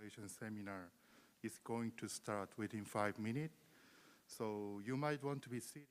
preparation seminar is going to start within 5 minutes. So you might want to be seated.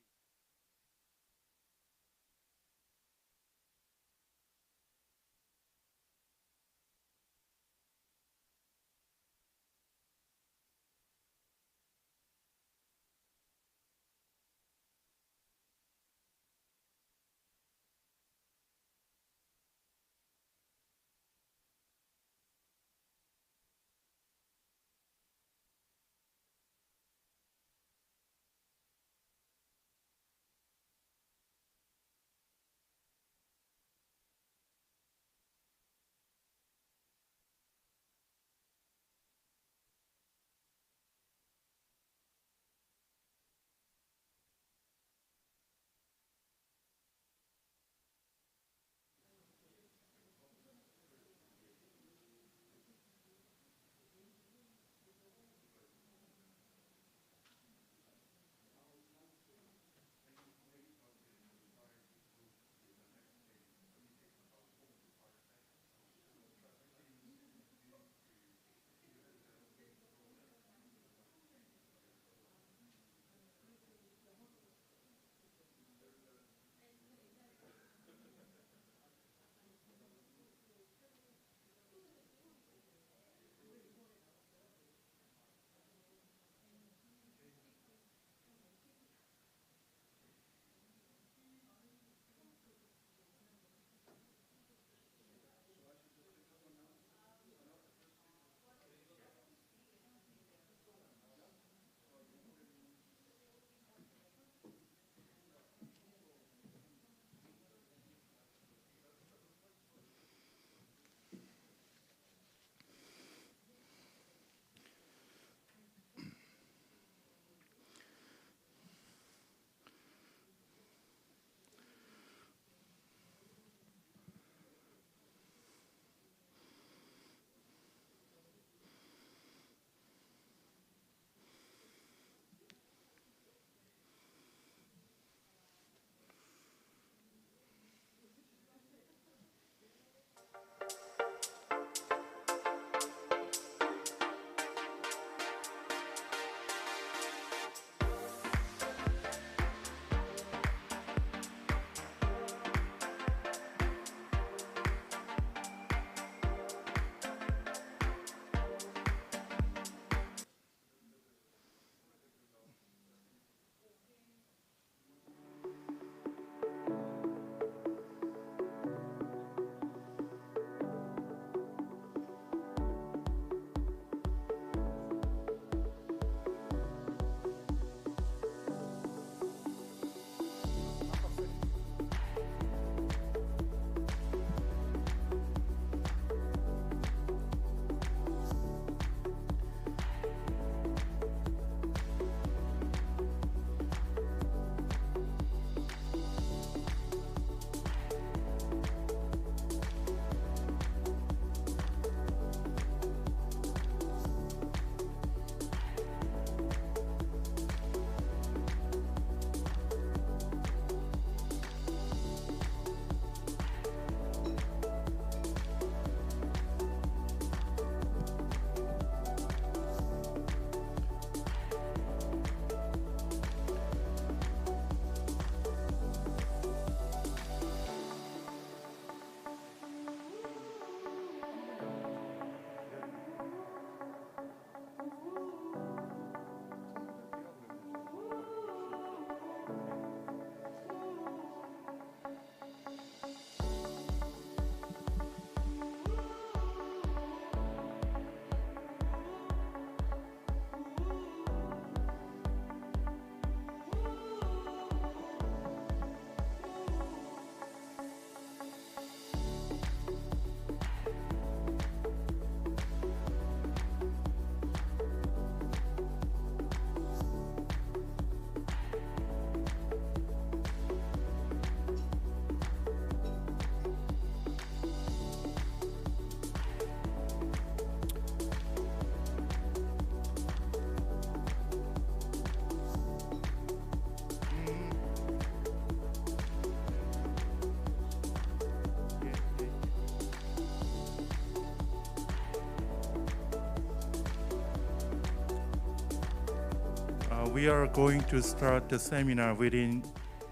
we are going to start the seminar within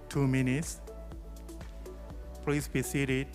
2 minutes. Please be seated.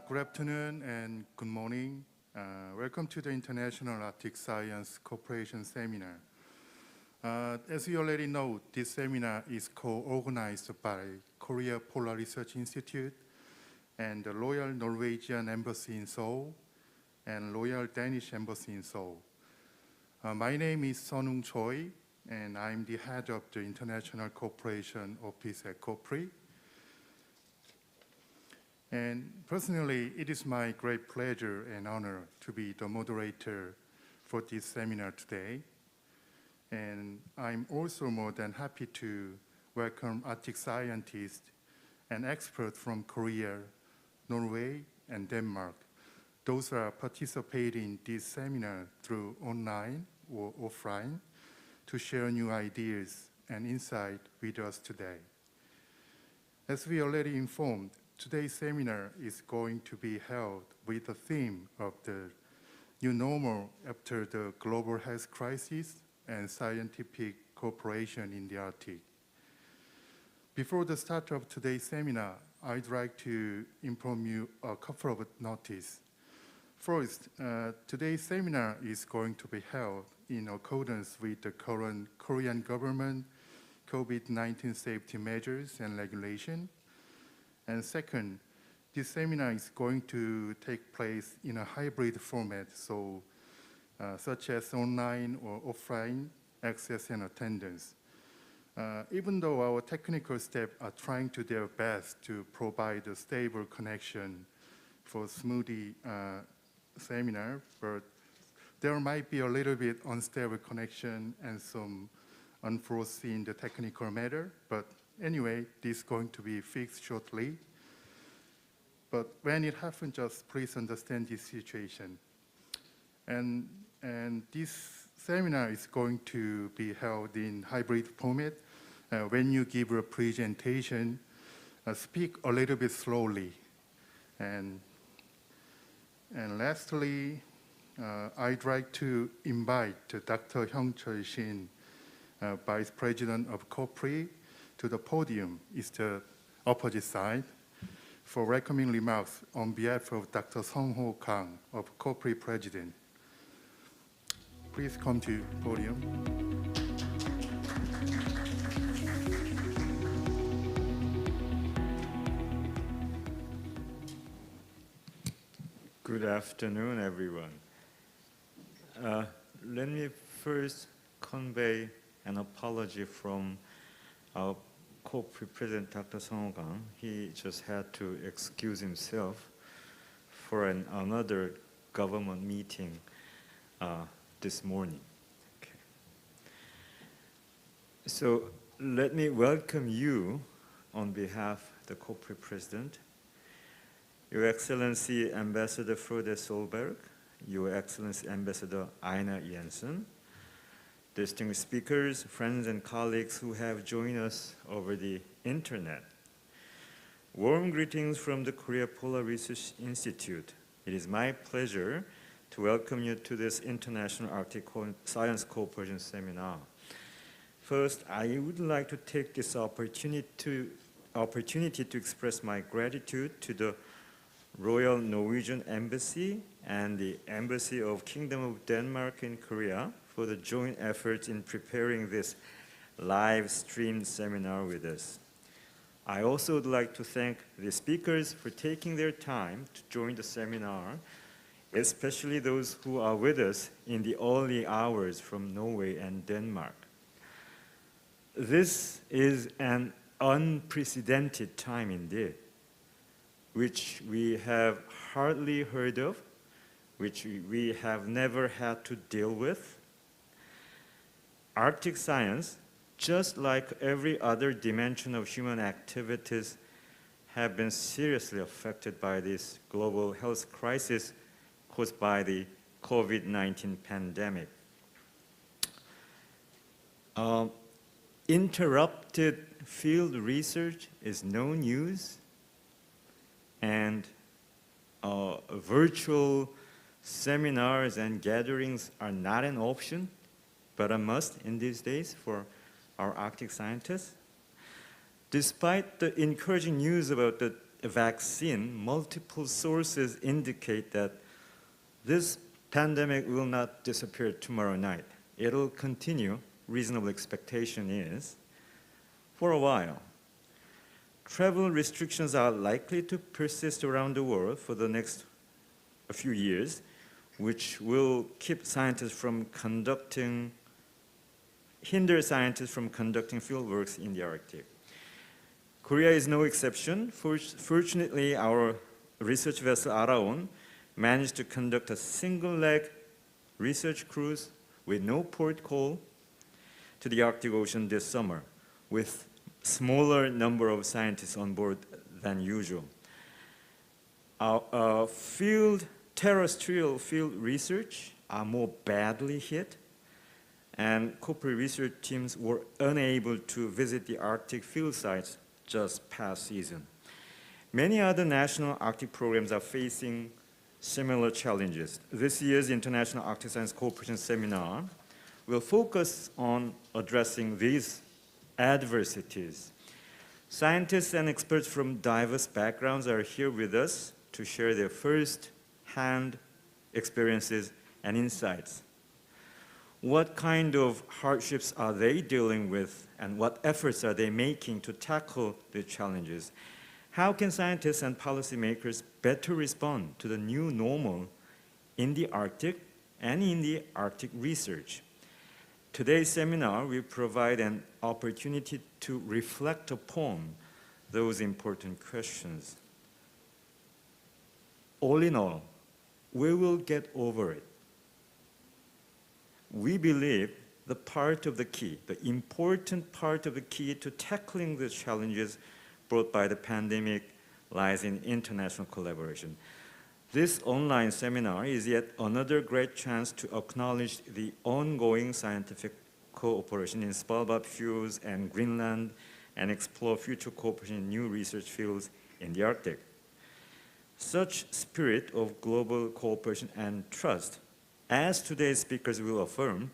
Good afternoon and good morning. Welcome to the International Arctic Science Cooperation Seminar. As you already know, this seminar is co-organized by Korea Polar Research Institute and the Royal Norwegian Embassy in Seoul and Royal Danish Embassy in Seoul. My name is Sunung Choi, and I'm the head of the International Cooperation Office at COPRI. And personally, it is my great pleasure and honor to be the moderator for this seminar today. And I'm also more than happy to welcome Arctic scientists and experts from Korea, Norway, and Denmark. Those are participating in this seminar through online or offline to share new ideas and insight with us today. As we already informed, today's seminar is going to be held with the theme of the new normal after the global health crisis and scientific cooperation in the Arctic. Before the start of today's seminar, I'd like to inform you a couple of notices. First, today's seminar is going to be held in accordance with the current Korean government COVID-19 safety measures and regulation. And second, this seminar is going to take place in a hybrid format, so such as online or offline access and attendance. Even though our technical staff are trying to their best to provide a stable connection for smooth seminar, but there might be a little bit unstable connection and some unforeseen technical matter. But anyway, this is going to be fixed shortly. But when it happens, just please understand this situation. And this seminar is going to be held in hybrid format. When you give a presentation, speak a little bit slowly. And lastly, I'd like to invite Dr. Hyung-Chul Shin, Vice President of COPRI, to the podium. It's the opposite side for welcoming remarks on behalf of Dr. Sung-Ho Kang of COPRI President. Please come to podium. Good afternoon, everyone. Let me first convey an apology from our co-president, Dr. Sung-Ho Kang. He just had to excuse himself for another government meeting this morning. Okay. So let me welcome you on behalf of the COPRI President, Your Excellency Ambassador Frode Solberg, Your Excellency Ambassador Einar Jensen, distinguished speakers, friends and colleagues who have joined us over the internet. Warm greetings from the Korea Polar Research Institute. It is my pleasure to welcome you to this International Arctic Science Cooperation Seminar. First, I would like to take this opportunity to express my gratitude to the Royal Norwegian Embassy and the Embassy of Kingdom of Denmark in Korea for the joint efforts in preparing this live streamed seminar with us. I also would like to thank the speakers for taking their time to join the seminar, especially those who are with us in the early hours from Norway and Denmark. This is an unprecedented time indeed, which we have hardly heard of, which we have never had to deal with. Arctic science, just like every other dimension of human activities, have been seriously affected by this global health crisis caused by the COVID-19 pandemic. Interrupted field research is no news, and virtual seminars and gatherings are not an option, but a must in these days for our Arctic scientists. Despite the encouraging news about the vaccine, multiple sources indicate that this pandemic will not disappear tomorrow night. It'll continue, reasonable expectation is, for a while. Travel restrictions are likely to persist around the world for the next few years, which will keep scientists from hinder scientists from conducting fieldworks in the Arctic. Korea is no exception. Fortunately, our research vessel Araon managed to conduct a single-leg research cruise with no port call to the Arctic Ocean this summer, with smaller number of scientists on board than usual. Our terrestrial field research are more badly hit, and corporate research teams were unable to visit the Arctic field sites just past season. Many other national Arctic programs are facing similar challenges. This year's International Arctic Science Cooperation Seminar will focus on addressing these adversities. Scientists and experts from diverse backgrounds are here with us to share their first-hand experiences and insights. What kind of hardships are they dealing with, and what efforts are they making to tackle the challenges? How can scientists and policymakers better respond to the new normal in the Arctic and in the Arctic research? Today's seminar will provide an opportunity to reflect upon those important questions. All in all, we will get over it. We believe the important part of the key to tackling the challenges brought by the pandemic lies in international collaboration. This online seminar is yet another great chance to acknowledge the ongoing scientific cooperation in Svalbard fjords and Greenland and explore future cooperation in new research fields in the Arctic. Such spirit of global cooperation and trust, as today's speakers will affirm,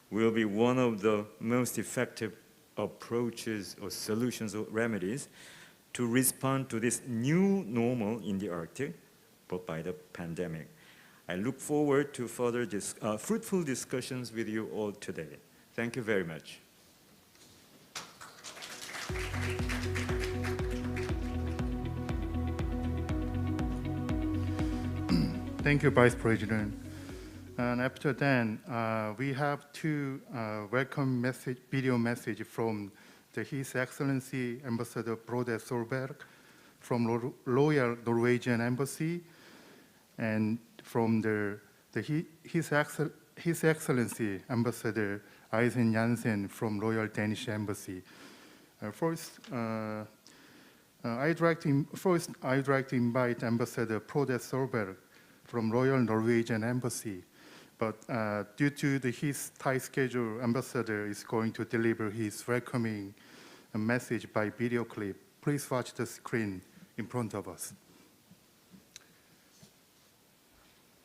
will be one of the most effective approaches or solutions or remedies to respond to this new normal in the Arctic brought by the pandemic. I look forward to further fruitful discussions with you all today. Thank you very much. Thank you, Vice President. And after that, we have two welcome video message from His Excellency Ambassador Frode Solberg from Royal Norwegian Embassy, and from His Excellency Ambassador Eisen Jansen from Royal Danish Embassy. First, I'd like to invite Ambassador Frode Solberg from Royal Norwegian Embassy, but due to his tight schedule, Ambassador is going to deliver his welcoming message by video clip. Please watch the screen in front of us.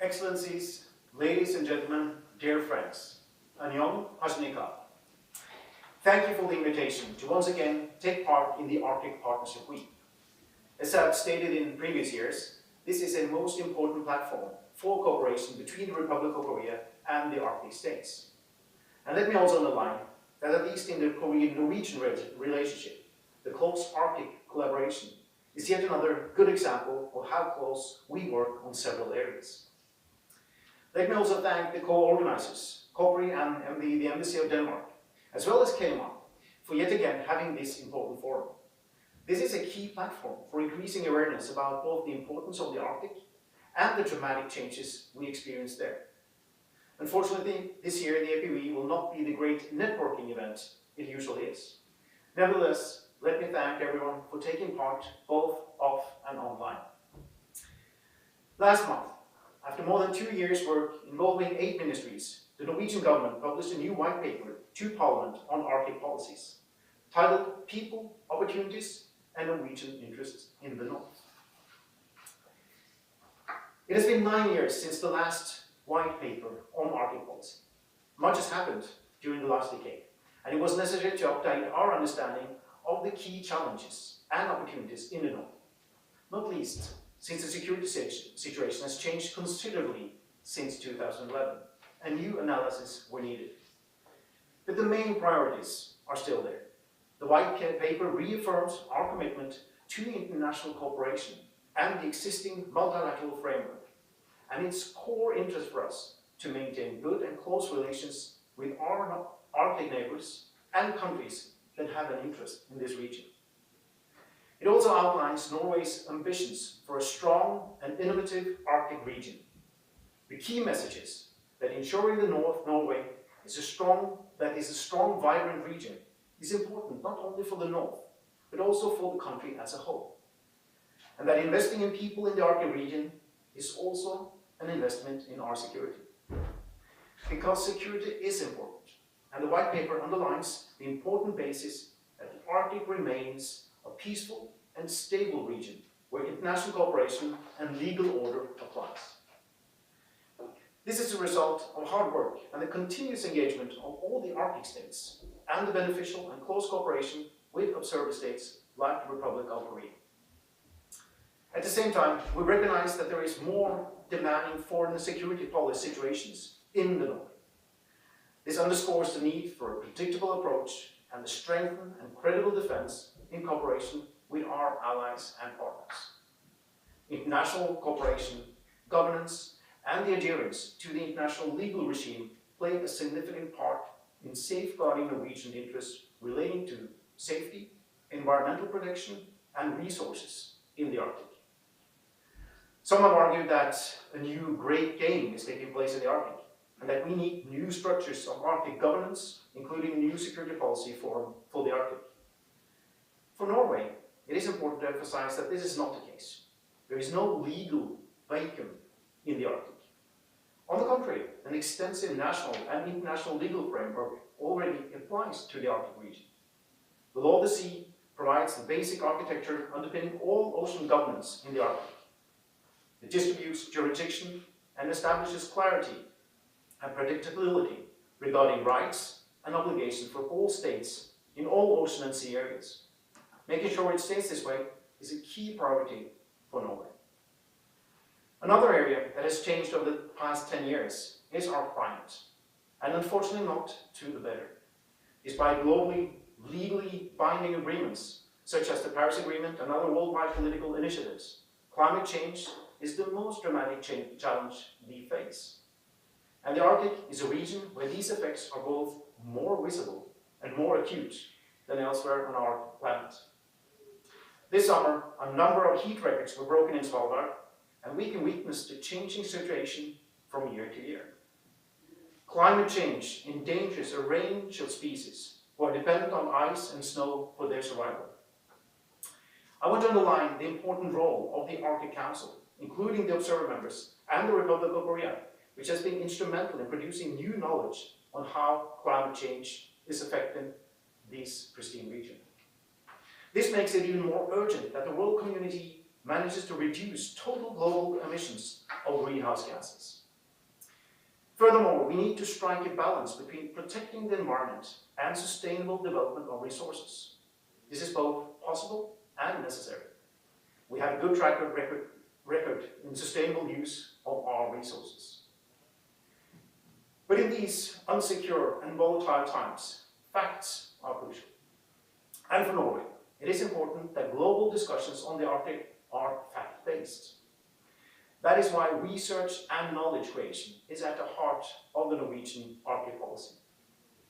Excellencies, ladies and gentlemen, dear friends, 안녕 하십니까? Thank you for the invitation to once again take part in the Arctic Partnership Week. As I've stated in previous years, this is a most important platform for cooperation between the Republic of Korea and the Arctic states. And let me also underline that at least in the Korean-Norwegian relationship, the close Arctic collaboration is yet another good example of how close we work on several areas. Let me also thank the co-organizers, COPRI and the Embassy of Denmark, as well as KMA, for yet again having this important forum. This is a key platform for increasing awareness about both the importance of the Arctic and the dramatic changes we experience there. Unfortunately, this year the APW will not be the great networking event it usually is. Nevertheless, let me thank everyone for taking part both off and online. Last month, after more than 2 years' work involving 8 ministries, the Norwegian government published a new white paper to Parliament on Arctic policies, titled People, Opportunities and Norwegian Interests in the North. It has been 9 years since the last white paper on Arctic policy. Much has happened during the last decade, and it was necessary to update our understanding of the key challenges and opportunities in the North, not least since the security situation has changed considerably since 2011, and new analysis were needed. But the main priorities are still there. The white paper reaffirms our commitment to international cooperation and the existing multilateral framework, and its core interest for us to maintain good and close relations with our Arctic neighbors and countries that have an interest in this region. It also outlines Norway's ambitions for a strong and innovative Arctic region. The key message is that ensuring the Norway is a strong, vibrant region is important not only for the North, but also for the country as a whole. And that investing in people in the Arctic region is also an investment in our security. Because security is important, and the white paper underlines the important basis that the Arctic remains a peaceful and stable region where international cooperation and legal order applies. This is a result of hard work and the continuous engagement of all the Arctic states and the beneficial and close cooperation with observer states like the Republic of Korea. At the same time, we recognize that there is more demanding foreign and security policy situations in the North. This underscores the need for a predictable approach and the strengthened and credible defense in cooperation with our allies and partners. International cooperation, governance, and the adherence to the international legal regime play a significant part in safeguarding Norwegian interests relating to safety, environmental protection, and resources in the Arctic. Some have argued that a new great game is taking place in the Arctic, and that we need new structures of Arctic governance, including a new security policy forum for the Arctic. For Norway, it is important to emphasize that this is not the case. There is no legal vacuum in the Arctic. On the contrary, an extensive national and international legal framework already applies to the Arctic region. The law of the sea provides the basic architecture underpinning all ocean governance in the Arctic. It distributes jurisdiction and establishes clarity and predictability regarding rights and obligations for all states in all ocean and sea areas. Making sure it stays this way is a key priority for Norway. Another area that has changed over the past 10 years is our climate, and unfortunately not to the better. Despite globally, legally binding agreements, such as the Paris Agreement and other worldwide political initiatives, climate change is the most dramatic challenge we face. And the Arctic is a region where these effects are both more visible and more acute than elsewhere on our planet. This summer, a number of heat records were broken in Svalbard, and we can witness the changing situation from year to year. Climate change endangers a range of species who are dependent on ice and snow for their survival. I want to underline the important role of the Arctic Council, including the observer members and the Republic of Korea, which has been instrumental in producing new knowledge on how climate change is affecting this pristine region. This makes it even more urgent that the world community manages to reduce total global emissions of greenhouse gases. Furthermore, we need to strike a balance between protecting the environment and sustainable development of resources. This is both possible and necessary. We have a good track record in sustainable use of our resources. But in these unsecure and volatile times, facts are crucial. And for Norway, it is important that global discussions on the Arctic are fact-based. That is why research and knowledge creation is at the heart of the Norwegian Arctic policy.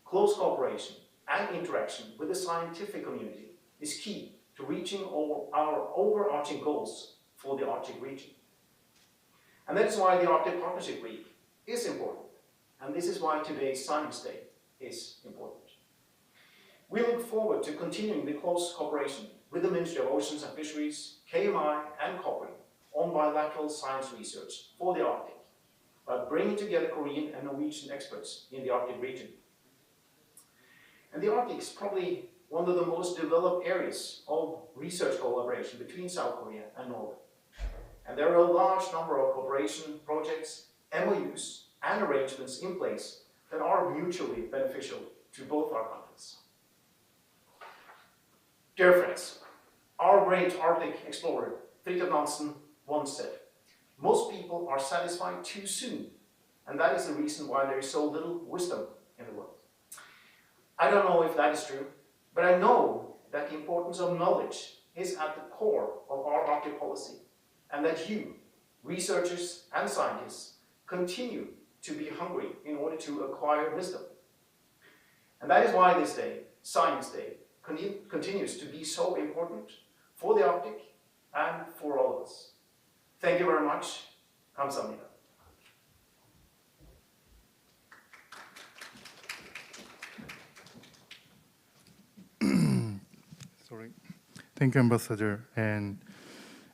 Close cooperation and interaction with the scientific community is key to reaching all our overarching goals for the Arctic region. And that is why the Arctic Partnership Week is important, and this is why today's Science Day is important. We look forward to continuing the close cooperation with the Ministry of Oceans and Fisheries, KMI and COPRI on bilateral science research for the Arctic, by bringing together Korean and Norwegian experts in the Arctic region. And the Arctic is probably one of the most developed areas of research collaboration between South Korea and Norway. And there are a large number of cooperation projects, MOUs, and arrangements in place that are mutually beneficial to both our countries. Dear friends, our great Arctic explorer, Fridtjof Nansen, once said, "Most people are satisfied too soon, and that is the reason why there is so little wisdom in the world." I don't know if that is true, but I know that the importance of knowledge is at the core of our Arctic policy, and that you, researchers and scientists, continue to be hungry in order to acquire wisdom. And that is why this day, Science Day, continues to be so important for the Arctic and for all of us. Thank you very much. 감사합니다. Sorry. Thank you, Ambassador. And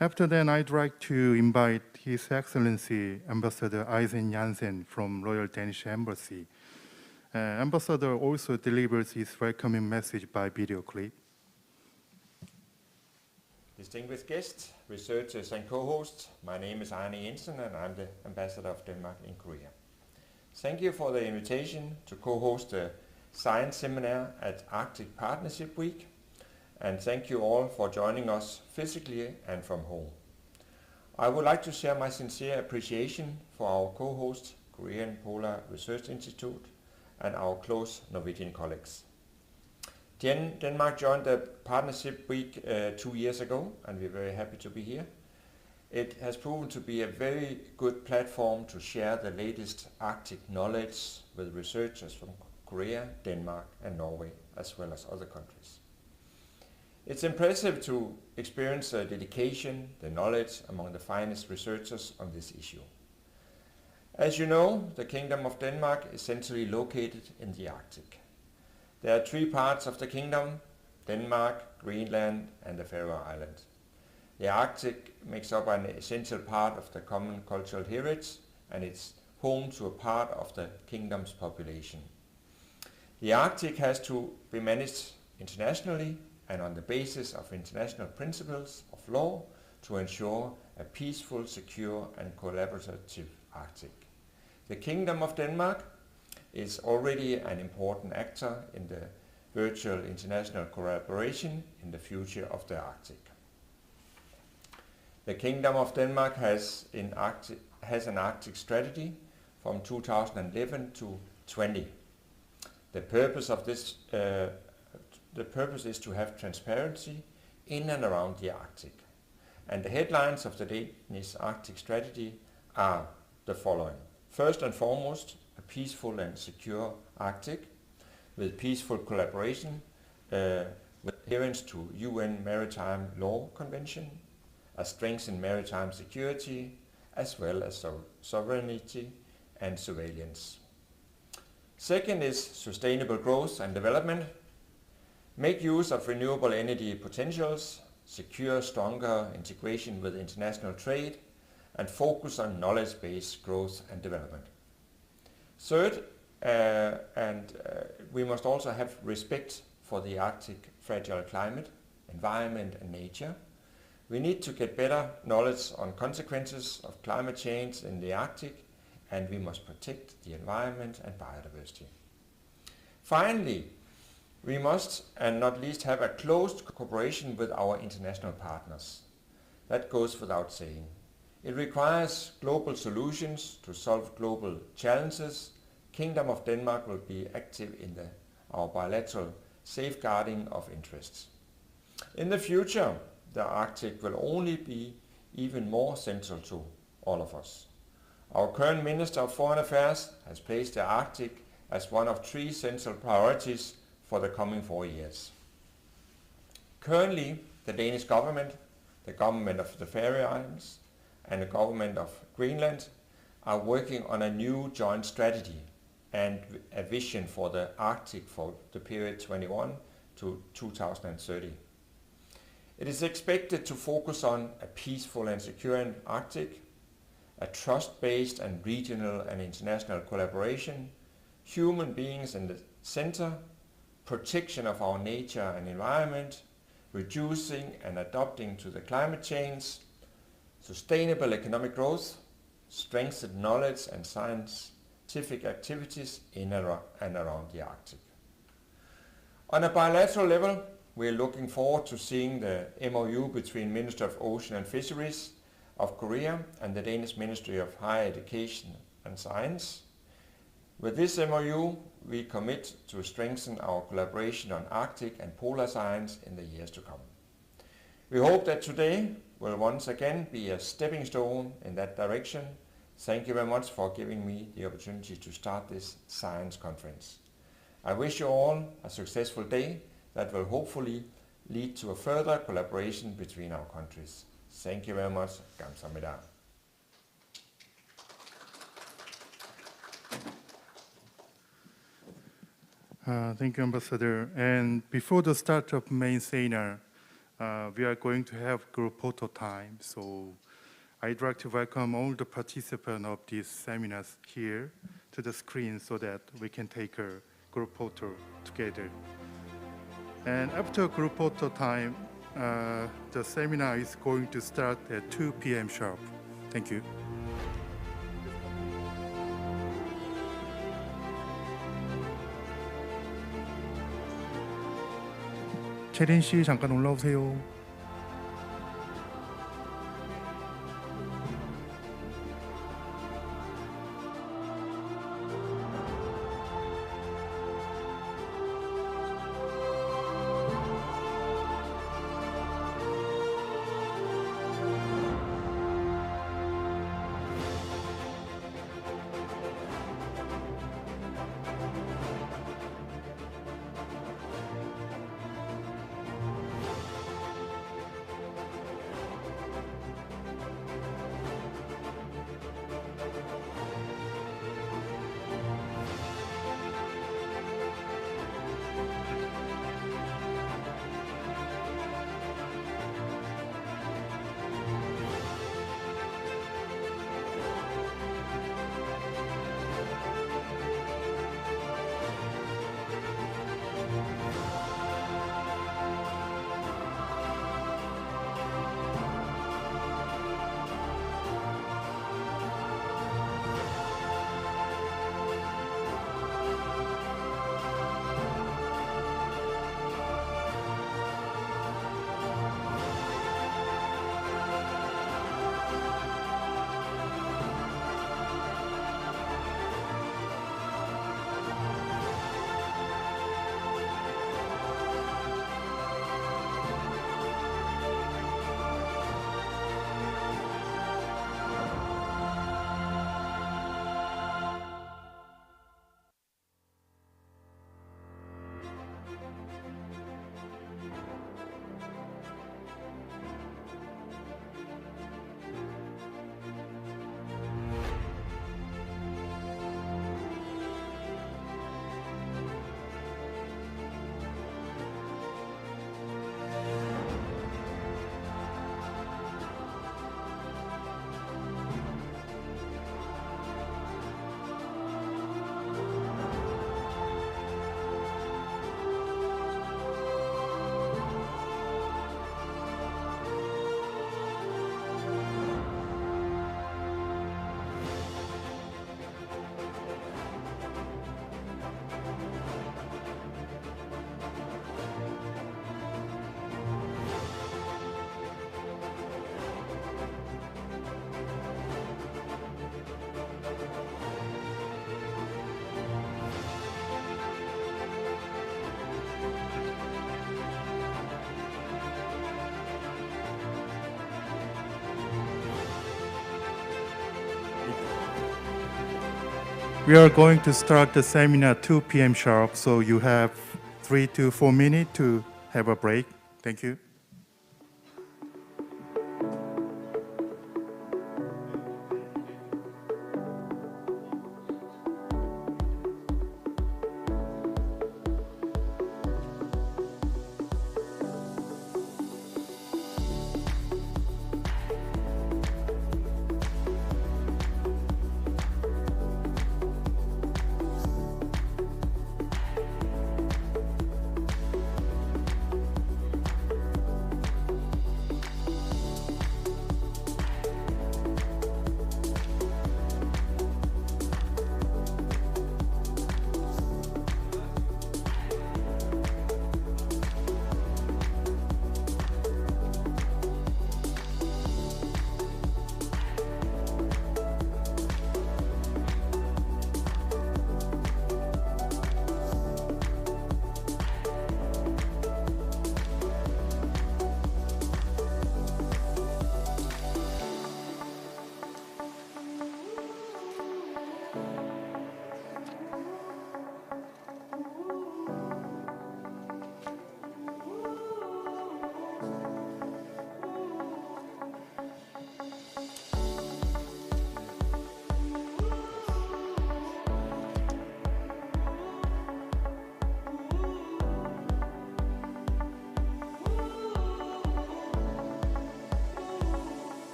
after that, I'd like to invite His Excellency Ambassador Eisen Jansen from Royal Danish Embassy. Ambassador also delivers his welcoming message by video clip. Distinguished guests, researchers and co-hosts, my name is Arne Jensen and I'm the Ambassador of Denmark in Korea. Thank you for the invitation to co-host the Science Seminar at Arctic Partnership Week, and thank you all for joining us physically and from home. I would like to share my sincere appreciation for our co-host, Korean Polar Research Institute, and our close Norwegian colleagues. Denmark joined the Partnership Week 2 years ago, and we're very happy to be here. It has proven to be a very good platform to share the latest Arctic knowledge with researchers from Korea, Denmark and Norway, as well as other countries. It's impressive to experience the dedication, the knowledge among the finest researchers on this issue. As you know, the Kingdom of Denmark is centrally located in the Arctic. There are 3 parts of the kingdom: Denmark, Greenland and the Faroe Islands. The Arctic makes up an essential part of the common cultural heritage, and it's home to a part of the kingdom's population. The Arctic has to be managed internationally and on the basis of international principles of law to ensure a peaceful, secure and collaborative Arctic. The Kingdom of Denmark is already an important actor in the virtual international collaboration in the future of the Arctic. The Kingdom of Denmark has an Arctic strategy from 2011 to 2020. The purpose is to have transparency in and around the Arctic. And the headlines of the Danish Arctic strategy are the following. First and foremost, a peaceful and secure Arctic with peaceful collaboration with adherence to UN Maritime Law Convention, a strengthened maritime security, as well as sovereignty and surveillance. Second is sustainable growth and development. Make use of renewable energy potentials, secure stronger integration with international trade, and focus on knowledge-based growth and development. Third, we must also have respect for the Arctic fragile climate, environment and nature. We need to get better knowledge on consequences of climate change in the Arctic and we must protect the environment and biodiversity. Finally, we must, and not least, have a close cooperation with our international partners. That goes without saying. It requires global solutions to solve global challenges. Kingdom of Denmark will be active in our bilateral safeguarding of interests. In the future, the Arctic will only be even more central to all of us. Our current Minister of Foreign Affairs has placed the Arctic as one of 3 central priorities for the coming 4 years. Currently, the Danish government, the government of the Faroe Islands, and the government of Greenland are working on a new joint strategy and a vision for the Arctic for the period 21 to 2030. It is expected to focus on a peaceful and secure Arctic, a trust-based and regional and international collaboration, human beings in the center, protection of our nature and environment, reducing and adapting to the climate change, sustainable economic growth, strengthened knowledge and scientific activities in and around the Arctic. On a bilateral level, we are looking forward to seeing the MOU between Minister of Ocean and Fisheries of Korea and the Danish Ministry of Higher Education and Science. With this MOU, we commit to strengthen our collaboration on Arctic and polar science in the years to come. We hope that today will once again be a stepping stone in that direction. Thank you very much for giving me the opportunity to start this science conference. I wish you all a successful day that will hopefully lead to a further collaboration between our countries. Thank you very much. 감사합니다. Thank you, Ambassador. And before the start of main seminar, we are going to have group photo time. So I'd like to welcome all the participants of these seminars here to the screen so that we can take a group photo together. And after group photo time, the seminar is going to start at 2 p.m. sharp. Thank you. 채린 씨 잠깐 올라오세요. We are going to start the seminar 2 p.m. sharp, so you have 3 to 4 minutes to have a break. Thank you.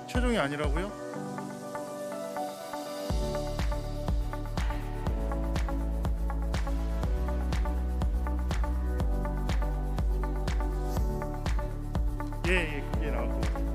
최종이 아니라고요? 예, 그게 나올 것 같아요.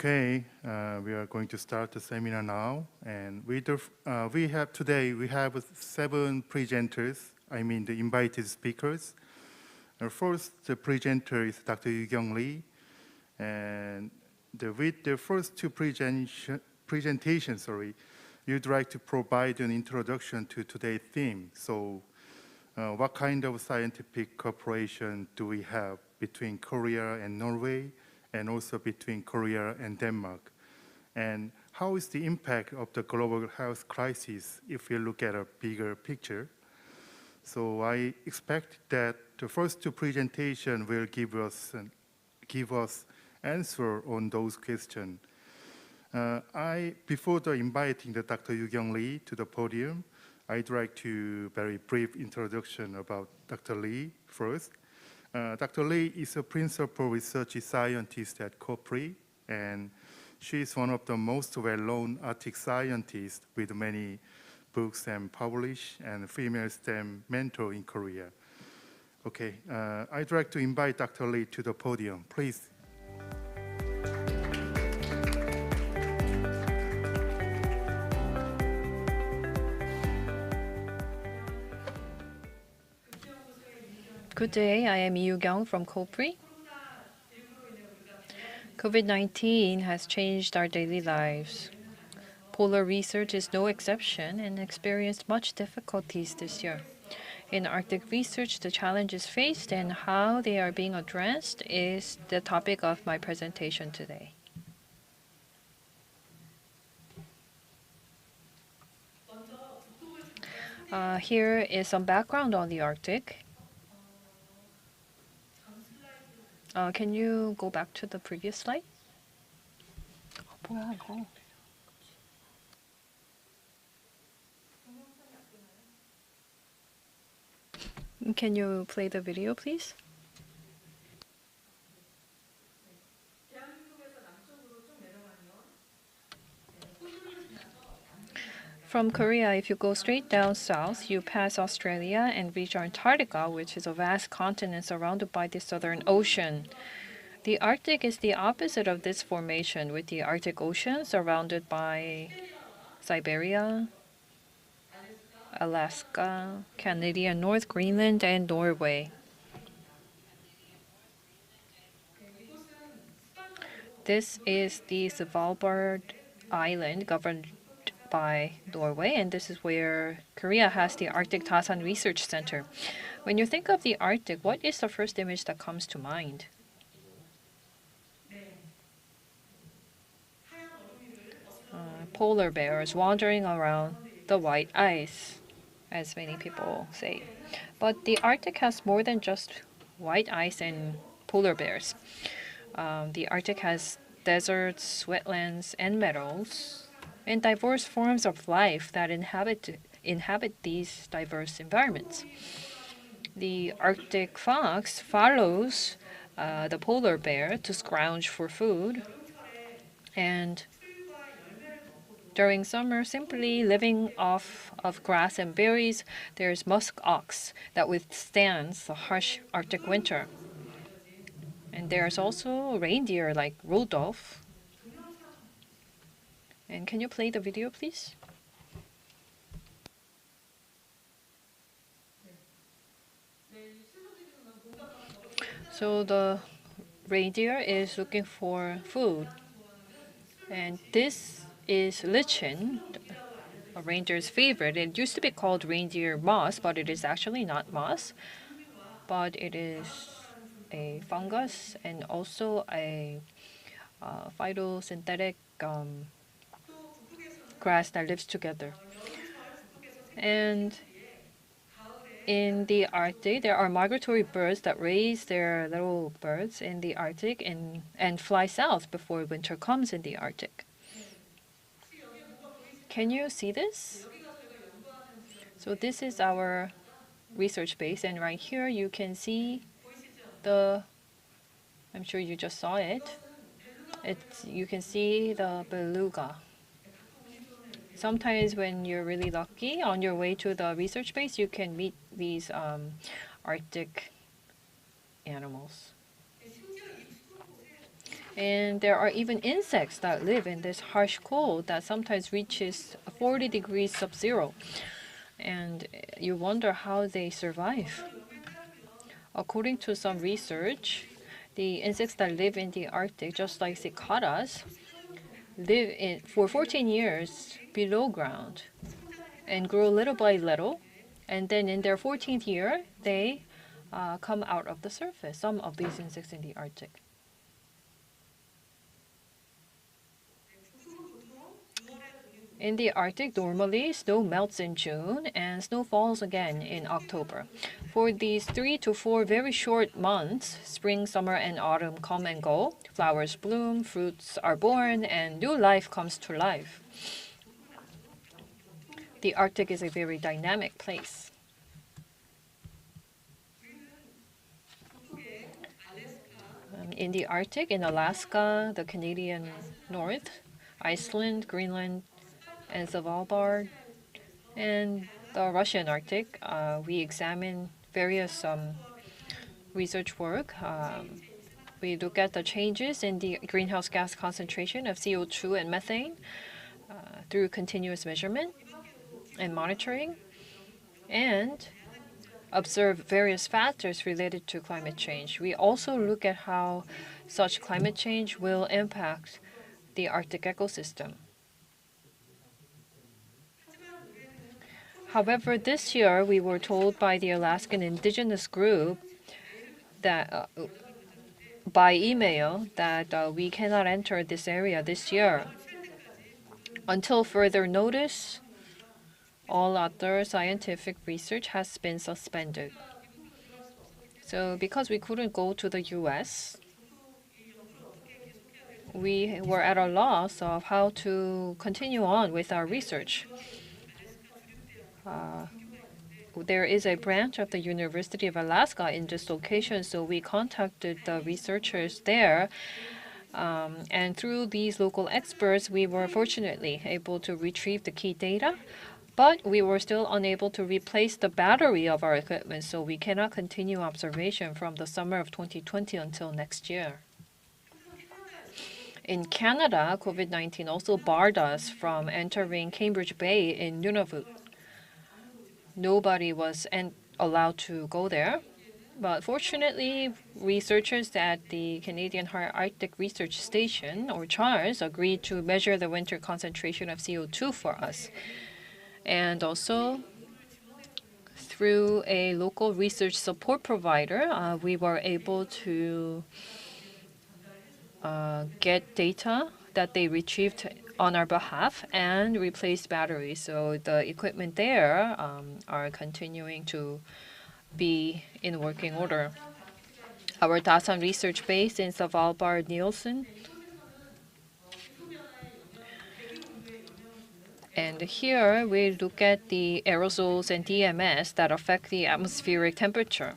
Okay, we are going to start the seminar now, and we have 7 presenters. I mean the invited speakers. First, the presenter is Dr. Yu-Kyung Lee, and with the first 2 presentations, you'd like to provide an introduction to today's theme. So, what kind of scientific cooperation do we have between Korea and Norway, and also between Korea and Denmark? And how is the impact of the global health crisis if you look at a bigger picture? So I expect that the first 2 presentations will give us answer on those questions. Before inviting the Dr. Yu-Kyung Lee to the podium, I'd like to very brief introduction about Dr. Lee first. Dr. Lee is a principal research scientist at COPRI, and she is one of the most well-known Arctic scientists with many books and published and female STEM mentor in Korea. Okay, I'd like to invite Dr. Lee to the podium, please. Good day, I am Yu-Kyung from COPRI. COVID-19 has changed our daily lives. Polar research is no exception and experienced much difficulties this year. In Arctic research, the challenges faced and how they are being addressed is the topic of my presentation today. Here is some background on the Arctic. Can you go back to the previous slide? 뭐야 이거? Can you play the video, please? From Korea, if you go straight down south, you pass Australia and reach Antarctica, which is a vast continent surrounded by the Southern Ocean. The Arctic is the opposite of this formation, with the Arctic Ocean surrounded by Siberia, Alaska, Canadian North Greenland, and Norway. This is the Svalbard Island governed by Norway, and this is where Korea has the Arctic Tasan Research Center. When you think of the Arctic, what is the first image that comes to mind? Polar bears wandering around the white ice, as many people say. But the Arctic has more than just white ice and polar bears. The Arctic has deserts, wetlands, and meadows, and diverse forms of life that inhabit these diverse environments. The Arctic fox follows the polar bear to scrounge for food, and during summer, simply living off of grass and berries, there's musk ox that withstands the harsh Arctic winter. And there's also reindeer like Rudolph. And can you play the video, please? So the reindeer is looking for food. And this is lichen, a reindeer's favorite. It used to be called reindeer moss, but it is actually not moss. But it is a fungus and also a phytosynthetic grass that lives together. And in the Arctic, there are migratory birds that raise their little birds in the Arctic and fly south before winter comes in the Arctic. Can you see this? So this is our research base, and right here you can see I'm sure you just saw it. You can see the beluga. Sometimes when you're really lucky, on your way to the research base, you can meet these Arctic animals. And there are even insects that live in this harsh cold that sometimes reaches 40 degrees sub-zero. And you wonder how they survive. According to some research, the insects that live in the Arctic, just like cicadas, live for 14 years below ground and grow little by little. And then in their 14th year, they come out of the surface, some of these insects in the Arctic. In the Arctic, normally snow melts in June and snow falls again in October. For these 3 to 4 very short months, spring, summer, and autumn come and go. Flowers bloom, fruits are born, and new life comes to life. The Arctic is a very dynamic place. In the Arctic, in Alaska, the Canadian North, Iceland, Greenland, and Svalbard, and the Russian Arctic, we examine various research work. We look at the changes in the greenhouse gas concentration of CO2 and methane through continuous measurement and monitoring, and observe various factors related to climate change. We also look at how such climate change will impact the Arctic ecosystem. However, this year we were told by the Alaskan indigenous group that by email that we cannot enter this area this year. Until further notice, all other scientific research has been suspended. So because we couldn't go to the US, we were at a loss of how to continue on with our research. There is a branch of the University of Alaska in this location, so we contacted the researchers there. And through these local experts, we were fortunately able to retrieve the key data, but we were still unable to replace the battery of our equipment, so we cannot continue observation from the summer of 2020 until next year. In Canada, COVID-19 also barred us from entering Cambridge Bay in Nunavut. Nobody was allowed to go there. But fortunately, researchers at the Canadian Arctic Research Station, or CHARS, agreed to measure the winter concentration of CO2 for us. And also, through a local research support provider, we were able to get data that they retrieved on our behalf and replace batteries. So the equipment there are continuing to be in working order. Our Dasan research base in Svalbard, Nielsen. And here we look at the aerosols and DMS that affect the atmospheric temperature.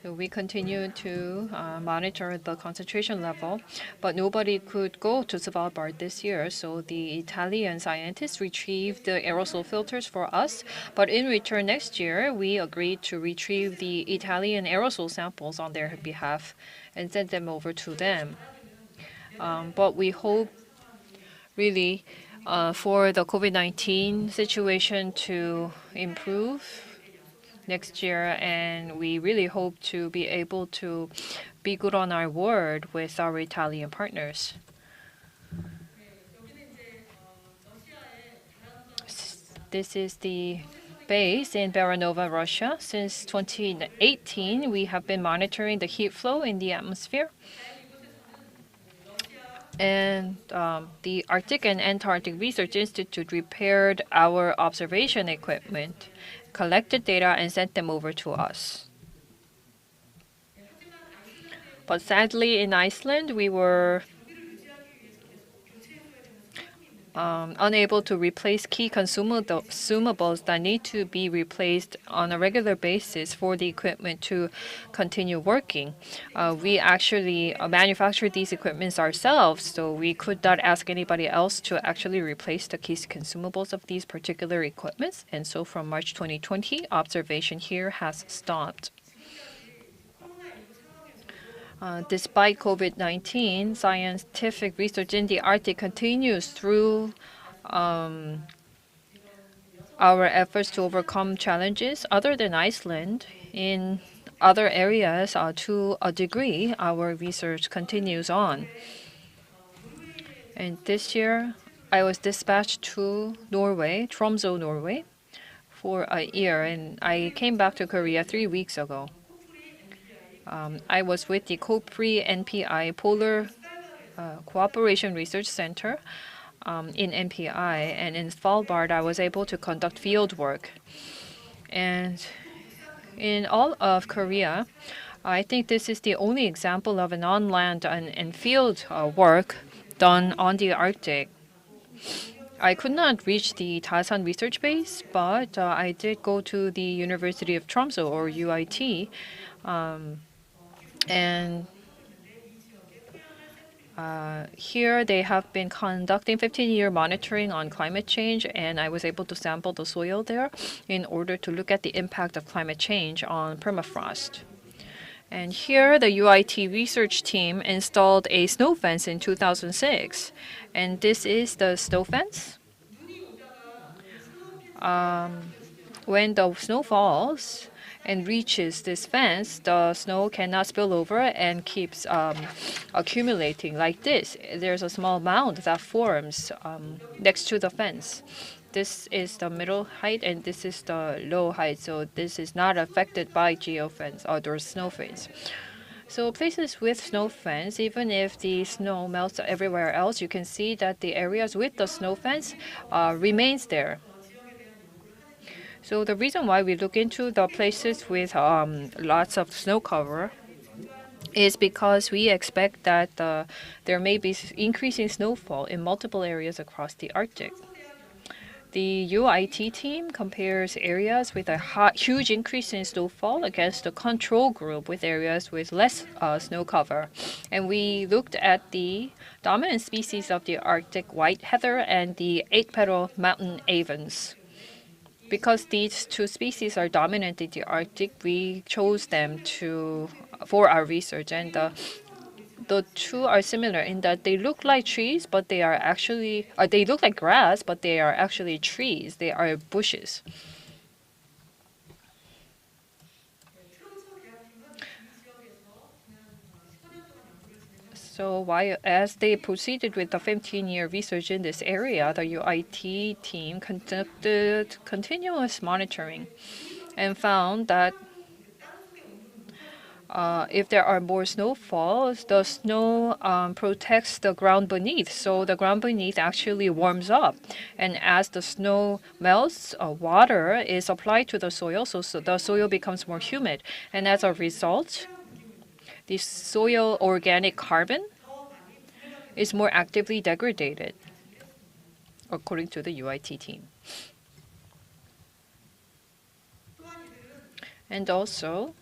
So we continue to monitor the concentration level, but nobody could go to Svalbard this year, so the Italian scientists retrieved the aerosol filters for us, but in return next year, we agreed to retrieve the Italian aerosol samples on their behalf and send them over to them. But we hope really for the COVID-19 situation to improve next year, and we really hope to be able to be good on our word with our Italian partners. This is the base in Baranova, Russia. Since 2018, we have been monitoring the heat flow in the atmosphere. And the Arctic and Antarctic Research Institute repaired our observation equipment, collected data, and sent them over to us. But sadly, in Iceland, we were unable to replace key consumables that need to be replaced on a regular basis for the equipment to continue working. We actually manufactured these equipments ourselves, so we could not ask anybody else to actually replace the key consumables of these particular equipments. And so from March 2020, observation here has stopped. Despite COVID-19, scientific research in the Arctic continues through our efforts to overcome challenges other than Iceland. In other areas, to a degree, our research continues on. And this year, I was dispatched to Norway, Tromsø, Norway, for a year, and I came back to Korea 3 weeks ago. I was with the COPRI NPI Polar Cooperation Research Center in NPI, and in Svalbard, I was able to conduct field work. And in all of Korea, I think this is the only example of an on-land and field work done on the Arctic. I could not reach the Dasan research base, but I did go to the University of Tromsø, or UIT, and here they have been conducting 15-year monitoring on climate change, and I was able to sample the soil there in order to look at the impact of climate change on permafrost. And here, the UIT research team installed a snow fence in 2006. And this is the snow fence. When the snow falls and reaches this fence, the snow cannot spill over and keeps accumulating like this. There's a small mound that forms next to the fence. This is the middle height, and this is the low height, so this is not affected by geofence or snow fence. So places with snow fence, even if the snow melts everywhere else, you can see that the areas with the snow fence remains there. So the reason why we look into the places with lots of snow cover is because we expect that there may be increasing snowfall in multiple areas across the Arctic. The UIT team compares areas with a huge increase in snowfall against the control group with areas with less snow cover. And we looked at the dominant species of the Arctic white heather and the eight-petal mountain avens. Because these two species are dominant in the Arctic, we chose them for our research. And the two are similar in that they look like trees, but they are actually, they look like grass, but they are actually trees. They are bushes. So as they proceeded with the 15-year research in this area, the UIT team conducted continuous monitoring and found that if there are more snowfalls, the snow protects the ground beneath. So the ground beneath actually warms up. And as the snow melts, water is applied to the soil, so the soil becomes more humid. And as a result, the soil organic carbon is more actively degraded, according to the UIT team. And also,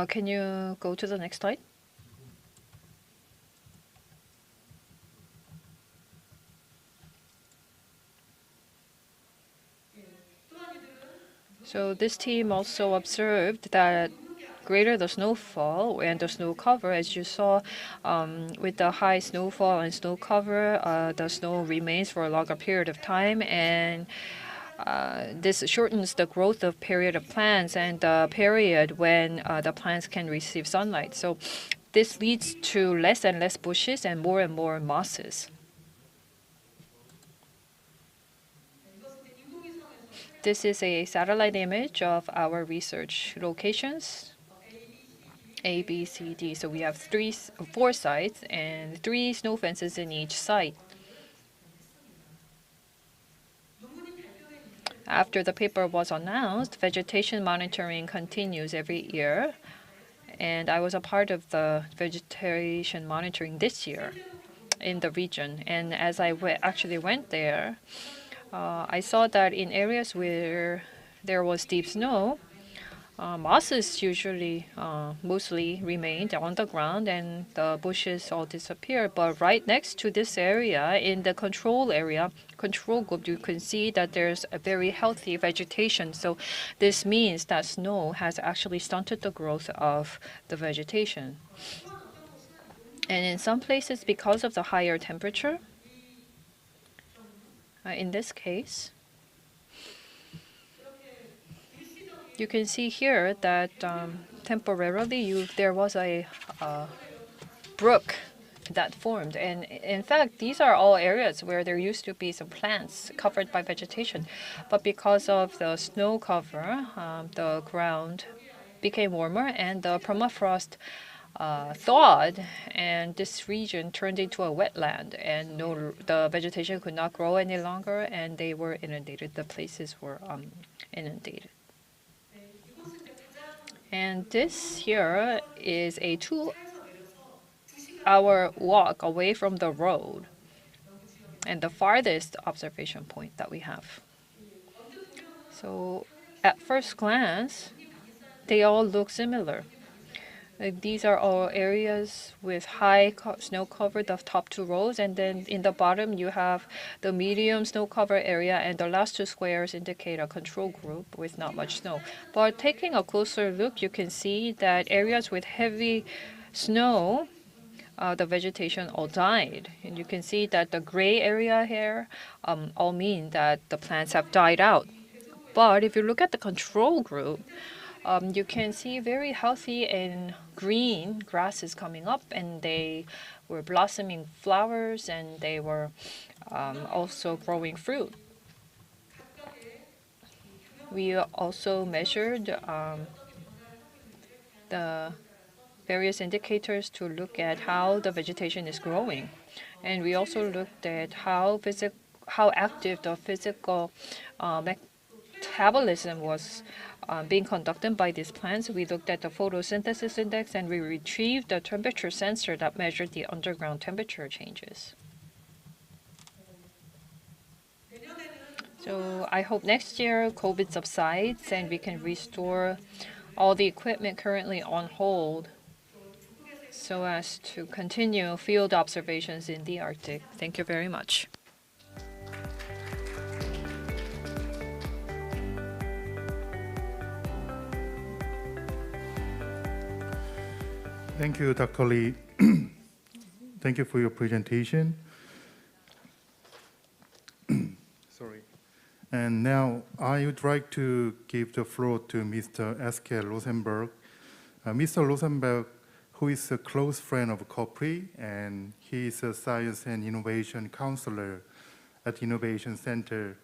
can you go to the next slide? So this team also observed that greater the snowfall and the snow cover, as you saw, with the high snowfall and snow cover, the snow remains for a longer period of time, and this shortens the growth of period of plants and the period when the plants can receive sunlight. So this leads to less and less bushes and more mosses. This is a satellite image of our research locations, A, B, C, D. So we have 4 sites and 3 snow fences in each site. After the paper was announced, vegetation monitoring continues every year, and I was a part of the vegetation monitoring this year in the region. And as I actually went there, I saw that in areas where there was deep snow, mosses usually mostly remained on the ground and the bushes all disappeared. But right next to this area, in the control group, you can see that there's a very healthy vegetation. So this means that snow has actually stunted the growth of the vegetation. And in some places, because of the higher temperature, in this case, you can see here that temporarily there was a brook that formed. And in fact, these are all areas where there used to be some plants covered by vegetation. But because of the snow cover, the ground became warmer and the permafrost thawed, and this region turned into a wetland, and the vegetation could not grow any longer, and they were inundated. The places were inundated. And this here is a 2-hour walk away from the road and the farthest observation point that we have. So at first glance, they all look similar. These are all areas with high snow cover, the top 2 rows, and then in the bottom you have the medium snow cover area, and the last 2 squares indicate a control group with not much snow. But taking a closer look, you can see that areas with heavy snow, the vegetation all died. And you can see that the gray area here all mean that the plants have died out. But if you look at the control group, you can see very healthy and green grasses coming up, and they were blossoming flowers, and they were also growing fruit. We also measured the various indicators to look at how the vegetation is growing, and we also looked at how active the physical metabolism was being conducted by these plants. We looked at the photosynthesis index, and we retrieved the temperature sensor that measured the underground temperature changes. So I hope next year COVID subsides and we can restore all the equipment currently on hold so as to continue field observations in the Arctic. Thank you very much. Thank you, Dr. Lee. Thank you for your presentation. Sorry. And now I would like to give the floor to Mr. S.K. Rosenberg. Mr. Rosenberg, who is a close friend of COPRI, and he is a Science and Innovation Counselor at the Innovation Center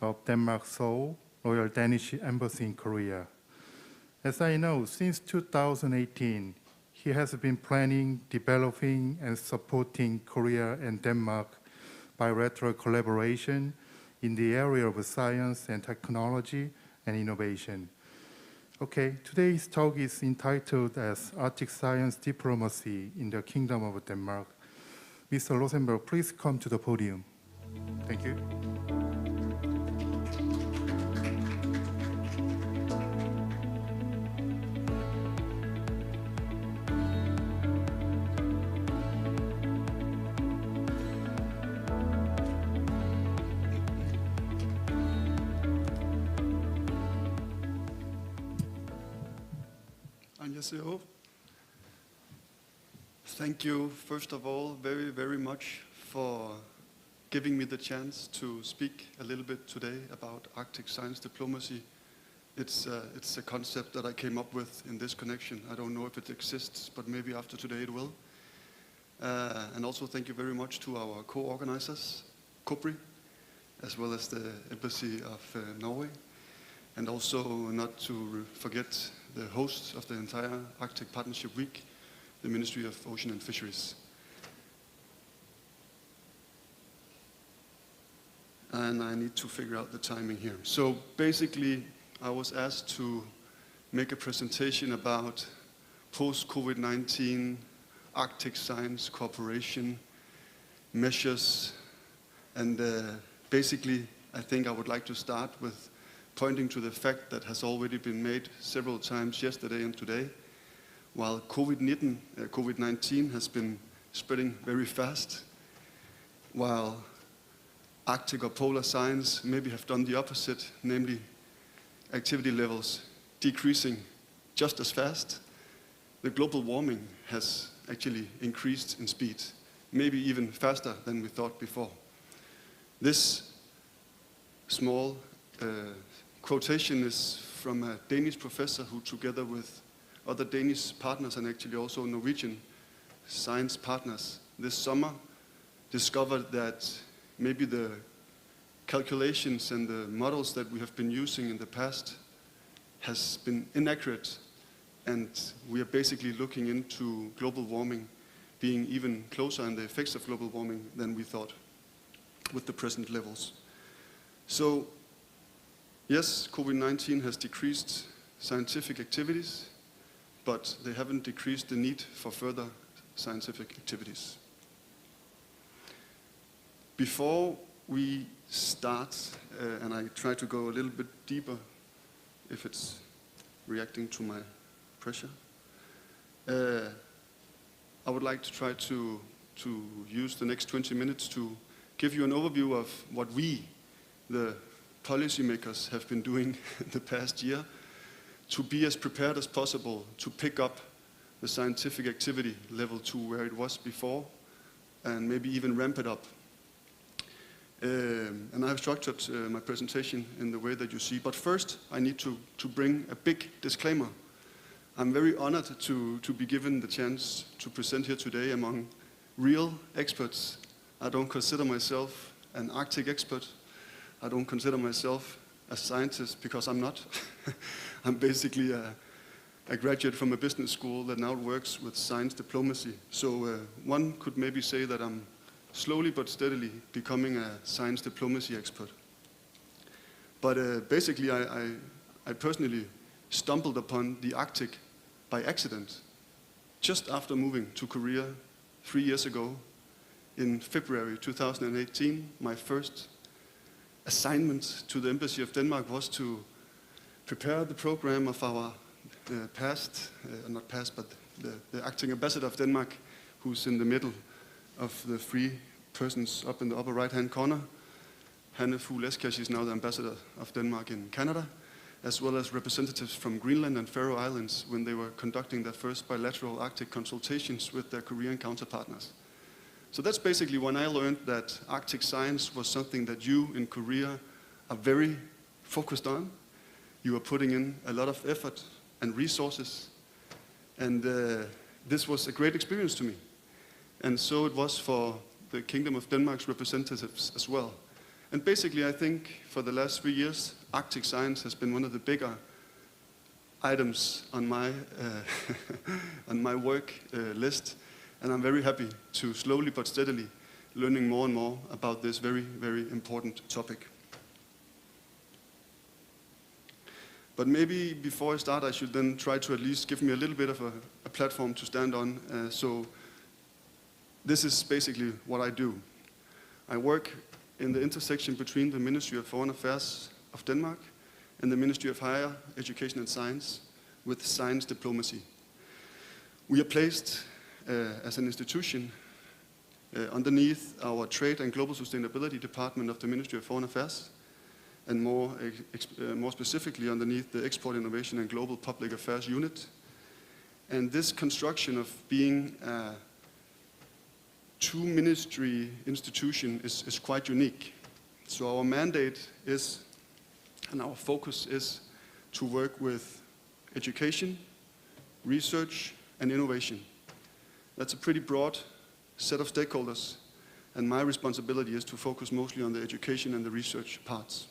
of Denmark, Seoul, Royal Danish Embassy in Korea. As I know, since 2018, he has been planning, developing, and supporting Korea and Denmark bilateral collaboration in the area of science and technology and innovation. Okay, today's talk is entitled as Arctic Science Diplomacy in the Kingdom of Denmark. Mr. Rosenberg, please come to the podium. Thank you. 안녕하세요. Thank you, first of all, very, very much for giving me the chance to speak a little bit today about Arctic science diplomacy. It's a concept that I came up with in this connection. I don't know if it exists, but maybe after today it will. And also thank you very much to our co-organizers, COPRI, as well as the Embassy of Norway. And also not to forget the host of the entire Arctic Partnership Week, the Ministry of Ocean and Fisheries. And I need to figure out the timing here. So basically, I was asked to make a presentation about post-COVID-19 Arctic science cooperation measures. And basically, I think I would like to start with pointing to the fact that has already been made several times yesterday and today. While COVID-19 has been spreading very fast, while Arctic or polar science maybe have done the opposite, namely activity levels decreasing just as fast, the global warming has actually increased in speed, maybe even faster than we thought before. This small quotation is from a Danish professor who, together with other Danish partners and actually also Norwegian science partners, this summer discovered that maybe the calculations and the models that we have been using in the past has been inaccurate, and we are basically looking into global warming being even closer and the effects of global warming than we thought with the present levels. So yes, COVID-19 has decreased scientific activities, but they haven't decreased the need for further scientific activities. Before we start, and I try to go a little bit deeper if it's reacting to my pressure, I would like to try to use the next 20 minutes to give you an overview of what we, the policymakers, have been doing the past year to be as prepared as possible to pick up the scientific activity level to where it was before and maybe even ramp it up. And I've structured my presentation in the way that you see. But first, I need to bring a big disclaimer. I'm very honored to be given the chance to present here today among real experts. I don't consider myself an Arctic expert. I don't consider myself a scientist because I'm not. I'm basically a graduate from a business school that now works with science diplomacy. So one could maybe say that I'm slowly but steadily becoming a science diplomacy expert. But basically, I personally stumbled upon the Arctic by accident just after moving to Korea 3 years ago. In February 2018, my first assignment to the Embassy of Denmark was to prepare the program of our the acting ambassador of Denmark, who's in the middle of the three persons up in the upper right-hand corner. Hanne Fugl Eskær is now the ambassador of Denmark in Canada, as well as representatives from Greenland and Faroe Islands when they were conducting their first bilateral Arctic consultations with their Korean counterpartners. So that's basically when I learned that Arctic science was something that you in Korea are very focused on. You are putting in a lot of effort and resources, and this was a great experience to me. And so it was for the Kingdom of Denmark's representatives as well. And basically, I think for the last 3 years, Arctic science has been one of the bigger items on my on my work list, and I'm very happy to slowly but steadily learning more and more about this very, very important topic. But maybe before I start, I should then try to at least give me a little bit of a platform to stand on. So this is basically what I do. I work in the intersection between the Ministry of Foreign Affairs of Denmark and the Ministry of Higher Education and Science with science diplomacy. We are placed as an institution underneath our Trade and Global Sustainability Department of the Ministry of Foreign Affairs, and more specifically underneath the Export Innovation and Global Public Affairs Unit. And this construction of being a two-ministry institution is quite unique. So our mandate is, and our focus is, to work with education, research, and innovation. That's a pretty broad set of stakeholders, and my responsibility is to focus mostly on the education and the research parts.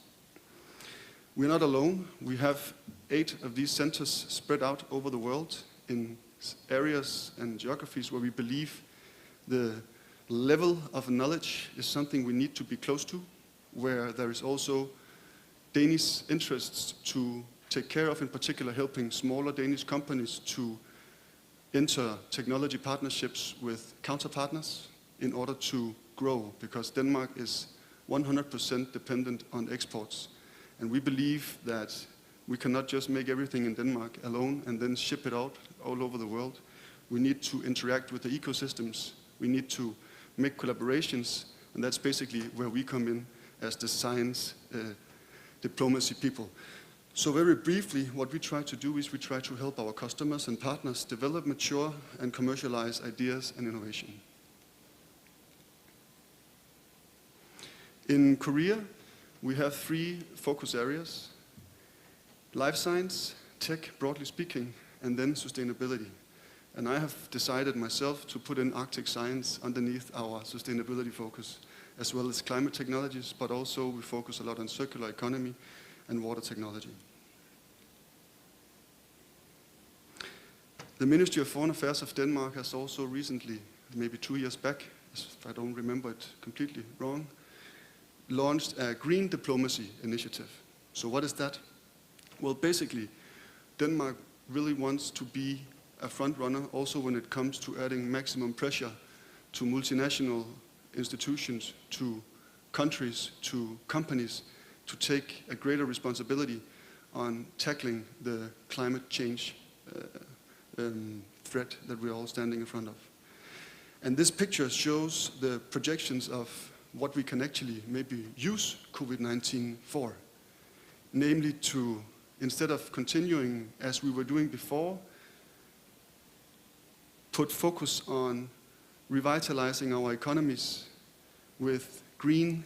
We're not alone. We have 8 of these centers spread out over the world in areas and geographies where we believe the level of knowledge is something we need to be close to, where there is also Danish interests to take care of, in particular helping smaller Danish companies to enter technology partnerships with counterpartners in order to grow, because Denmark is 100% dependent on exports. And we believe that we cannot just make everything in Denmark alone and then ship it out all over the world. We need to interact with the ecosystems. We need to make collaborations, and that's basically where we come in as the science diplomacy people. So very briefly, what we try to do is we try to help our customers and partners develop, mature, and commercialize ideas and innovation. In Korea, we have 3 focus areas: life science, tech, broadly speaking, and then sustainability. And I have decided myself to put in Arctic science underneath our sustainability focus, as well as climate technologies, but also we focus a lot on circular economy and water technology. The Ministry of Foreign Affairs of Denmark has also recently, maybe 2 years back, if I don't remember it completely wrong, launched a green diplomacy initiative. So what is that? Well, basically, Denmark really wants to be a front runner also when it comes to adding maximum pressure to multinational institutions, to countries, to companies, to take a greater responsibility on tackling the climate change threat that we're all standing in front of. And this picture shows the projections of what we can actually maybe use COVID-19 for, namely to, instead of continuing as we were doing before, put focus on revitalizing our economies with green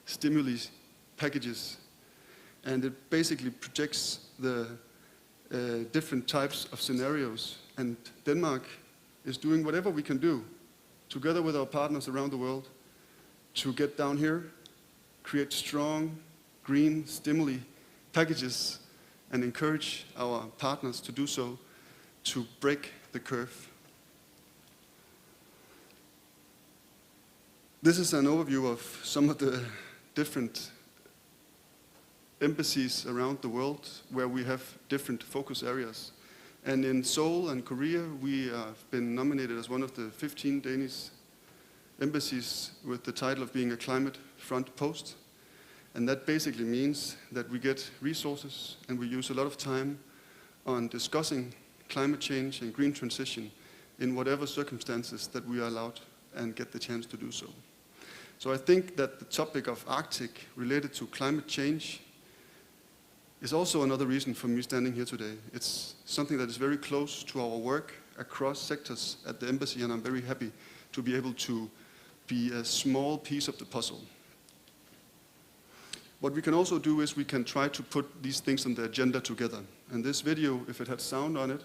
stimuli packages. And it basically projects the different types of scenarios. And Denmark is doing whatever we can do, together with our partners around the world, to get down here, create strong green stimuli packages, and encourage our partners to do so, to break the curve. This is an overview of some of the different embassies around the world where we have different focus areas. And in Seoul and Korea, we have been nominated as one of the 15 Danish embassies with the title of being a climate front post. And that basically means that we get resources and we use a lot of time on discussing climate change and green transition in whatever circumstances that we are allowed and get the chance to do so. So I think that the topic of Arctic related to climate change is also another reason for me standing here today. It's something that is very close to our work across sectors at the embassy, and I'm very happy to be able to be a small piece of the puzzle. What we can also do is we can try to put these things on the agenda together. And this video, if it had sound on it,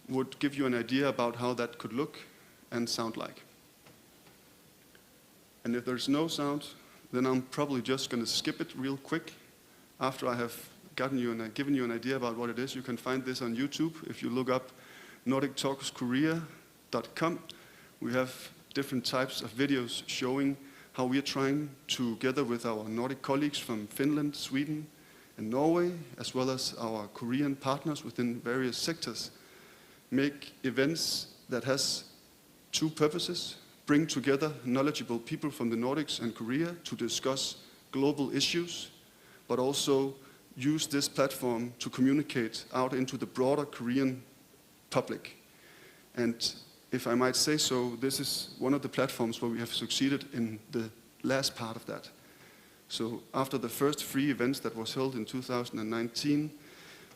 would give you an idea about how that could look and sound like. And if there's no sound, then I'm probably just going to skip it real quick after I have given you an idea about what it is. You can find this on YouTube. If you look up nordictalkskorea.com, we have different types of videos showing how we are trying, together with our Nordic colleagues from Finland, Sweden, and Norway, as well as our Korean partners within various sectors, make events that has 2 purposes: bring together knowledgeable people from the Nordics and Korea to discuss global issues, but also use this platform to communicate out into the broader Korean public. And if I might say so, this is one of the platforms where we have succeeded in the last part of that. So after the first 3 events that was held in 2019,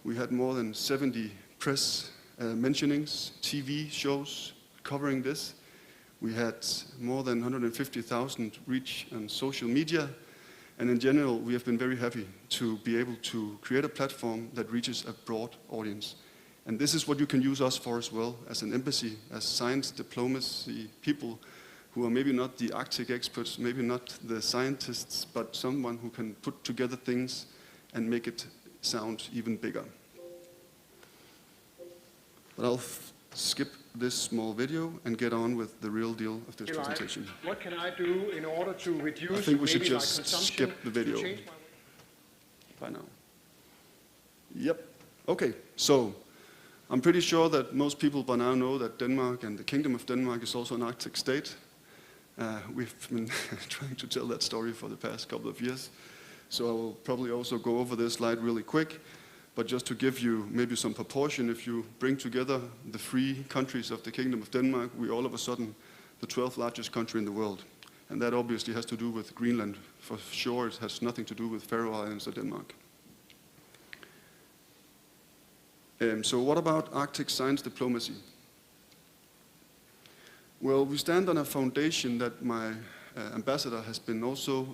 we had more than 70 press mentionings, TV shows covering this. We had more than 150,000 reach on social media. And in general, we have been very happy to be able to create a platform that reaches a broad audience. And this is what you can use us for as well, as an embassy, as science diplomacy people who are maybe not the Arctic experts, maybe not the scientists, but someone who can put together things and make it sound even bigger. But I'll skip this small video and get on with the real deal of this presentation. What can I do in order to reduce I think we should maybe my just consumption, skip the video to change my by now. Yep. Okay, so I'm pretty sure that most people by now know that Denmark and the Kingdom of Denmark is also an Arctic state. We've been trying to tell that story for the past couple of years. So I will probably also go over this slide really quick, but just to give you maybe some proportion, if you bring together the 3 countries of the Kingdom of Denmark, we're all of a sudden the 12th largest country in the world. And that obviously has to do with Greenland. For sure, it has nothing to do with Faroe Islands or Denmark. So what about Arctic science diplomacy? Well, we stand on a foundation that my ambassador has been also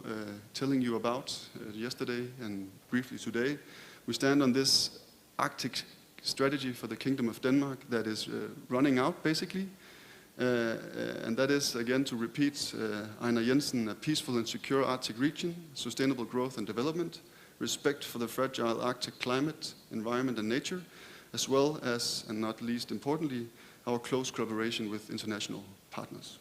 telling you about yesterday and briefly today. We stand on this Arctic strategy for the Kingdom of Denmark that is running out, basically. And that is, again, to repeat Einar Jensen, a peaceful and secure Arctic region, sustainable growth and development, respect for the fragile Arctic climate, environment and nature, as well as, and not least importantly, our close collaboration with international partners.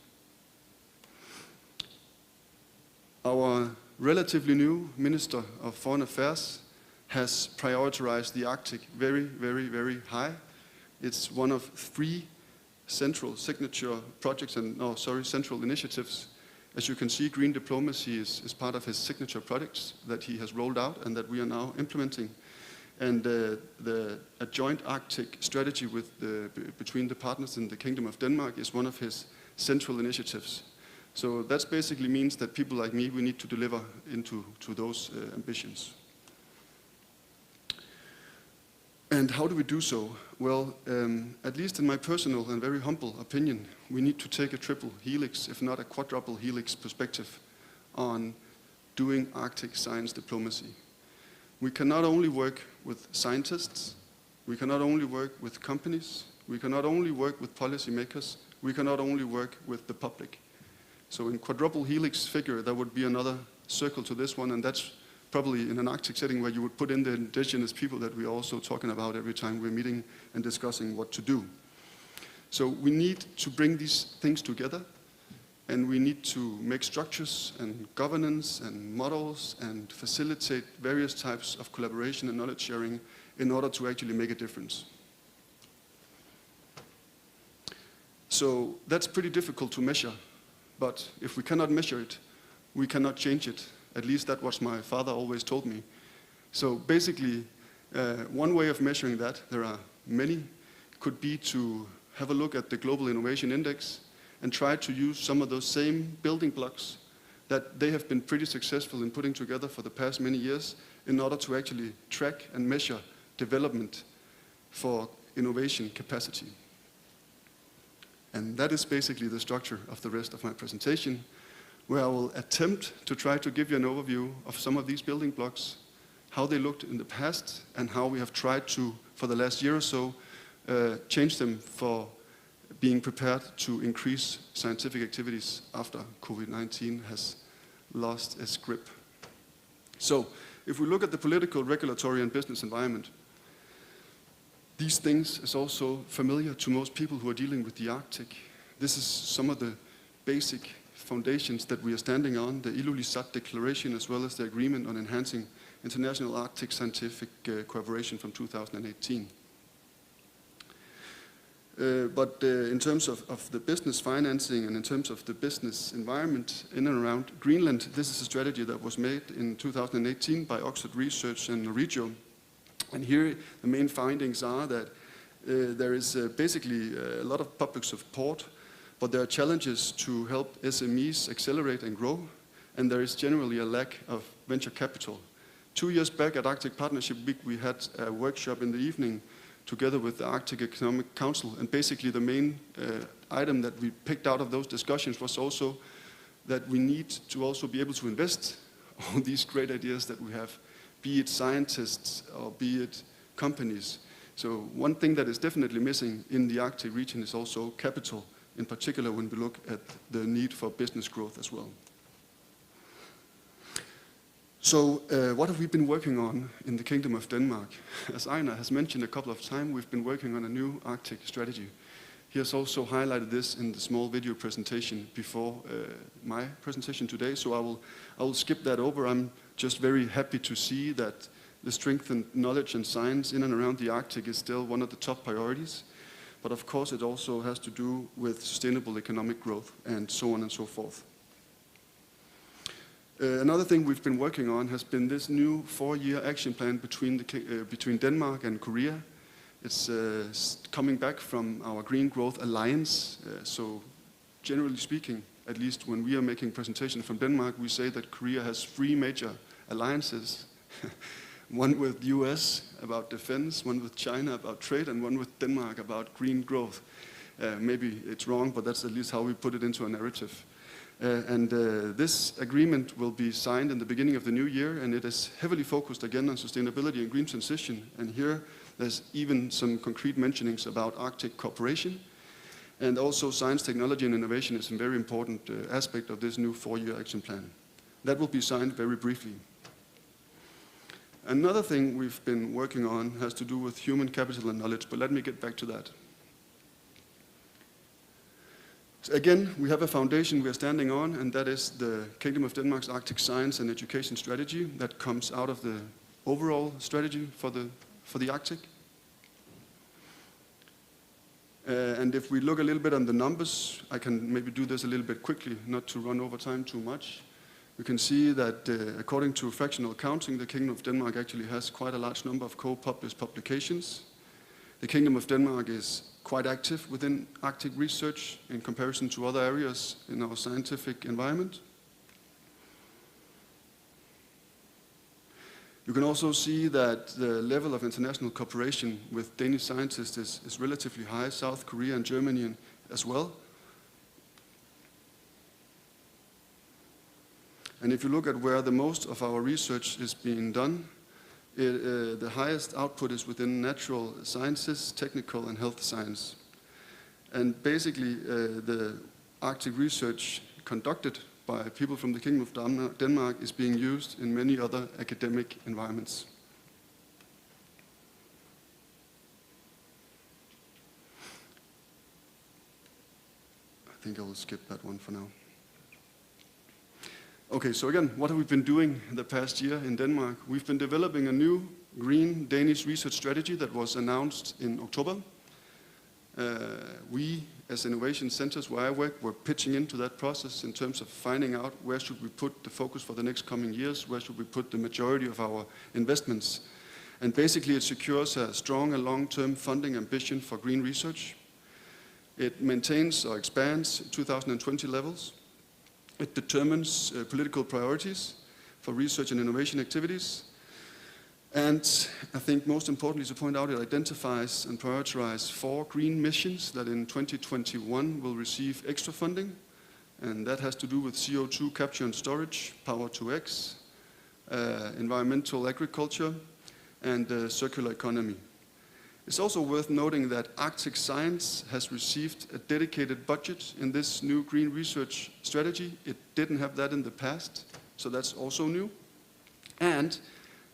Our relatively new Minister of Foreign Affairs has prioritized the Arctic very, very, very high. It's one of 3 central signature projects central initiatives. As you can see, green diplomacy is part of his signature projects that he has rolled out and that we are now implementing. And a joint Arctic strategy between the partners in the Kingdom of Denmark is one of his central initiatives. So that basically means that people like me, we need to deliver into those ambitions. And how do we do so? Well, at least in my personal and very humble opinion, we need to take a triple helix, if not a quadruple helix perspective on doing Arctic science diplomacy. We can not only work with scientists, we cannot only work with companies, we cannot only work with policymakers, we cannot only work with the public. So in quadruple helix figure, there would be another circle to this one, and that's probably in an Arctic setting where you would put in the indigenous people that we're also talking about every time we're meeting and discussing what to do. So we need to bring these things together, and we need to make structures and governance and models and facilitate various types of collaboration and knowledge sharing in order to actually make a difference. So that's pretty difficult to measure, but if we cannot measure it, we cannot change it. At least that was my father always told me. So basically, one way of measuring that, there are many, could be to have a look at the Global Innovation Index and try to use some of those same building blocks that they have been pretty successful in putting together for the past many years in order to actually track and measure development for innovation capacity. And that is basically the structure of the rest of my presentation, where I will attempt to try to give you an overview of some of these building blocks, how they looked in the past, and how we have tried to, for the last year or so, change them for being prepared to increase scientific activities after COVID-19 has lost its grip. So, if we look at the political, regulatory, and business environment, these things is also familiar to most people who are dealing with the Arctic. This is some of the basic foundations that we are standing on, the Ilulissat Declaration, as well as the Agreement on Enhancing International Arctic Scientific Cooperation from 2018. But in terms of the business financing and in terms of the business environment in and around Greenland, this is a strategy that was made in 2018 by Oxford Research and Norregio. And here the main findings are that there is basically a lot of public support, but there are challenges to help SMEs accelerate and grow, and there is generally a lack of venture capital. 2 years back at Arctic Partnership Week, we had a workshop in the evening together with the Arctic Economic Council, and basically the main item that we picked out of those discussions was also that we need to also be able to invest all these great ideas that we have, be it scientists or be it companies. So one thing that is definitely missing in the Arctic region is also capital, in particular when we look at the need for business growth as well. So what have we been working on in the Kingdom of Denmark? As Einar has mentioned a couple of times, we've been working on a new Arctic strategy. He has also highlighted this in the small video presentation before my presentation today, so I will skip that over. I'm just very happy to see that the strengthened knowledge and science in and around the Arctic is still one of the top priorities. But of course it also has to do with sustainable economic growth and so on and so forth. Another thing we've been working on has been this new 4-year action plan between Denmark and Korea. It's coming back from our Green Growth Alliance. So generally speaking, at least when we are making presentation from Denmark, we say that Korea has 3 major alliances. One with US about defense, one with China about trade, and one with Denmark about green growth. Maybe it's wrong, but that's at least how we put it into a narrative. This agreement will be signed in the beginning of the new year, and it is heavily focused again on sustainability and green transition. And here there's even some concrete mentionings about Arctic cooperation. And also science, technology, and innovation is a very important aspect of this new 4-year action plan. That will be signed very briefly. Another thing we've been working on has to do with human capital and knowledge, but let me get back to that. So again, we have a foundation we are standing on, and that is the Kingdom of Denmark's Arctic Science and Education Strategy that comes out of the overall strategy for the Arctic. And if we look a little bit on the numbers, I can maybe do this a little bit quickly, not to run over time too much. We can see that according to fractional accounting, the Kingdom of Denmark actually has quite a large number of co-published publications. The Kingdom of Denmark is quite active within Arctic research in comparison to other areas in our scientific environment. You can also see that the level of international cooperation with Danish scientists is relatively high, South Korea and Germany as well. And if you look at where the most of our research is being done, the highest output is within natural sciences, technical and health science. And basically the Arctic research conducted by people from the Kingdom of Denmark is being used in many other academic environments. I think I will skip that one for now. Okay, so again, what have we been doing the past year in Denmark? We've been developing a new green Danish research strategy that was announced in October. We, as innovation centers where I work, were pitching into that process in terms of finding out where should we put the focus for the next coming years, where should we put the majority of our investments. And basically it secures a strong and long-term funding ambition for green research. It maintains or expands 2020 levels. It determines political priorities for research and innovation activities. And I think most importantly to point out, it identifies and prioritizes 4 green missions that in 2021 will receive extra funding. And that has to do with CO2 capture and storage, Power-to-X, environmental agriculture, and circular economy. It's also worth noting that Arctic Science has received a dedicated budget in this new green research strategy. It didn't have that in the past, so that's also new. And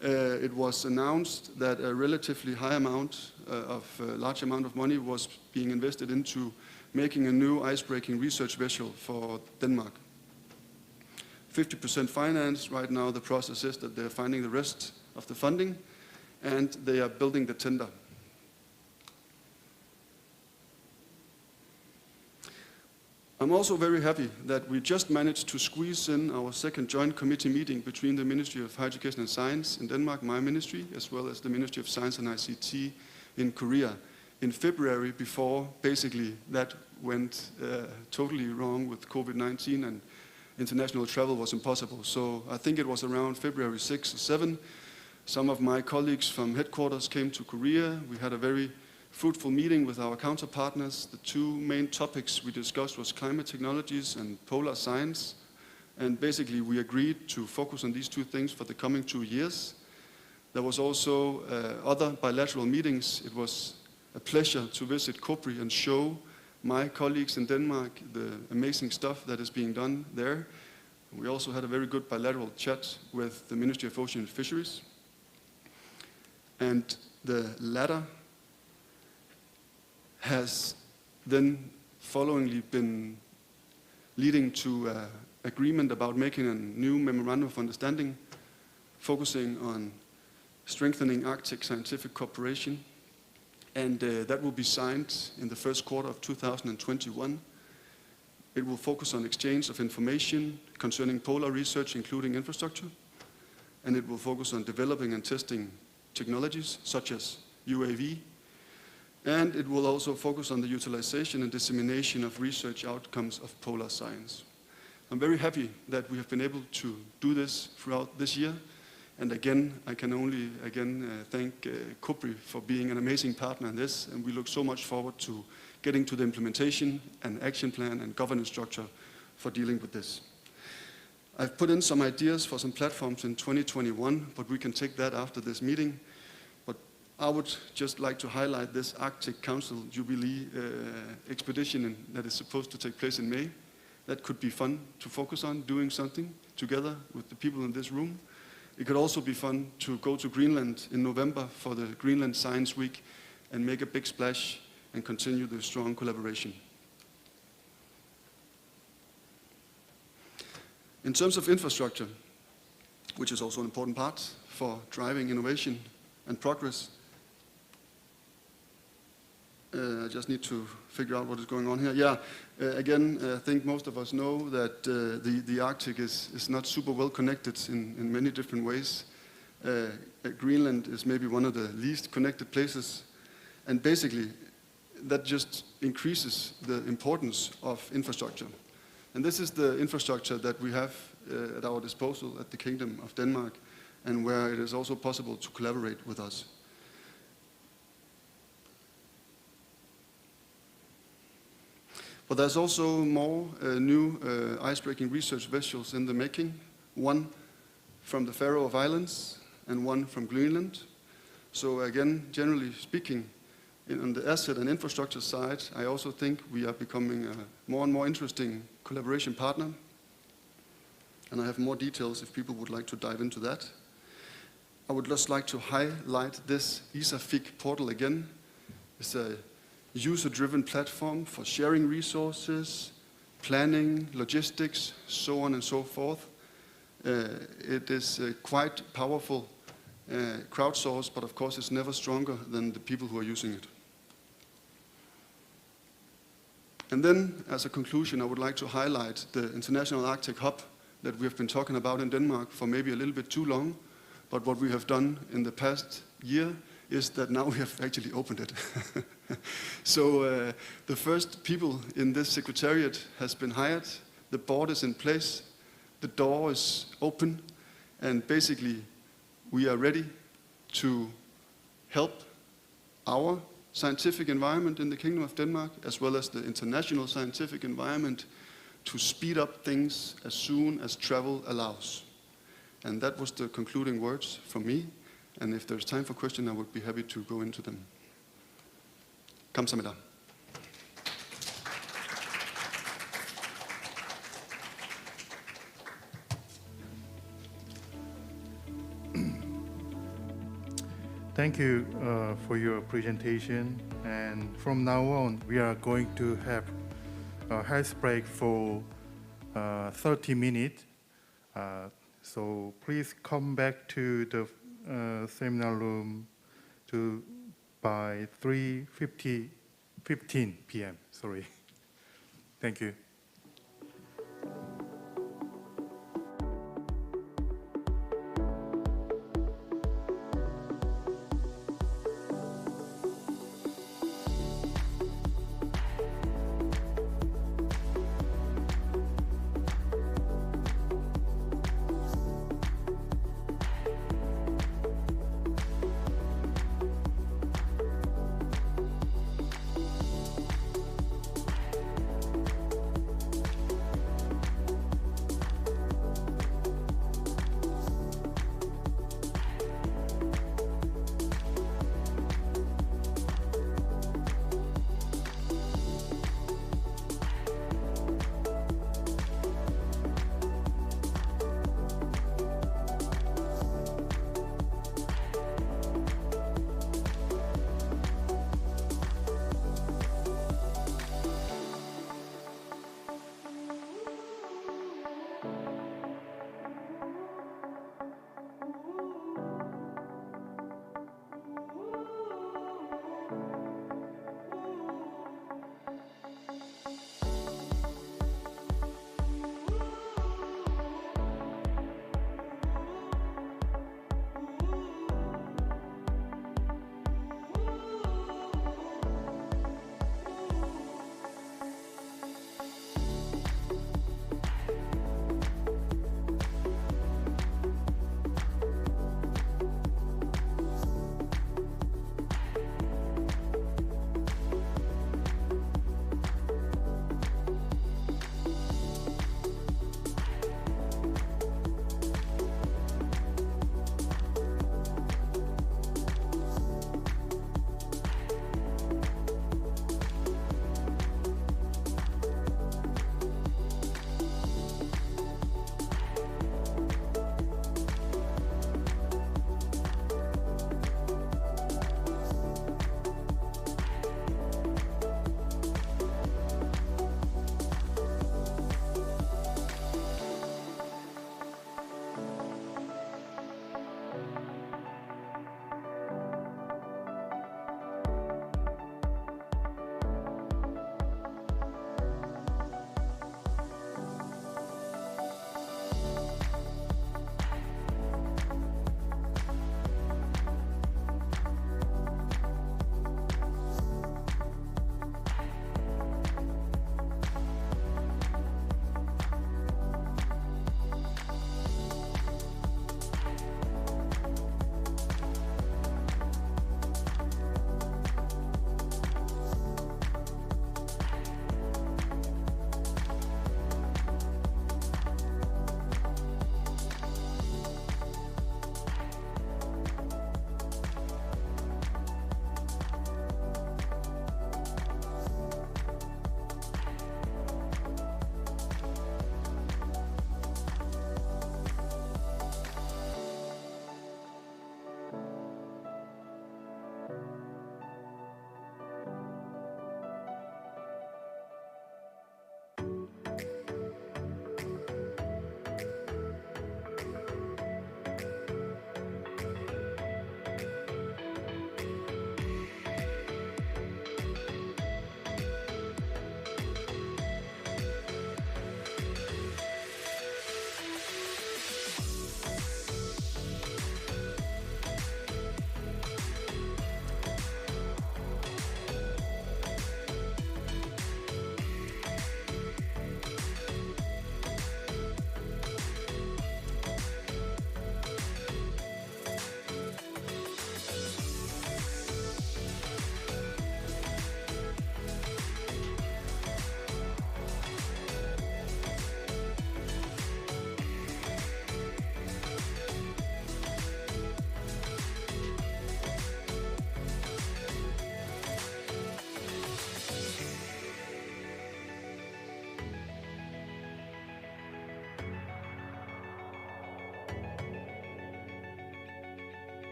it was announced that a relatively high amount large amount of money was being invested into making a new ice-breaking research vessel for Denmark. 50% finance. Right now the process is that they're finding the rest of the funding and they are building the tender. I'm also very happy that we just managed to squeeze in our second joint committee meeting between the Ministry of Higher Education and Science in Denmark, my ministry, as well as the Ministry of Science and ICT in Korea in February, before basically that went totally wrong with COVID-19 and international travel was impossible. So I think it was around February 6 or 7. Some of my colleagues from headquarters came to Korea. We had a very fruitful meeting with our counterpartners. The 2 main topics we discussed was climate technologies and polar science. And basically we agreed to focus on these 2 things for the coming 2 years. There was also other bilateral meetings. It was a pleasure to visit Kopri and show my colleagues in Denmark the amazing stuff that is being done there. We also had a very good bilateral chat with the Ministry of Ocean and Fisheries. And the latter has then followingly been leading to agreement about making a new memorandum of understanding focusing on strengthening Arctic scientific cooperation, and that will be signed in the first quarter of 2021. It will focus on exchange of information concerning polar research, including infrastructure. And it will focus on developing and testing technologies such as UAV. And it will also focus on the utilization and dissemination of research outcomes of polar science. I'm very happy that we have been able to do this throughout this year. And again, I can only thank COPRI for being an amazing partner in this. And we look so much forward to getting to the implementation and action plan and governance structure for dealing with this. I've put in some ideas for some platforms in 2021, but we can take that after this meeting. But I would just like to highlight this Arctic Council Jubilee expedition that is supposed to take place in May. That could be fun to focus on, doing something together with the people in this room. It could also be fun to go to Greenland in November for the Greenland Science Week and make a big splash and continue the strong collaboration. In terms of infrastructure, which is also an important part for driving innovation and progress, I just need to figure out what is going on here. Again, I think most of us know that the Arctic is not super well connected in many different ways. Greenland is maybe one of the least connected places, and basically that just increases the importance of infrastructure. And this is the infrastructure that we have at our disposal at the Kingdom of Denmark, and where it is also possible to collaborate with us. But there's also more new ice-breaking research vessels in the making, one from the Faroe Islands and one from Greenland. So again, generally speaking, on the asset and infrastructure side, I also think we are becoming a more and more interesting collaboration partner. And I have more details if people would like to dive into that. I would just like to highlight this ISAFIC portal again. It's a user-driven platform for sharing resources, planning, logistics, so on and so forth. It is quite powerful, crowdsourced, but of course it's never stronger than the people who are using it. And then, as a conclusion, I would like to highlight the International Arctic Hub that we have been talking about in Denmark for maybe a little bit too long. But what we have done in the past year is that now we have actually opened it. So the first people in this secretariat has been hired, the board is in place, the door is open, and basically we are ready to help our scientific environment in the Kingdom of Denmark, as well as the international scientific environment, to speed up things as soon as travel allows. And that was the concluding words from me. And if there's time for questions, I would be happy to go into them. 감사합니다. Thank you for your presentation. And from now on, we are going to have a health break for 30 minutes. So please come back to the seminar room by 3:15 p.m. Sorry. Thank you.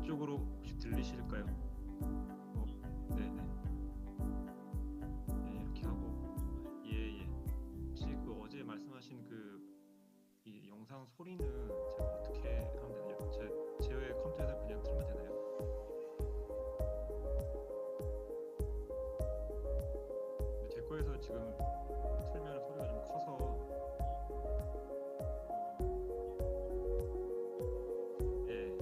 이쪽으로 혹시 들리실까요? 네네. 네, 이렇게 하고 예예. 혹시 그 어제 말씀하신 이 영상 소리는 제가 어떻게 하면 되나요? 제 컴퓨터에서 그냥 틀면 되나요? 근데 제 거에서 지금 틀면 소리가 좀 커서 예.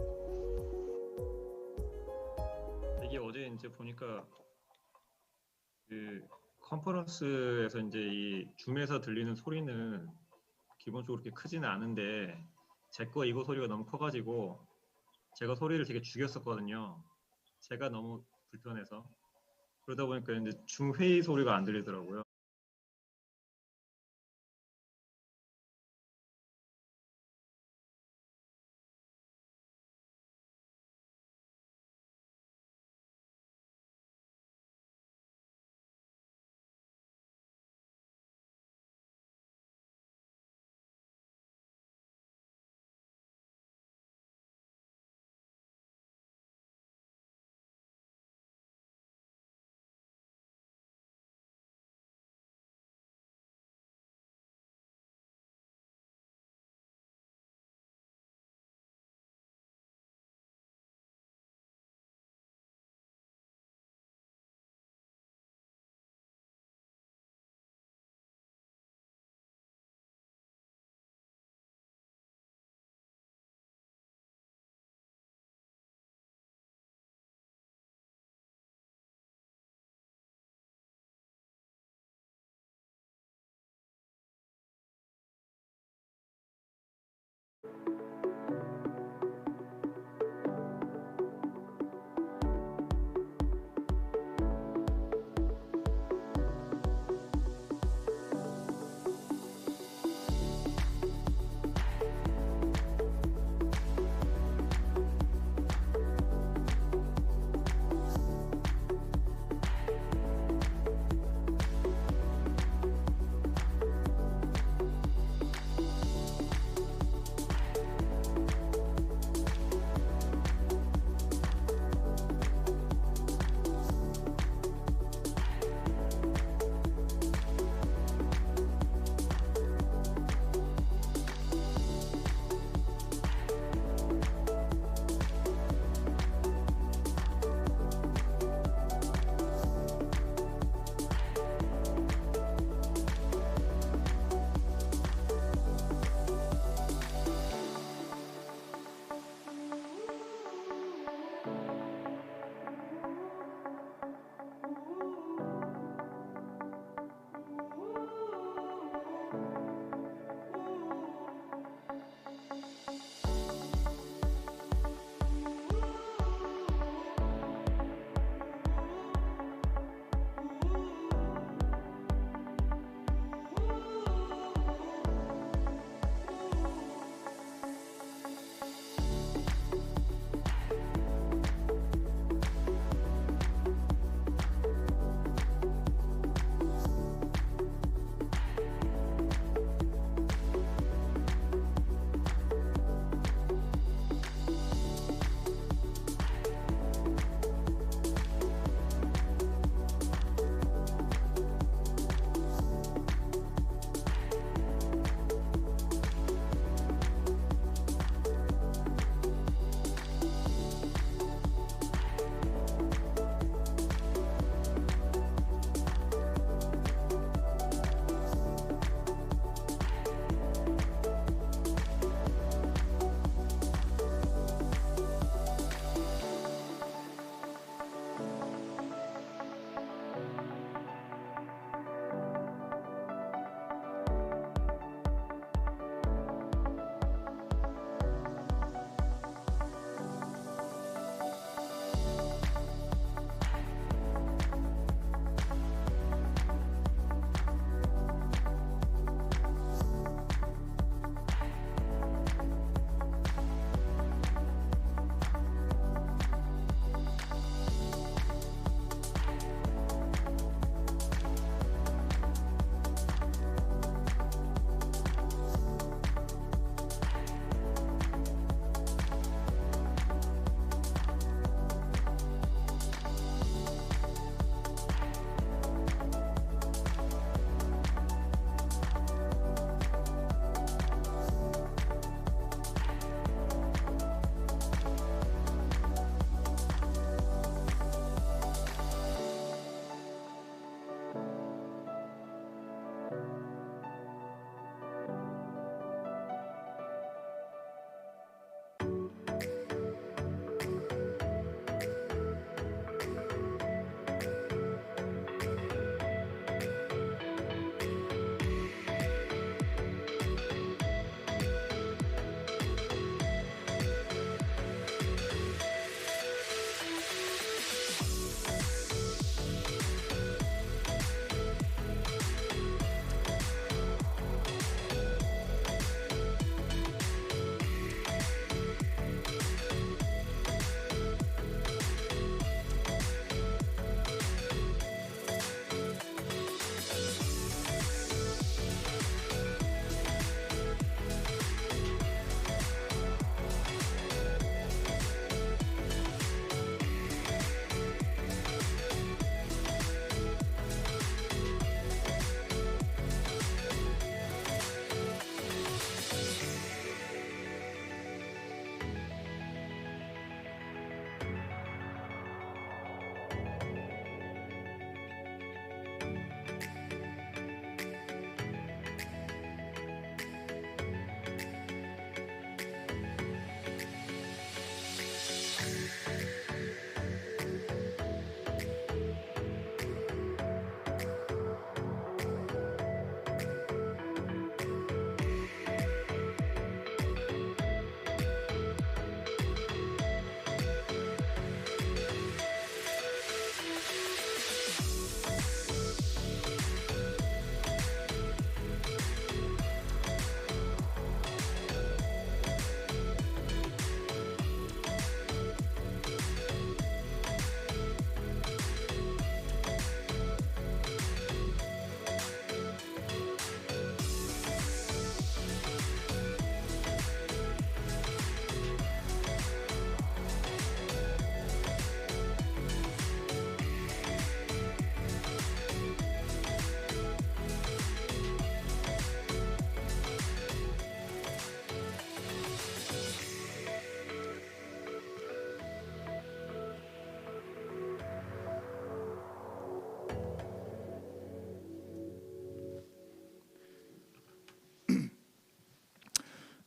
이게 어제 이제 보니까 그 컨퍼런스에서 이제 이 줌에서 들리는 소리는 기본적으로 그렇게 크지는 않은데 제 거 이거 소리가 너무 커가지고 제가 소리를 되게 죽였었거든요. 제가 너무 불편해서 그러다 보니까 이제 줌 회의 소리가 안 들리더라고요.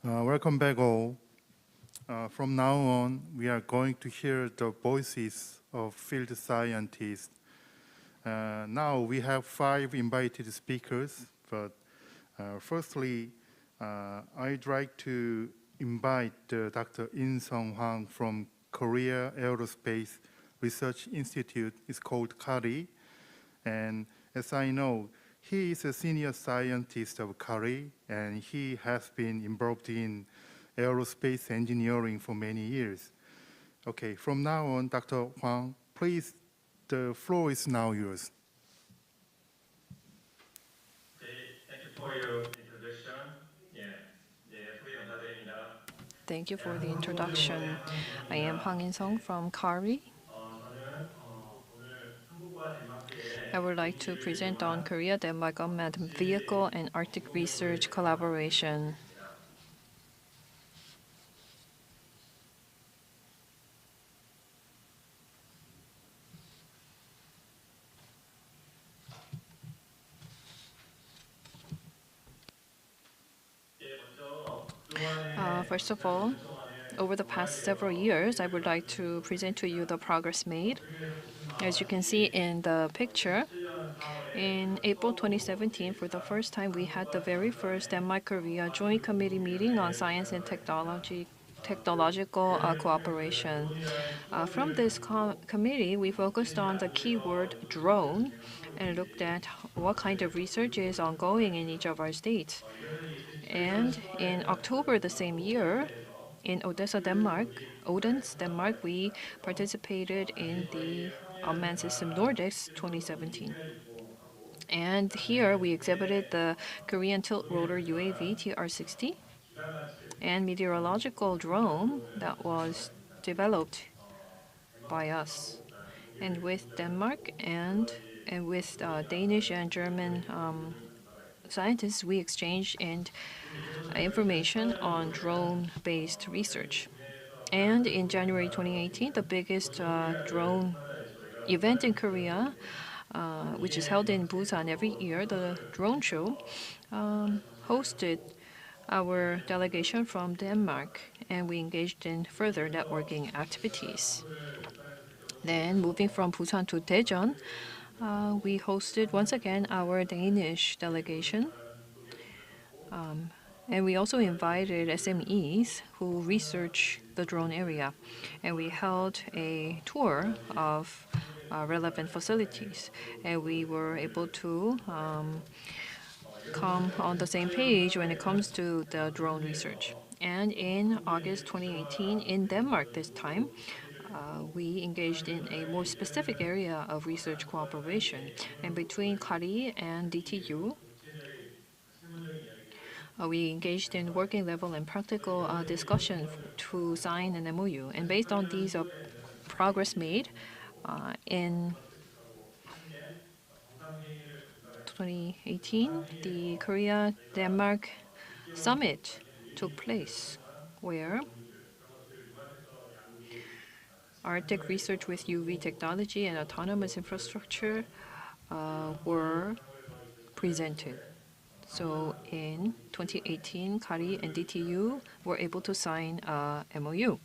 Welcome back all. From now on, we are going to hear the voices of field scientists. Now we have 5 invited speakers, but firstly, I'd like to invite Dr. In-sung Hwang from Korea Aerospace Research Institute. It's called KARI. And as I know, he is a senior scientist of KARI, and he has been involved in aerospace engineering for many years. Okay, from now on, Dr. Hwang, please, the floor is now yours. Thank you for your introduction. 소개 감사드립니다. Thank you for the introduction. I am Hwang In-sung from KARI. 저는 오늘 한국과 덴마크의 I would like to present on Korea-Denmark unmanned vehicle and Arctic research collaboration. First of all, over the past several years, I would like to present to you the progress made. As you can see in the picture, in April 2017, for the first time, we had the very first Denmark-Korea Joint Committee meeting on science and technological cooperation. From this committee, we focused on the keyword drone and looked at what kind of research is ongoing in each of our states. And in October the same year, in Odense, Denmark, we participated in the Unmanned System Nordics 2017. And here we exhibited the Korean tilt rotor UAV TR-60 and meteorological drone that was developed by us. And with Denmark and with Danish and German scientists, we exchanged information on drone-based research. And in January 2018, the biggest drone event in Korea, which is held in Busan every year, the drone show, hosted our delegation from Denmark, and we engaged in further networking activities. Then, moving from Busan to Daejeon, we hosted once again our Danish delegation. And we also invited SMEs who research the drone area. And we held a tour of relevant facilities. And we were able to come on the same page when it comes to the drone research. And in August 2018, in Denmark this time, we engaged in a more specific area of research cooperation. And between KARI and DTU, we engaged in working level and practical discussion to sign an MOU. And based on these progress made in 2018, the Korea-Denmark summit took place, where Arctic research with UV technology and autonomous infrastructure were presented. So in 2018, KARI and DTU were able to sign a MOU.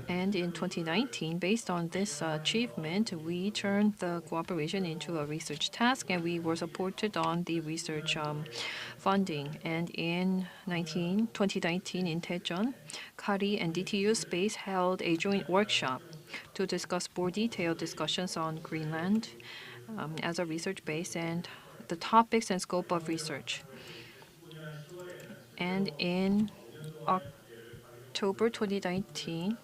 And in 2019, based on this achievement, we turned the cooperation into a research task, and we were supported on the research funding. And in 2019, in Daejeon, KARI and DTU Space held a joint workshop to discuss more detailed discussions on Greenland as a research base and the topics and scope of research. And in October 2019,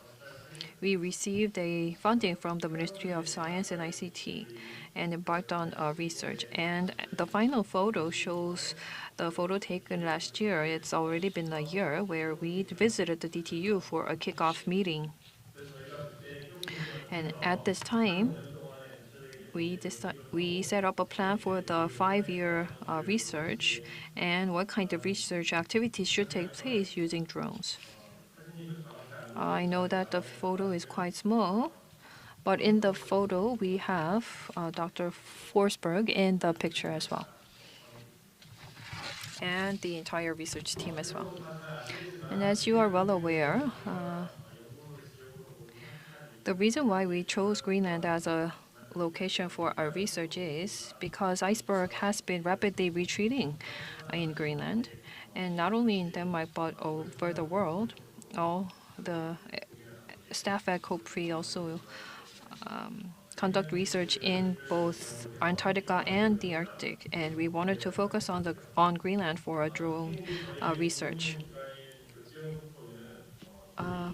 we received a funding from the Ministry of Science and ICT and embarked on research. And the final photo shows the photo taken last year. It's already been a year where we visited the DTU for a kickoff meeting. And at this time, we set up a plan for the 5-year research and what kind of research activities should take place using drones. I know that the photo is quite small, but in the photo we have Dr. Forsberg in the picture as well. and the entire research team as well. And as you are well aware, the reason why we chose Greenland as a location for our research is because iceberg has been rapidly retreating in Greenland, and not only in Denmark but over the world. All the staff at COPRI also conduct research in both Antarctica and the Arctic, and we wanted to focus on Greenland for a drone research.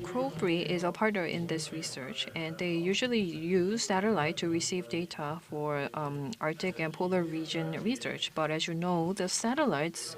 COPRI is a partner in this research, and they usually use satellite to receive data for Arctic and polar region research. But as you know, the satellites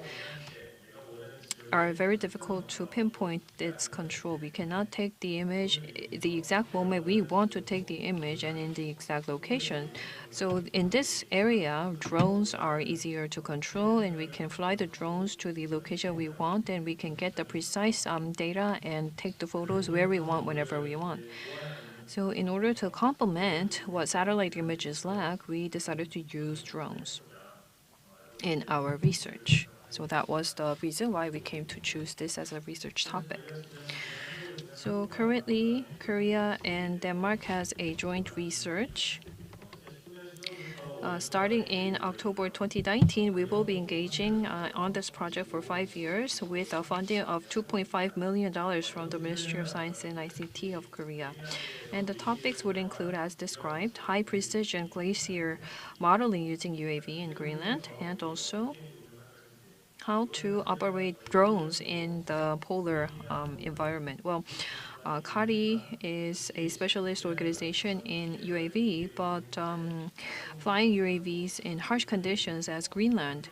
are very difficult to pinpoint its control. We cannot take the image the exact moment we want to take the image and in the exact location. So in this area, drones are easier to control, and we can fly the drones to the location we want, and we can get the precise data and take the photos where we want, whenever we want. So in order to complement what satellite images lack, we decided to use drones in our research. So that was the reason why we came to choose this as a research topic. So currently, Korea and Denmark has a joint research. Starting in October 2019, we will be engaging on this project for 5 years with a funding of $2.5 million from the Ministry of Science and ICT of Korea. And the topics would include, as described, high precision glacier modeling using UAV in Greenland, and also how to operate drones in the polar environment. Well, CARI is a specialist organization in UAV, but flying UAVs in harsh conditions as Greenland,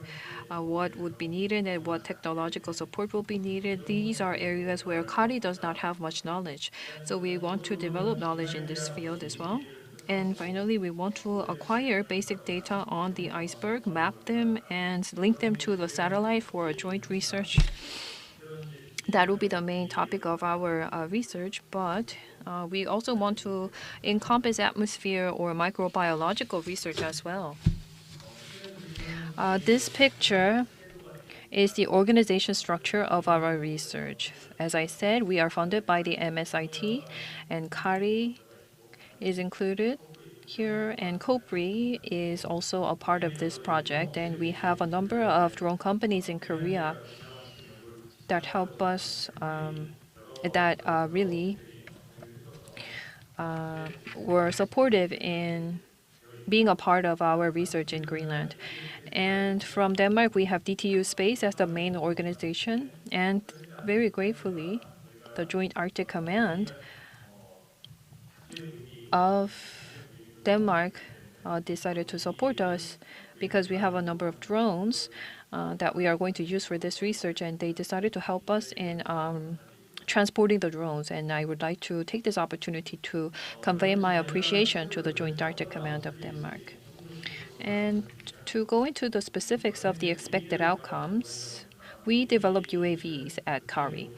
what would be needed and what technological support will be needed, these are areas where CARI does not have much knowledge. So we want to develop knowledge in this field as well. And finally, we want to acquire basic data on the iceberg, map them, and link them to the satellite for a joint research. That will be the main topic of our research, but we also want to encompass atmosphere or microbiological research as well. This picture is the organization structure of our research. As I said, we are funded by the MSIT, and CARI is included here, and COPRI is also a part of this project, and we have a number of drone companies in Korea that help us, that really were supportive in being a part of our research in Greenland. And from Denmark, we have DTU Space as the main organization, and very gratefully, the Joint Arctic Command of Denmark decided to support us because we have a number of drones that we are going to use for this research, and they decided to help us in transporting the drones. And I would like to take this opportunity to convey my appreciation to the Joint Arctic Command of Denmark. And to go into the specifics of the expected outcomes, we developed UAVs at CARI.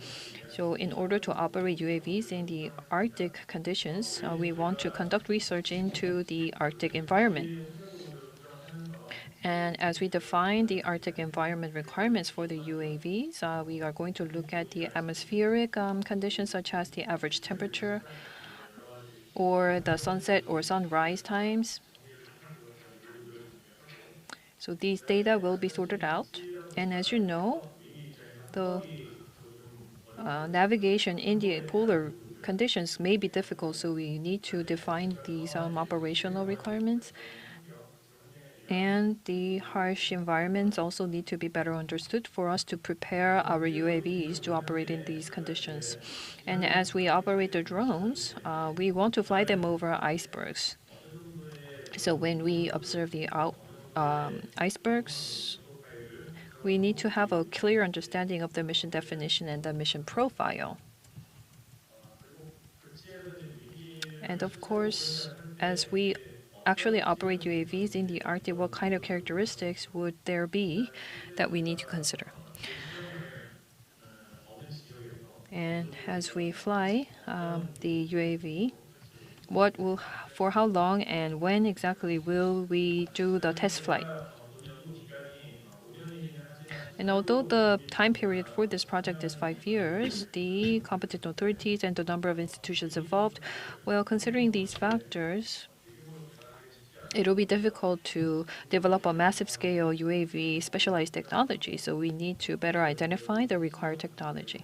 So in order to operate UAVs in the Arctic conditions, we want to conduct research into the Arctic environment. And as we define the Arctic environment requirements for the UAVs, we are going to look at the atmospheric conditions such as the average temperature or the sunset or sunrise times. So these data will be sorted out. And as you know, the navigation in the polar conditions may be difficult, so we need to define these operational requirements. And the harsh environments also need to be better understood for us to prepare our UAVs to operate in these conditions. And as we operate the drones, we want to fly them over icebergs. So when we observe the icebergs, we need to have a clear understanding of the mission definition and the mission profile. And of course, as we actually operate UAVs in the Arctic, what kind of characteristics would there be that we need to consider? And as we fly the UAV, for how long and when exactly will we do the test flight? And although the time period for this project is 5 years, the competent authorities and the number of institutions involved, well, considering these factors, it will be difficult to develop a massive scale UAV specialized technology. So we need to better identify the required technology.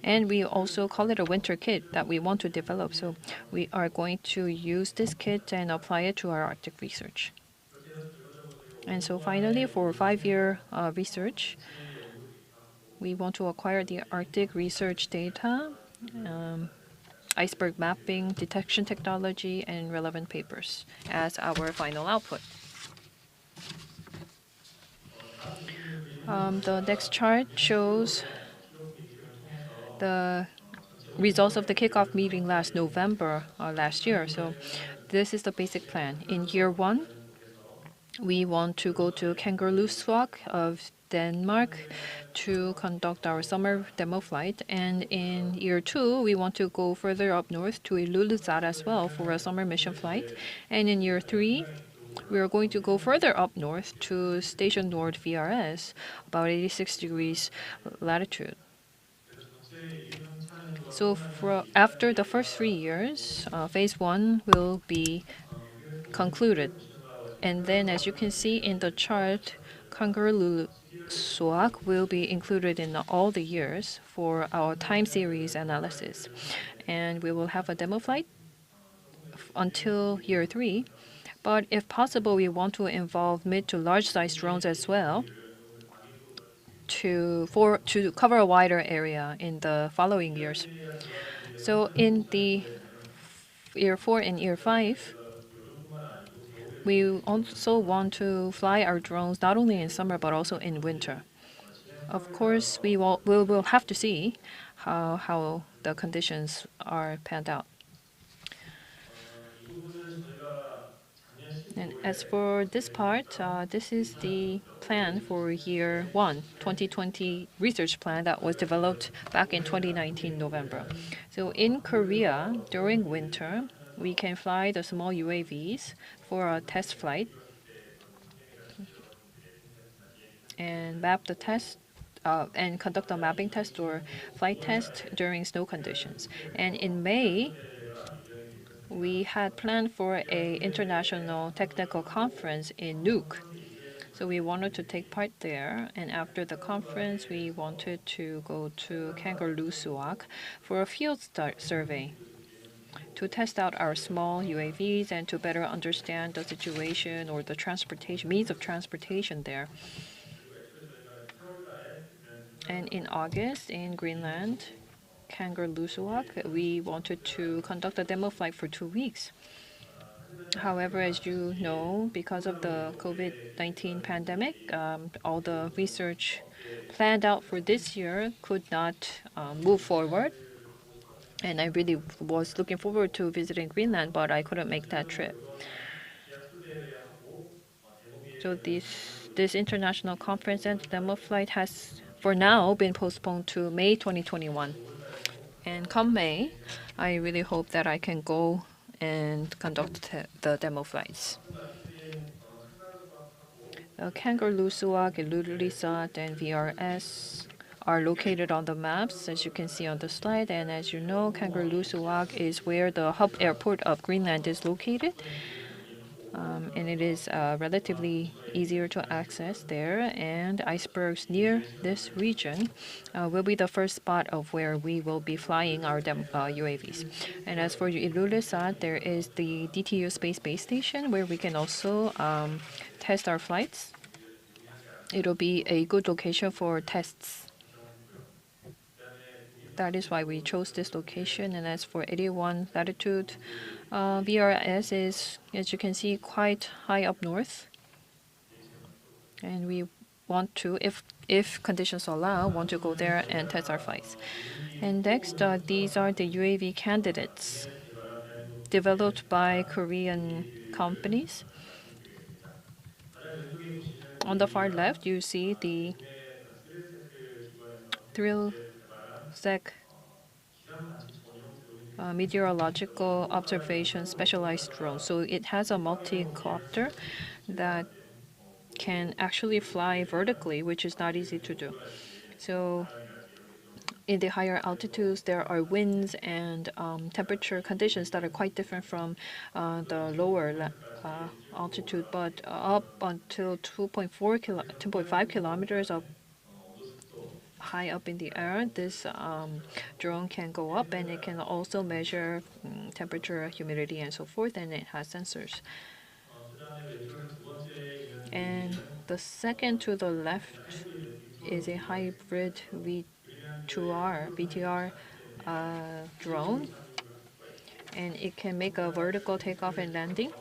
And we also call it a winter kit that we want to develop. So we are going to use this kit and apply it to our Arctic research. And so finally, for 5-year research, we want to acquire the Arctic research data, iceberg mapping, detection technology, and relevant papers as our final output. The next chart shows the results of the kickoff meeting last November last year. So this is the basic plan. In year 1, we want to go to Kangerlussuaq of Denmark to conduct our summer demo flight. And in year 2, we want to go further up north to Ilulissat as well for a summer mission flight. And in year 3, we are going to go further up north to Station Nord VRS, about 86 degrees latitude. So after the first 3 years, phase 1 will be concluded. And then, as you can see in the chart, Kangerlussuaq will be included in all the years for our time series analysis. And we will have a demo flight until year 3. But if possible, we want to involve mid to large size drones as well to cover a wider area in the following years. So in the year 4 and year 5, we also want to fly our drones not only in summer but also in winter. Of course, we will have to see how the conditions are panned out. And as for this part, this is the plan for year 1, 2020 research plan that was developed back in 2019 November. So in Korea, during winter, we can fly the small UAVs for a test flight and map the test and conduct a mapping test or flight test during snow conditions. And in May, we had planned for an international technical conference in Nuuk. So we wanted to take part there, and after the conference, we wanted to go to Kangerlussuaq for a field survey to test out our small UAVs and to better understand the situation or the means of transportation there. And in August, in Greenland, Kangerlussuaq, we wanted to conduct a demo flight for 2 weeks. However, as you know, because of the COVID-19 pandemic, all the research planned out for this year could not move forward. And I really was looking forward to visiting Greenland, but I couldn't make that trip. So this international conference and demo flight has, for now, been postponed to May 2021. And come May, I really hope that I can go and conduct the demo flights. Kangerlussuaq, Ilulissat, and VRS are located on the maps, as you can see on the slide. And as you know, Kangerlussuaq is where the hub airport of Greenland is located. And it is relatively easier to access there. And icebergs near this region will be the first spot of where we will be flying our UAVs. And as for Ilulissat, there is the DTU Space Base Station where we can also test our flights. It'll be a good location for tests. That is why we chose this location. And as for 81 latitude, VRS is, as you can see, quite high up north. And we want to, if conditions allow, want to go there and test our flights. And next, these are the UAV candidates developed by Korean companies. On the far left, you see the ThrillSec meteorological observation specialized drone. So it has a multi-copter that can actually fly vertically, which is not easy to do. So in the higher altitudes, there are winds and temperature conditions that are quite different from the lower altitude. But up until 2.5 kilometers up high up in the air, this drone can go up, and it can also measure temperature, humidity, and so forth, and it has sensors. And the second to the left is a hybrid VTR drone, and it can make a vertical takeoff and landing,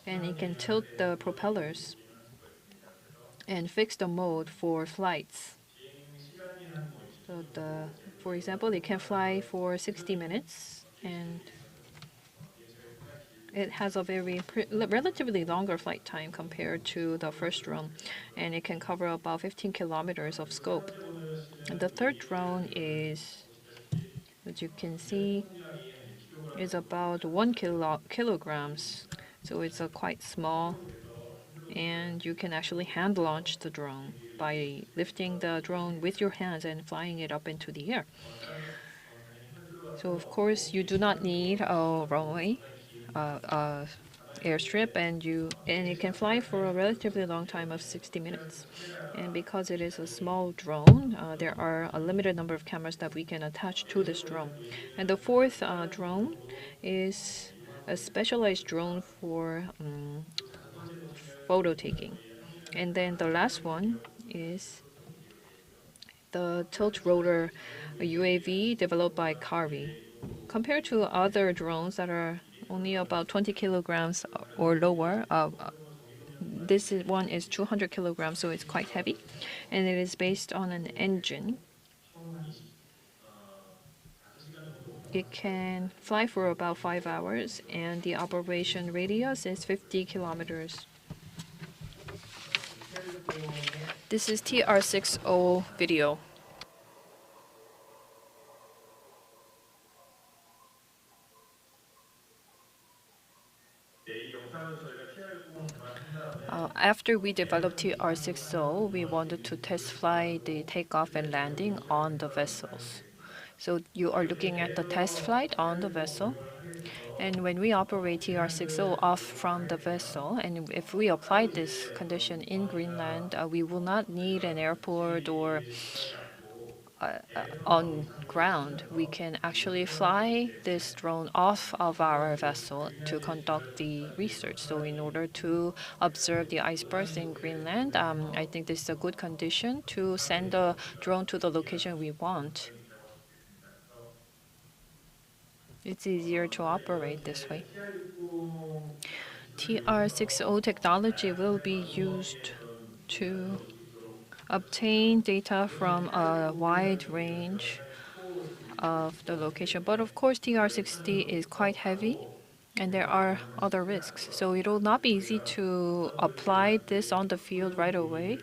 and it can tilt the propellers and fix the mode for flights. So for example, it can fly for 60 minutes, and it has a relatively longer flight time compared to the first drone, and it can cover about 15 kilometers of scope. And the third drone is, as you can see, is about 1 kilograms. So it's quite small, and you can actually hand launch the drone by lifting the drone with your hands and flying it up into the air. So of course you do not need a runway, airstrip, and it can fly for a relatively long time of 60 minutes. And because it is a small drone, there are a limited number of cameras that we can attach to this drone. And the fourth drone is a specialized drone for photo taking. And then the last one is the tilt rotor UAV developed by Kari. Compared to other drones that are only about 20 kilograms or lower, this one is 200 kilograms, so it's quite heavy, and it is based on an engine. It can fly for about 5 hours, and the operation radius is 50 kilometers. This is TR60 video. After we developed TR60, we wanted to test fly the takeoff and landing on the vessels. So you are looking at the test flight on the vessel. And when we operate TR60 off from the vessel, and if we apply this condition in Greenland, we will not need an airport or on ground. We can actually fly this drone off of our vessel to conduct the research. So in order to observe the icebergs in Greenland, I think this is a good condition to send the drone to the location we want. It's easier to operate this way. TR60 technology will be used to obtain data from a wide range of the location. But of course, TR60 is quite heavy, and there are other risks. So it will not be easy to apply this on the field right away.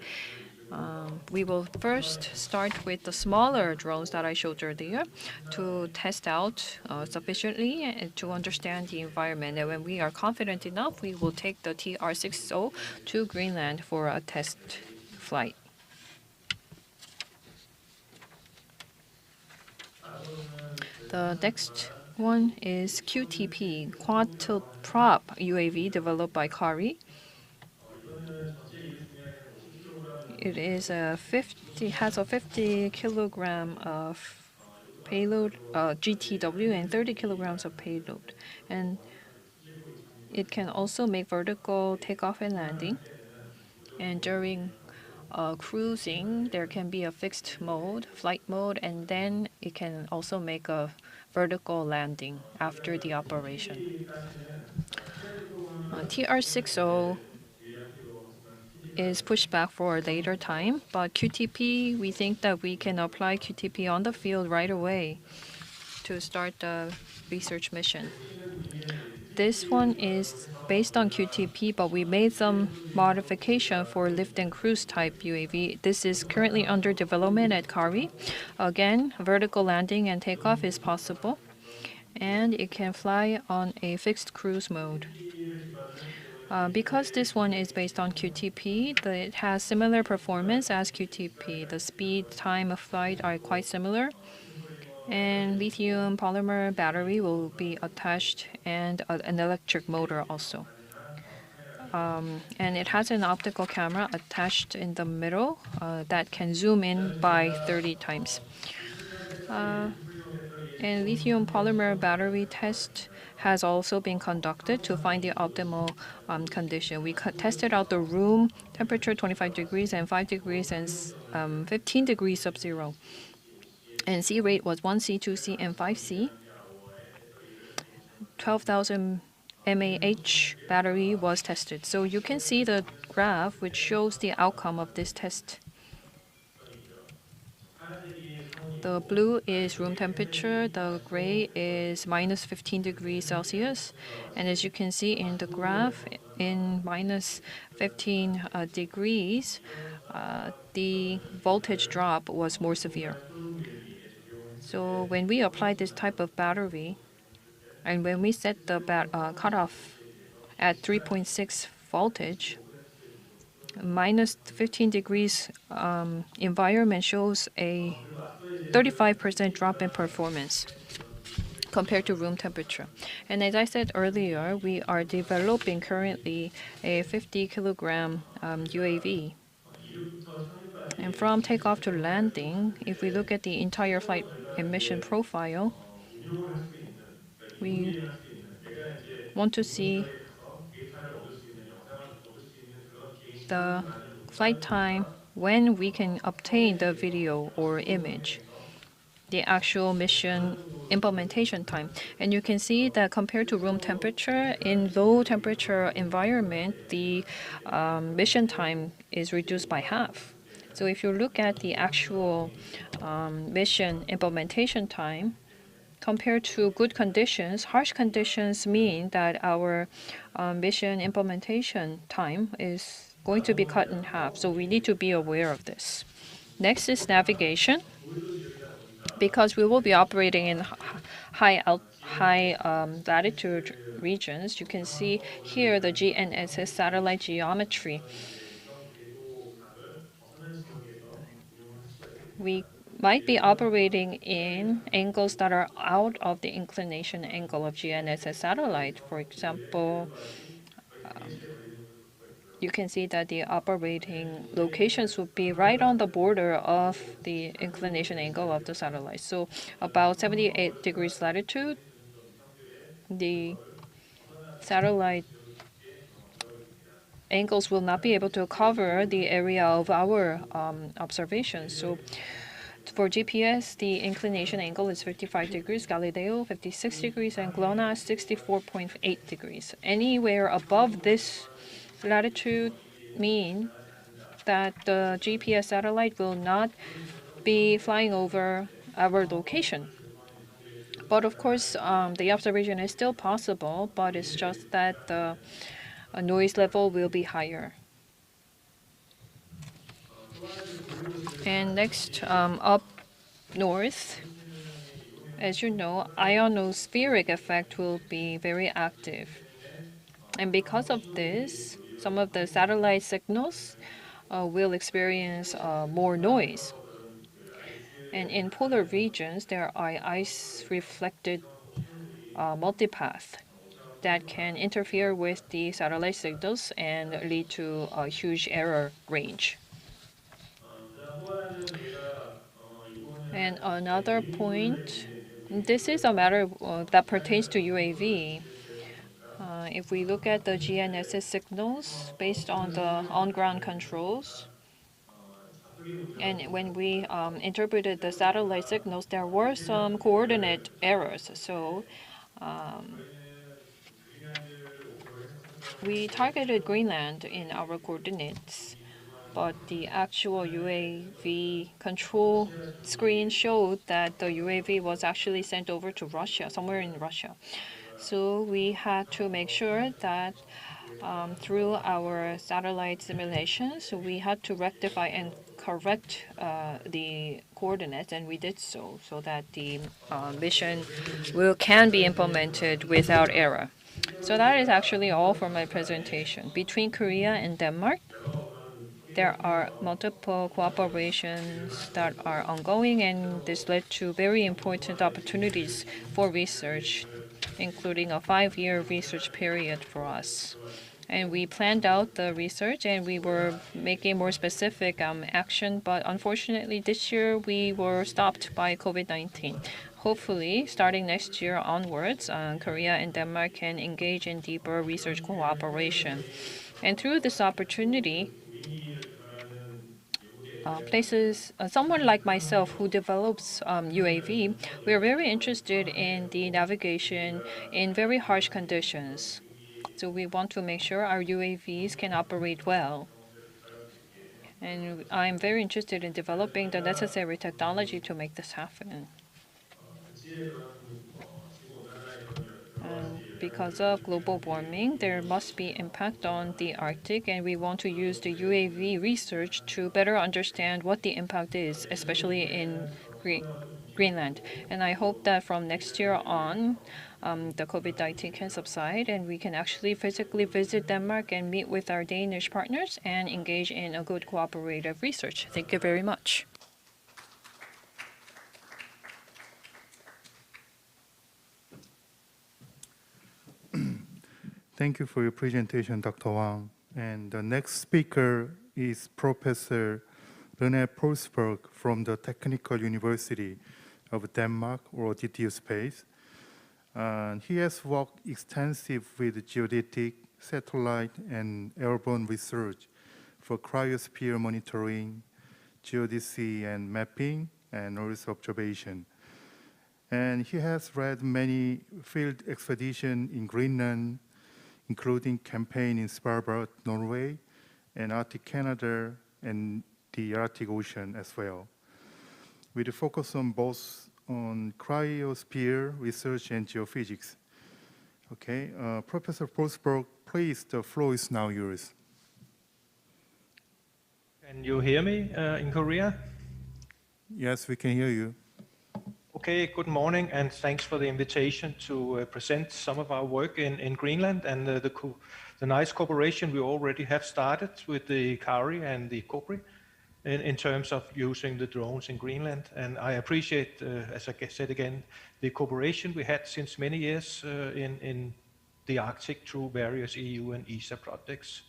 We will first start with the smaller drones that I showed earlier to test out sufficiently and to understand the environment. And when we are confident enough, we will take the TR60 to Greenland for a test flight. The next one is QTP, Quad Tilt Prop UAV developed by Kari. It has a 50 kilogram of payload, GTW, and 30 kilograms of payload. And it can also make vertical takeoff and landing. And during cruising, there can be a fixed mode, flight mode, and then it can also make a vertical landing after the operation. TR60 is pushed back for a later time, but QTP, we think that we can apply QTP on the field right away to start the research mission. This one is based on QTP, but we made some modification for lift and cruise type UAV. This is currently under development at Kari. Again, vertical landing and takeoff is possible, and it can fly on a fixed cruise mode. Because this one is based on QTP, it has similar performance as QTP. The speed, time of flight are quite similar. And lithium polymer battery will be attached and an electric motor also. And it has an optical camera attached in the middle that can zoom in by 30 times. And lithium polymer battery test has also been conducted to find the optimal condition. We tested out the room temperature 25 degrees and 5 degrees and 15 degrees sub-zero. And C rate was 1C, 2C, and 5C. 12,000 mAh battery was tested. So you can see the graph which shows the outcome of this test. The blue is room temperature, the gray is minus 15 degrees Celsius. And as you can see in the graph, in minus 15 degrees, the voltage drop was more severe. So when we apply this type of battery, and when we set the cutoff at 3.6 voltage, minus 15 degrees environment shows a 35% drop in performance compared to room temperature. And as I said earlier, we are developing currently a 50 kilogram UAV. And from takeoff to landing, if we look at the entire flight emission profile, we want to see the flight time when we can obtain the video or image, the actual mission implementation time. And you can see that compared to room temperature, in low temperature environment, the mission time is reduced by half. So if you look at the actual mission implementation time, compared to good conditions, harsh conditions mean that our mission implementation time is going to be cut in half. So we need to be aware of this. Next is navigation. Because we will be operating in high latitude regions, you can see here the GNSS satellite geometry. We might be operating in angles that are out of the inclination angle of GNSS satellite. For example, you can see that the operating locations would be right on the border of the inclination angle of the satellite. So about 78 degrees latitude, the satellite angles will not be able to cover the area of our observations. So for GPS, the inclination angle is 55 degrees, Galileo 56 degrees, and GLONASS 64.8 degrees. Anywhere above this latitude mean that the GPS satellite will not be flying over our location. But of course, the observation is still possible, but it's just that the noise level will be higher. And next, up north, as you know, ionospheric effect will be very active. And because of this, some of the satellite signals will experience more noise. And in polar regions, there are ice-reflected multipath that can interfere with the satellite signals and lead to a huge error range. And another point, this is a matter that pertains to UAV. If we look at the GNSS signals based on the on-ground controls, and when we interpreted the satellite signals, there were some coordinate errors. So we targeted Greenland in our coordinates, but the actual UAV control screen showed that the UAV was actually sent over to Russia, somewhere in Russia. So we had to make sure that through our satellite simulations, we had to rectify and correct the coordinates, and we did so that the mission can be implemented without error. So that is actually all for my presentation. Between Korea and Denmark, there are multiple cooperations that are ongoing, and this led to very important opportunities for research, including a 5-year research period for us. And we planned out the research and we were making more specific action, but unfortunately this year we were stopped by COVID-19. Hopefully, starting next year onwards, Korea and Denmark can engage in deeper research cooperation. And through this opportunity, someone like myself who develops UAV, we are very interested in the navigation in very harsh conditions. So we want to make sure our UAVs can operate well. And I'm very interested in developing the necessary technology to make this happen. Because of global warming, there must be impact on the Arctic, and we want to use the UAV research to better understand what the impact is, especially in Greenland. And I hope that from next year on, the COVID-19 can subside and we can actually physically visit Denmark and meet with our Danish partners and engage in a good cooperative research. Thank you very much. Thank you for your presentation, Dr. Wang. And the next speaker is Professor René Polsberg from the Technical University of Denmark, or DTU Space. He has worked extensively with geodetic, satellite, and airborne research for cryosphere monitoring, geodesy and mapping, and Earth observation. And he has led many field expeditions in Greenland, including campaign in Svalbard, Norway, and Arctic Canada, and the Arctic Ocean as well. With a focus on both on cryosphere research and geophysics. Okay, Professor Polsberg, please, the floor is now yours. Can you hear me in Korea? Yes, we can hear you. Okay, good morning, and thanks for the invitation to present some of our work in Greenland and the nice cooperation we already have started with the CARI and the COPRI in terms of using the drones in Greenland. And I appreciate, as I said again, the cooperation we had since many years in the Arctic through various EU and ESA projects.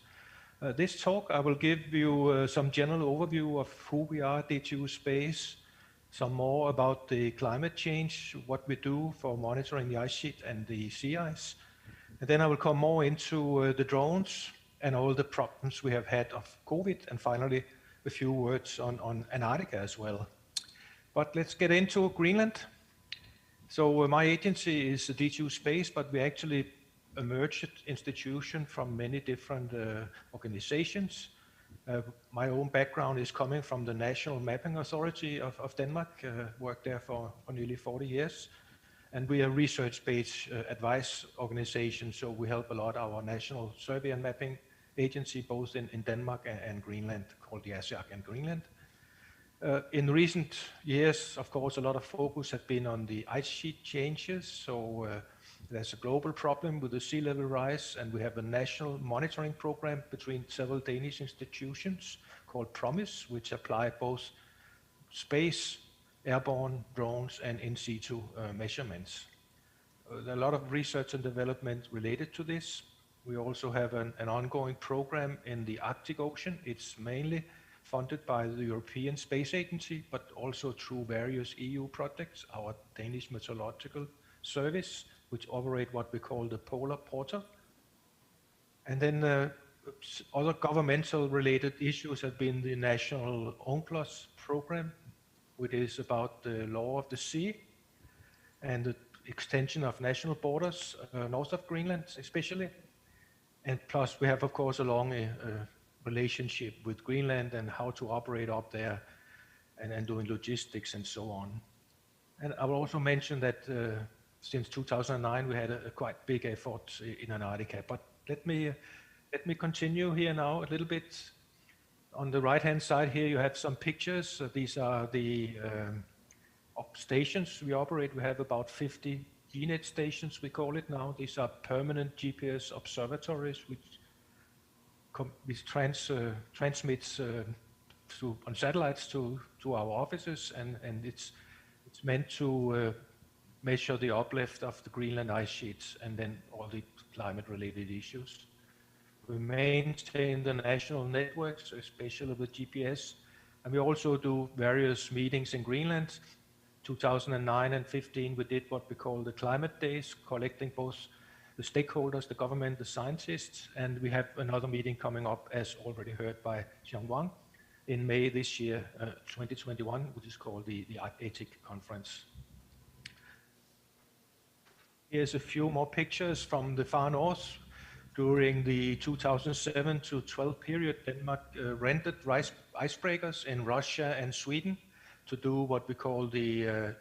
This talk, I will give you some general overview of who we are at DTU Space, some more about the climate change, what we do for monitoring the ice sheet and the sea ice. And then I will come more into the drones and all the problems we have had of COVID, and finally a few words on Antarctica as well. But let's get into Greenland. So my agency is DTU Space, but we actually a merged institution from many different organizations. My own background is coming from the National Mapping Authority of Denmark, worked there for nearly 40 years. And we are a research-based advice organization, so we help a lot our national survey and mapping agency, both in Denmark and Greenland, called the ASIAC and Greenland. In recent years, of course, a lot of focus has been on the ice sheet changes. So there's a global problem with the sea level rise, and we have a national monitoring program between several Danish institutions called PROMISE, which apply both space, airborne drones, and in situ measurements. There are a lot of research and development related to this. We also have an ongoing program in the Arctic Ocean. It's mainly funded by the European Space Agency, but also through various EU projects, our Danish Meteorological Service, which operate what we call the Polar Portal. And then other governmental related issues have been the National UNCLOS program, which is about the law of the sea and the extension of national borders north of Greenland especially. And plus we have, of course, a long relationship with Greenland and how to operate up there and doing logistics and so on. And I will also mention that since 2009 we had a quite big effort in Antarctica. But let me continue here now a little bit. On the right-hand side here you have some pictures. These are the stations we operate. We have about 50 GNet stations, we call it now. These are permanent GPS observatories which transmits on satellites to our offices, and it's meant to measure the uplift of the Greenland ice sheets and then all the climate-related issues. We maintain the national networks, especially with GPS, and we also do various meetings in Greenland. 2009 and 15, we did what we call the climate days, collecting both the stakeholders, the government, the scientists, and we have another meeting coming up, as already heard by Xiang Wang, in May this year, 2021, which is called the ATIC conference. Here's a few more pictures from the far north. During the 2007 to 12 period, Denmark rented icebreakers in Russia and Sweden to do what we call the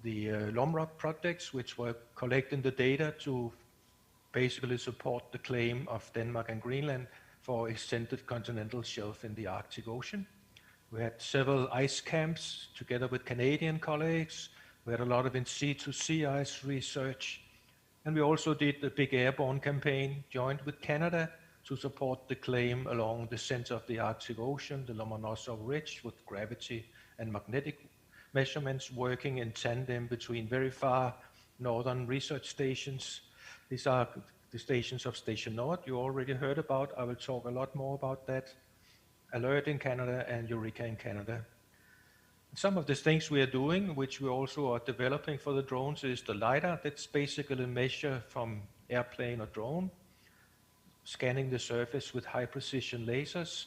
Lomrock projects, which were collecting the data to basically support the claim of Denmark and Greenland for extended continental shelf in the Arctic Ocean. We had several ice camps together with Canadian colleagues. We had a lot of in situ sea ice research. And we also did a big airborne campaign joined with Canada to support the claim along the center of the Arctic Ocean, the Lomonosov Ridge, with gravity and magnetic measurements working in tandem between very far northern research stations. These are the stations of Station Nord you already heard about. I will talk a lot more about that. Alert in Canada and Eureka in Canada. Some of the things we are doing, which we also are developing for the drones, is the LiDAR. That's basically a measure from airplane or drone, scanning the surface with high precision lasers,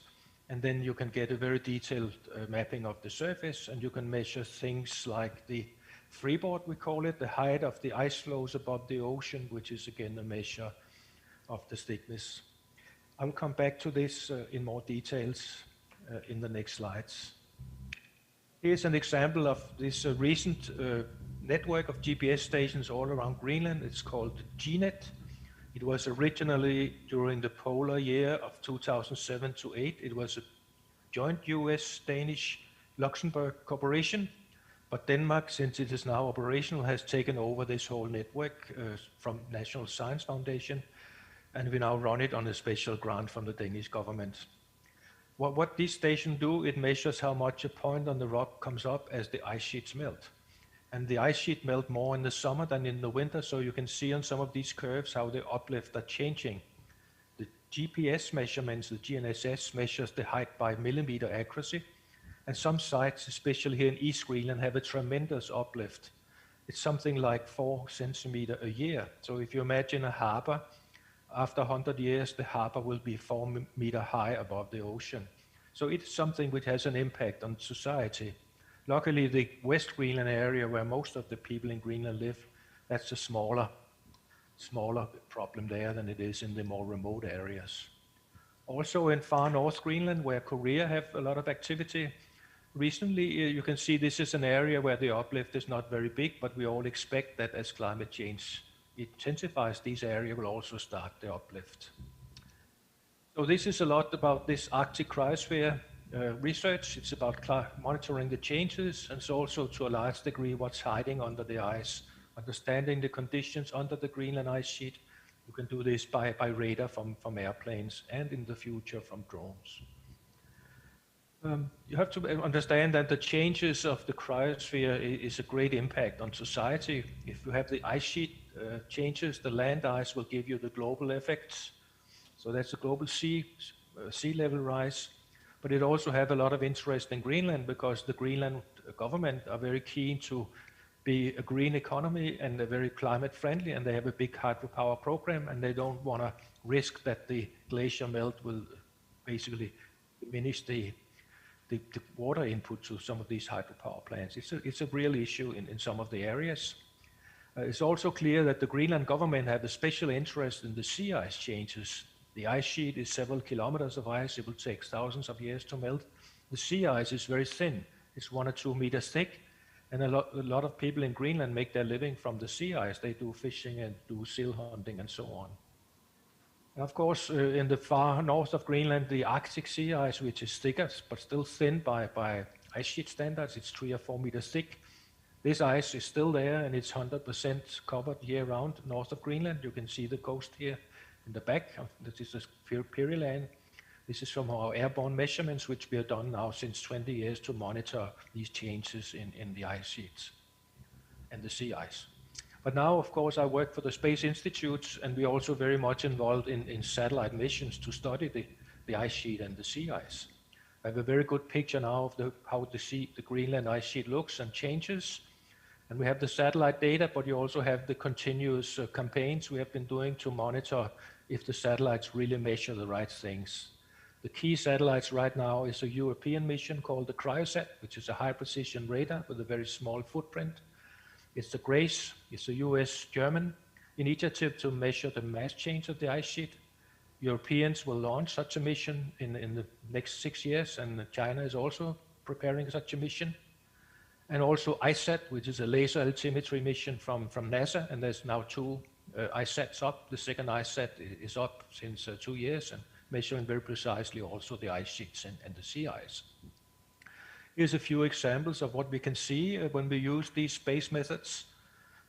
and then you can get a very detailed mapping of the surface, and you can measure things like the freeboard, we call it, the height of the ice floes above the ocean, which is again a measure of the thickness. I'll come back to this in more details in the next slides. Here's an example of this recent network of GPS stations all around Greenland. It's called GNet. It was originally during the polar year of 2007 to 8. It was a joint US, Danish, Luxembourg cooperation, but Denmark, since it is now operational, has taken over this whole network from National Science Foundation, and we now run it on a special grant from the Danish government. What these stations do, it measures how much a point on the rock comes up as the ice sheets melt. And the ice sheet melt more in the summer than in the winter, so you can see on some of these curves how the uplift are changing. The GPS measurements, the GNSS, measures the height by millimeter accuracy, and some sites, especially here in East Greenland, have a tremendous uplift. It's something like 4 centimeters a year. So if you imagine a harbor, after 100 years, the harbor will be 4 meters high above the ocean. So it's something which has an impact on society. Luckily, the West Greenland area, where most of the people in Greenland live, that's a smaller problem there than it is in the more remote areas. Also in far North Greenland, where Korea have a lot of activity, recently you can see this is an area where the uplift is not very big, but we all expect that as climate change intensifies, these areas will also start the uplift. So this is a lot about this Arctic cryosphere research. It's about monitoring the changes, and it's also to a large degree what's hiding under the ice, understanding the conditions under the Greenland ice sheet. You can do this by radar from airplanes, and in the future from drones. You have to understand that the changes of the cryosphere is a great impact on society. If you have the ice sheet changes, the land ice will give you the global effects. So that's a global sea level rise. But it also have a lot of interest in Greenland, because the Greenland government are very keen to be a green economy, and they're very climate friendly, and they have a big hydropower program, and they don't want to risk that the glacier melt will basically diminish the water input to some of these hydropower plants. It's a real issue in some of the areas. It's also clear that the Greenland government have a special interest in the sea ice changes. The ice sheet is several kilometers of ice. It will take thousands of years to melt. The sea ice is very thin. It's 1 or 2 meters thick. And a lot of people in Greenland make their living from the sea ice. They do fishing and do seal hunting and so on. And of course, in the far north of Greenland, the Arctic sea ice, which is thicker but still thin by ice sheet standards, it's 3 or 4 meters thick. This ice is still there, and it's 100% covered year-round north of Greenland. You can see the coast here in the back. This is the Peary Land. This is from our airborne measurements, which we have done now since 20 years to monitor these changes in the ice sheets and the sea ice. But now, of course, I work for the Space Institutes, and we're also very much involved in satellite missions to study the ice sheet and the sea ice. I have a very good picture now of how the Greenland ice sheet looks and changes. And we have the satellite data, but you also have the continuous campaigns we have been doing to monitor if the satellites really measure the right things. The key satellites right now is a European mission called the Cryosat, which is a high-precision radar with a very small footprint. It's the GRACE, it's a US-German initiative to measure the mass change of the ice sheet. Europeans will launch such a mission in the next 6 years, and China is also preparing such a mission. And also ISAT, which is a laser altimetry mission from NASA, and there's now 2 ISATs up. The second ISAT is up since 2 years and measuring very precisely also the ice sheets and the sea ice. Here's a few examples of what we can see when we use these space methods.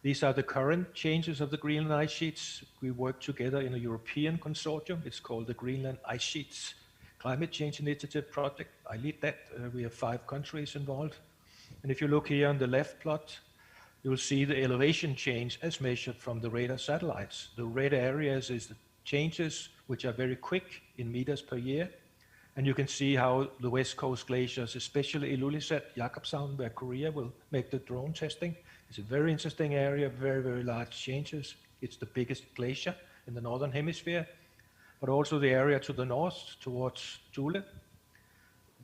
These are the current changes of the Greenland ice sheets. We work together in a European consortium. It's called the Greenland Ice Sheets Climate Change Initiative Project. I lead that. We have 5 countries involved. And if you look here on the left plot, you'll see the elevation change as measured from the radar satellites. The red areas is the changes which are very quick in meters per year. And you can see how the west coast glaciers, especially Ilulissat, Jakobshavn, where Korea will make the drone testing. It's a very interesting area, very, very large changes. It's the biggest glacier in the northern hemisphere, but also the area to the north towards Thule.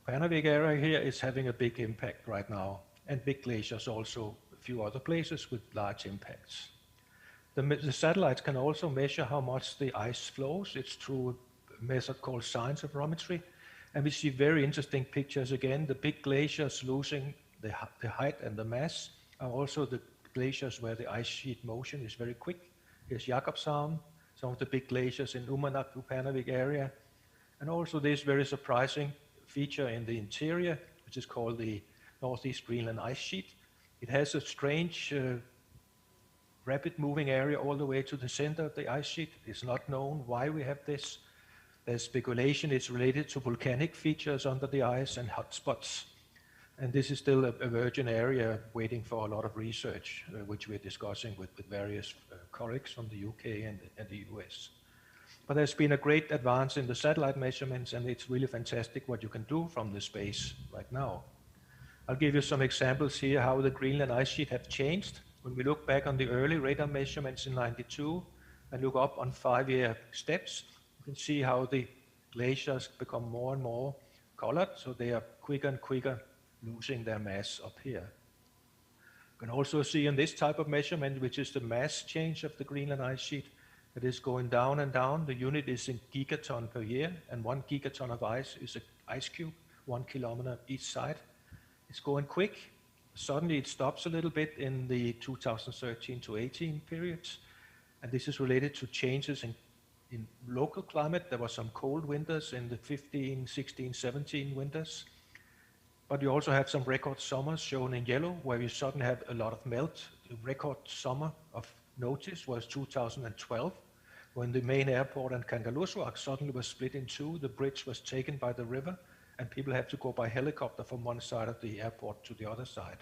Upernavik area here is having a big impact right now, and big glaciers also a few other places with large impacts. The satellites can also measure how much the ice flows. It's through a method called science aerometry, and we see very interesting pictures again. The big glaciers losing the height and the mass are also the glaciers where the ice sheet motion is very quick. Here's Jakobshavn, some of the big glaciers in Umanak, Upernavik area, and also this very surprising feature in the interior, which is called the Northeast Greenland ice sheet. It has a strange rapid moving area all the way to the center of the ice sheet. It's not known why we have this. There's speculation it's related to volcanic features under the ice and hotspots. And this is still a virgin area waiting for a lot of research, which we're discussing with various colleagues from the UK and the US. But there's been a great advance in the satellite measurements, and it's really fantastic what you can do from the space right now. I'll give you some examples here how the Greenland ice sheet have changed. When we look back on the early radar measurements in '92 and look up on 5-year steps, you can see how the glaciers become more and more colored, so they are quicker and quicker losing their mass up here. You can also see in this type of measurement, which is the mass change of the Greenland ice sheet, it is going down and down. The unit is in gigaton per year, and 1 gigaton of ice is an ice cube, 1 kilometer each side. It's going quick. Suddenly it stops a little bit in the 2013 to 18 periods, and this is related to changes in local climate. There were some cold winters in the 15, 16, 17 winters, but you also have some record summers shown in yellow, where you suddenly have a lot of melt. The record summer of notice was 2012, when the main airport in Kangerlussuaq suddenly was split in 2. The bridge was taken by the river, and people had to go by helicopter from one side of the airport to the other side.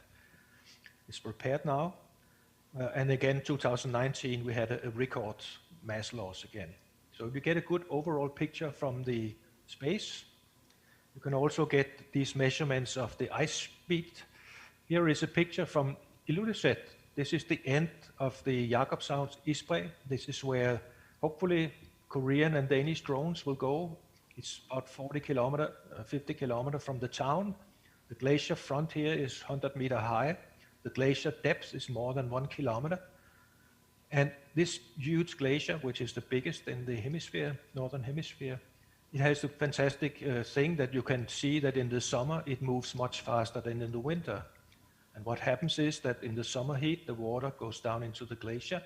It's repaired now. And again, 2019, we had a record mass loss again. So you get a good overall picture from the space. You can also get these measurements of the ice sheet. Here is a picture from Ilulissat. This is the end of the Jakobshavn isbræ. This is where hopefully Korean and Danish drones will go. It's about 50 kilometers from the town. The glacier front here is 100 meters high. The glacier depth is more than 1 kilometer. And this huge glacier, which is the biggest in the hemisphere, northern hemisphere, it has a fantastic thing that you can see that in the summer it moves much faster than in the winter. And what happens is that in the summer heat, the water goes down into the glacier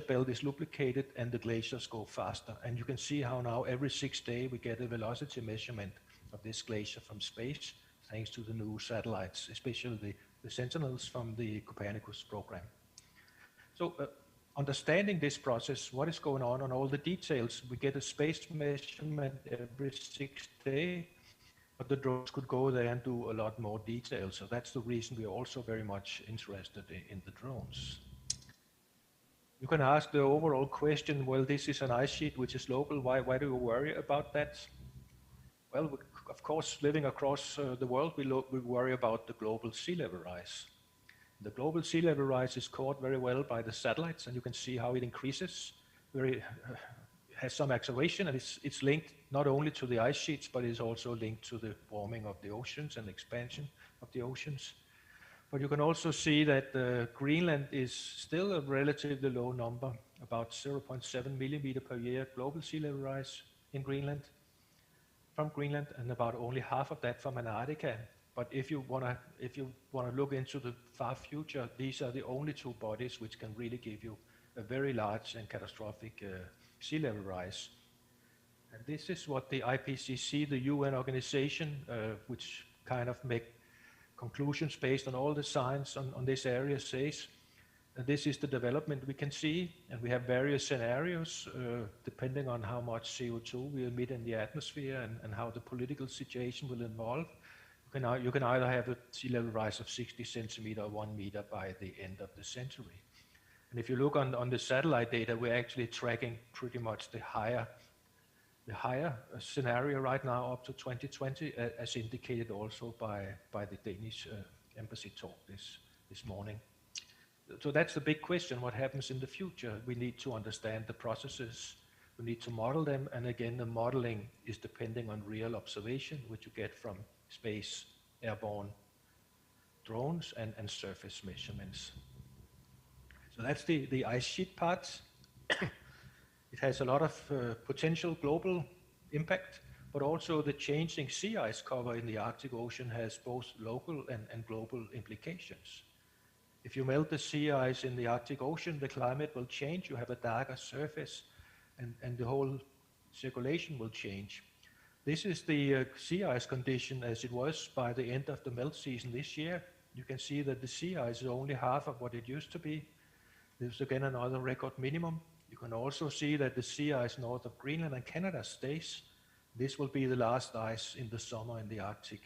belt is lubricated, and the glaciers go faster. And you can see how now every 6 days we get a velocity measurement of this glacier from space, thanks to the new satellites, especially the Sentinels from the Copernicus program. So understanding this process, what is going on all the details, we get a space measurement every 6 days, but the drones could go there and do a lot more detail. So that's the reason we are also very much interested in the drones. You can ask the overall question, well, this is an ice sheet which is local, why do you worry about that? Well, of course, living across the world, we worry about the global sea level rise. The global sea level rise is caught very well by the satellites, and you can see how it increases, has some acceleration, and it's linked not only to the ice sheets, but it's also linked to the warming of the oceans and expansion of the oceans. But you can also see that Greenland is still a relatively low number, about 0.7 millimeter per year global sea level rise in Greenland, from Greenland, and about only half of that from Antarctica. But if you want to look into the far future, these are the only two bodies which can really give you a very large and catastrophic sea level rise. And this is what the IPCC, the UN organization, which kind of make conclusions based on all the science on this area, says. And this is the development we can see, and we have various scenarios depending on how much CO2 we emit in the atmosphere and how the political situation will evolve. You can either have a sea level rise of 60 centimeter or 1 meter by the end of the century. And if you look on the satellite data, we're actually tracking pretty much the higher scenario right now up to 2020, as indicated also by the Danish embassy talk this morning. So that's the big question, what happens in the future? We need to understand the processes, we need to model them, and again, the modeling is depending on real observation, which you get from space, airborne drones, and surface measurements. So that's the ice sheet part. It has a lot of potential global impact, but also the changing sea ice cover in the Arctic Ocean has both local and global implications. If you melt the sea ice in the Arctic Ocean, the climate will change, you have a darker surface, and the whole circulation will change. This is the sea ice condition as it was by the end of the melt season this year. You can see that the sea ice is only half of what it used to be. There's again another record minimum. You can also see that the sea ice north of Greenland and Canada stays. This will be the last ice in the summer in the Arctic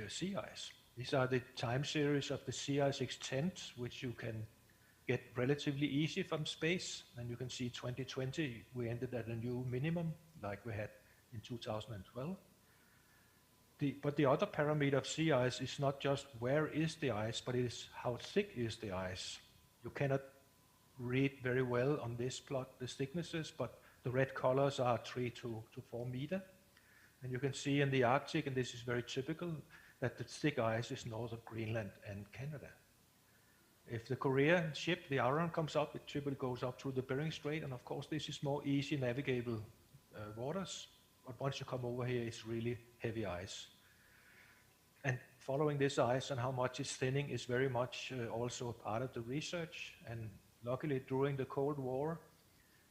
sea ice. These are the time series of the sea ice extent, which you can get relatively easy from space. And you can see 2020, we ended at a new minimum like we had in 2012. But the other parameter of sea ice is not just where is the ice, but it is how thick is the ice. You cannot read very well on this plot the thicknesses, but the red colors are 3 to 4 meter. And you can see in the Arctic, and this is very typical, that the thick ice is north of Greenland and Canada. If the Korean ship, the Aran, comes up, it typically goes up through the Bering Strait, and of course this is more easy navigable waters, but once you come over here, it's really heavy ice. And following this ice and how much it's thinning is very much also a part of the research. And luckily, during the Cold War,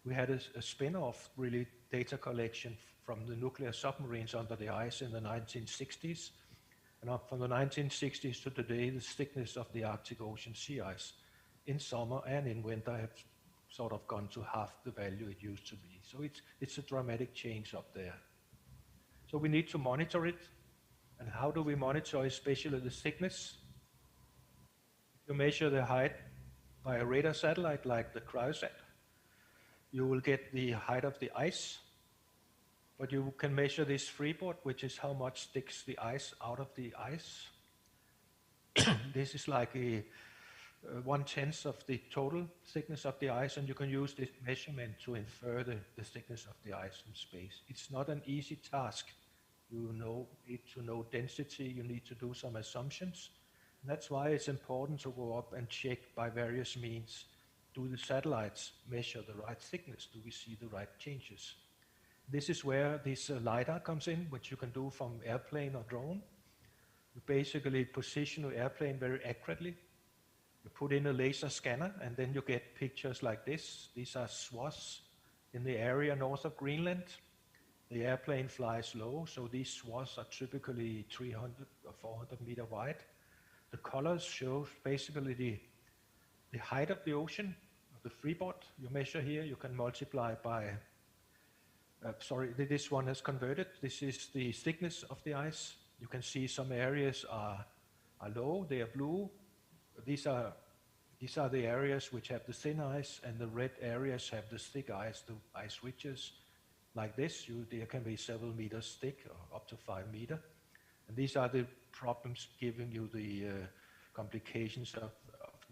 we had a spin-off, really, data collection from the nuclear submarines under the ice in the 1960s. And up from the 1960s to today, the thickness of the Arctic Ocean sea ice in summer and in winter have sort of gone to half the value it used to be. So it's a dramatic change up there. So we need to monitor it. And how do we monitor especially the thickness? You measure the height by a radar satellite like the Cryosat. You will get the height of the ice, but you can measure this freeboard, which is how much sticks the ice out of the ice. This is like a 1/10 of the total thickness of the ice, and you can use this measurement to infer the thickness of the ice in space. It's not an easy task. You need to know density, you need to do some assumptions. And that's why it's important to go up and check by various means. Do the satellites measure the right thickness? Do we see the right changes? This is where this LiDAR comes in, which you can do from airplane or drone. You basically position your airplane very accurately. You put in a laser scanner, and then you get pictures like this. These are swaths in the area north of Greenland. The airplane flies low, so these swaths are typically 300 or 400 meter wide. The colors show basically the height of the ocean, the freeboard you measure here. You can multiply by, this one is converted. This is the thickness of the ice. You can see some areas are low, they are blue. These are the areas which have the thin ice, and the red areas have the thick ice, the ice ridges. Like this, they can be several meters thick, or up to 5 meters. And these are the problems giving you the complications of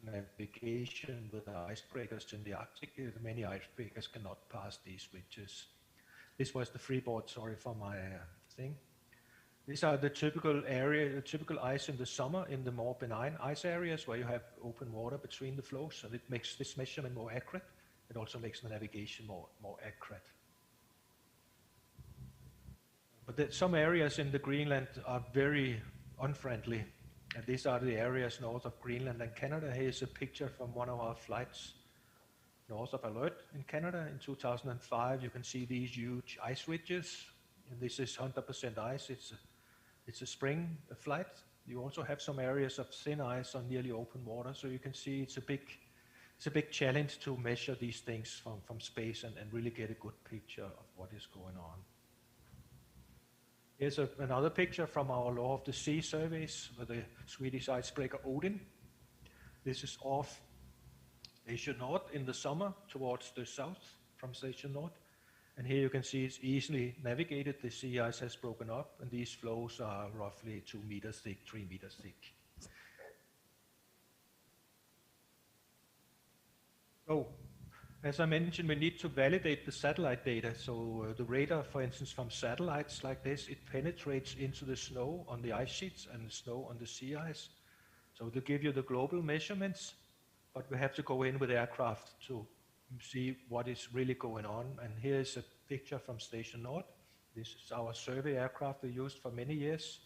navigation with the icebreakers in the Arctic. Many icebreakers cannot pass these ridges. This was the freeboard, sorry for my thing. These are the typical ice in the summer in the more benign ice areas where you have open water between the floes, and it makes this measurement more accurate. It also makes the navigation more accurate. But some areas in the Greenland are very unfriendly, and these are the areas north of Greenland and Canada. Here's a picture from one of our flights north of Alert in Canada in 2005. You can see these huge ice ridges, and this is 100% ice. It's a spring flight. You also have some areas of thin ice on nearly open water, so you can see it's a big challenge to measure these things from space and really get a good picture of what is going on. Here's another picture from our Law of the Sea surveys with the Swedish icebreaker Odin. This is off Station North in the summer towards the south from Station North. And here you can see it's easily navigated. The sea ice has broken up, and these floes are roughly 2 meters thick, 3 meters thick. So, as I mentioned, we need to validate the satellite data. So the radar, for instance, from satellites like this, it penetrates into the snow on the ice sheets and the snow on the sea ice. So to give you the global measurements, but we have to go in with aircraft to see what is really going on. And here's a picture from Station North. This is our survey aircraft we used for many years.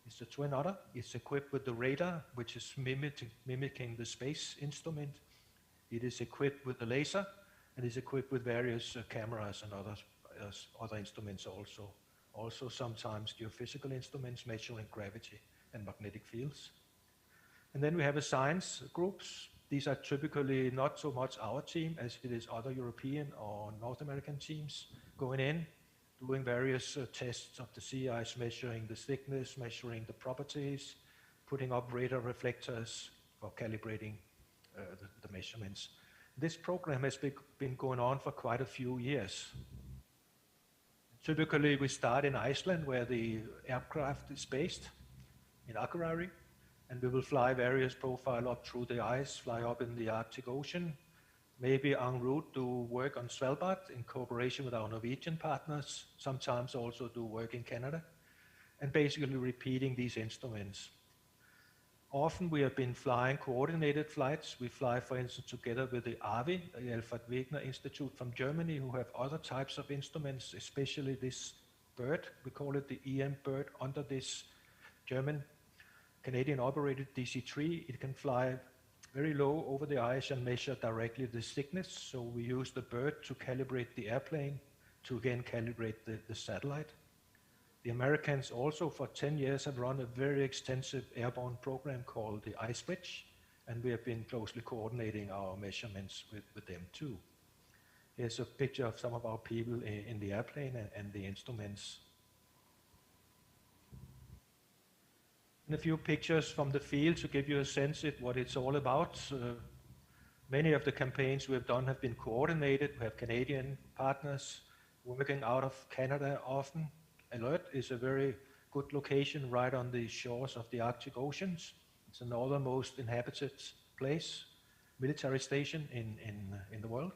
It's a Twin Otter. It's equipped with the radar, which is mimicking the space instrument. It is equipped with the laser, and is equipped with various cameras and other instruments also. Also sometimes geophysical instruments measuring gravity and magnetic fields. And then we have a science groups. These are typically not so much our team as it is other European or North American teams going in, doing various tests of the sea ice, measuring the thickness, measuring the properties, putting up radar reflectors for calibrating the measurements. This program has been going on for quite a few years. Typically, we start in Iceland, where the aircraft is based, in Akureyri, and we will fly various profile up through the ice, fly up in the Arctic Ocean, maybe en route do work on Svalbard in cooperation with our Norwegian partners, sometimes also do work in Canada, and basically repeating these instruments. Often we have been flying coordinated flights. We fly, for instance, together with the AVI, the Alfred Wegener Institute from Germany, who have other types of instruments, especially this bird. We call it the EM bird under this German Canadian operated DC-3. It can fly very low over the ice and measure directly the thickness. So we use the bird to calibrate the airplane, to again calibrate the satellite. The Americans also for 10 years have run a very extensive airborne program called the Ice Bridge, and we have been closely coordinating our measurements with them too. Here's a picture of some of our people in the airplane and the instruments. And a few pictures from the field to give you a sense of what it's all about. Many of the campaigns we have done have been coordinated. We have Canadian partners working out of Canada often. Alert is a very good location right on the shores of the Arctic Oceans. It's the northernmost inhabited place, military station in the world.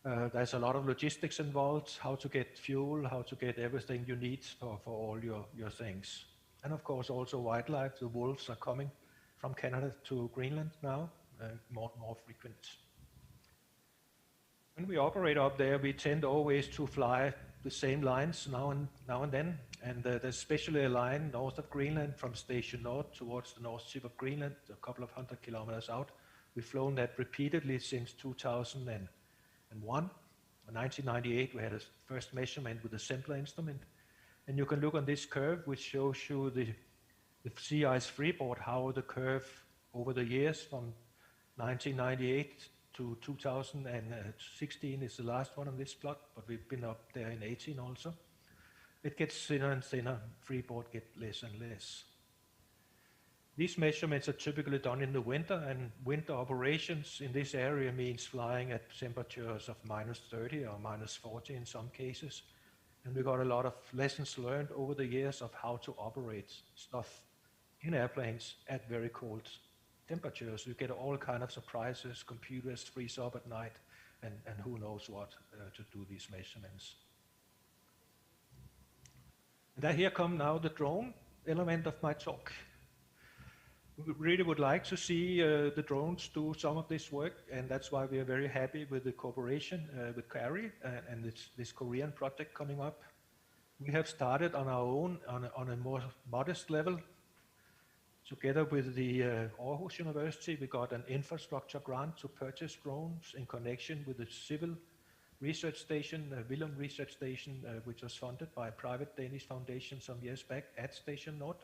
There's a lot of logistics involved, how to get fuel, how to get everything you need for all your things. And of course also wildlife. The wolves are coming from Canada to Greenland now, more and more frequent. When we operate up there, we tend always to fly the same lines now and then, and there's especially a line north of Greenland from Station North towards the north tip of Greenland, a couple of 100 kilometers out. We've flown that repeatedly since 2001, In 1998, we had a first measurement with a simpler instrument. And you can look on this curve, which shows you the sea ice freeboard, how the curve over the years from 1998 to 2016 is the last one on this plot, but we've been up there in 18 also. It gets thinner and thinner, freeboard get less and less. These measurements are typically done in the winter, and winter operations in this area means flying at temperatures of -30 or -40 in some cases. And we got a lot of lessons learned over the years of how to operate stuff in airplanes at very cold temperatures. You get all kind of surprises, computers freeze up at night, and who knows what to do these measurements. And here come now the drone element of my talk. We really would like to see the drones do some of this work, and that's why we are very happy with the cooperation with CARI and this Korean project coming up. We have started on our own on a more modest level. Together with the Aarhus University, we got an infrastructure grant to purchase drones in connection with the civil research station, Willum Research Station, which was funded by a private Danish foundation some years back at Station Nord.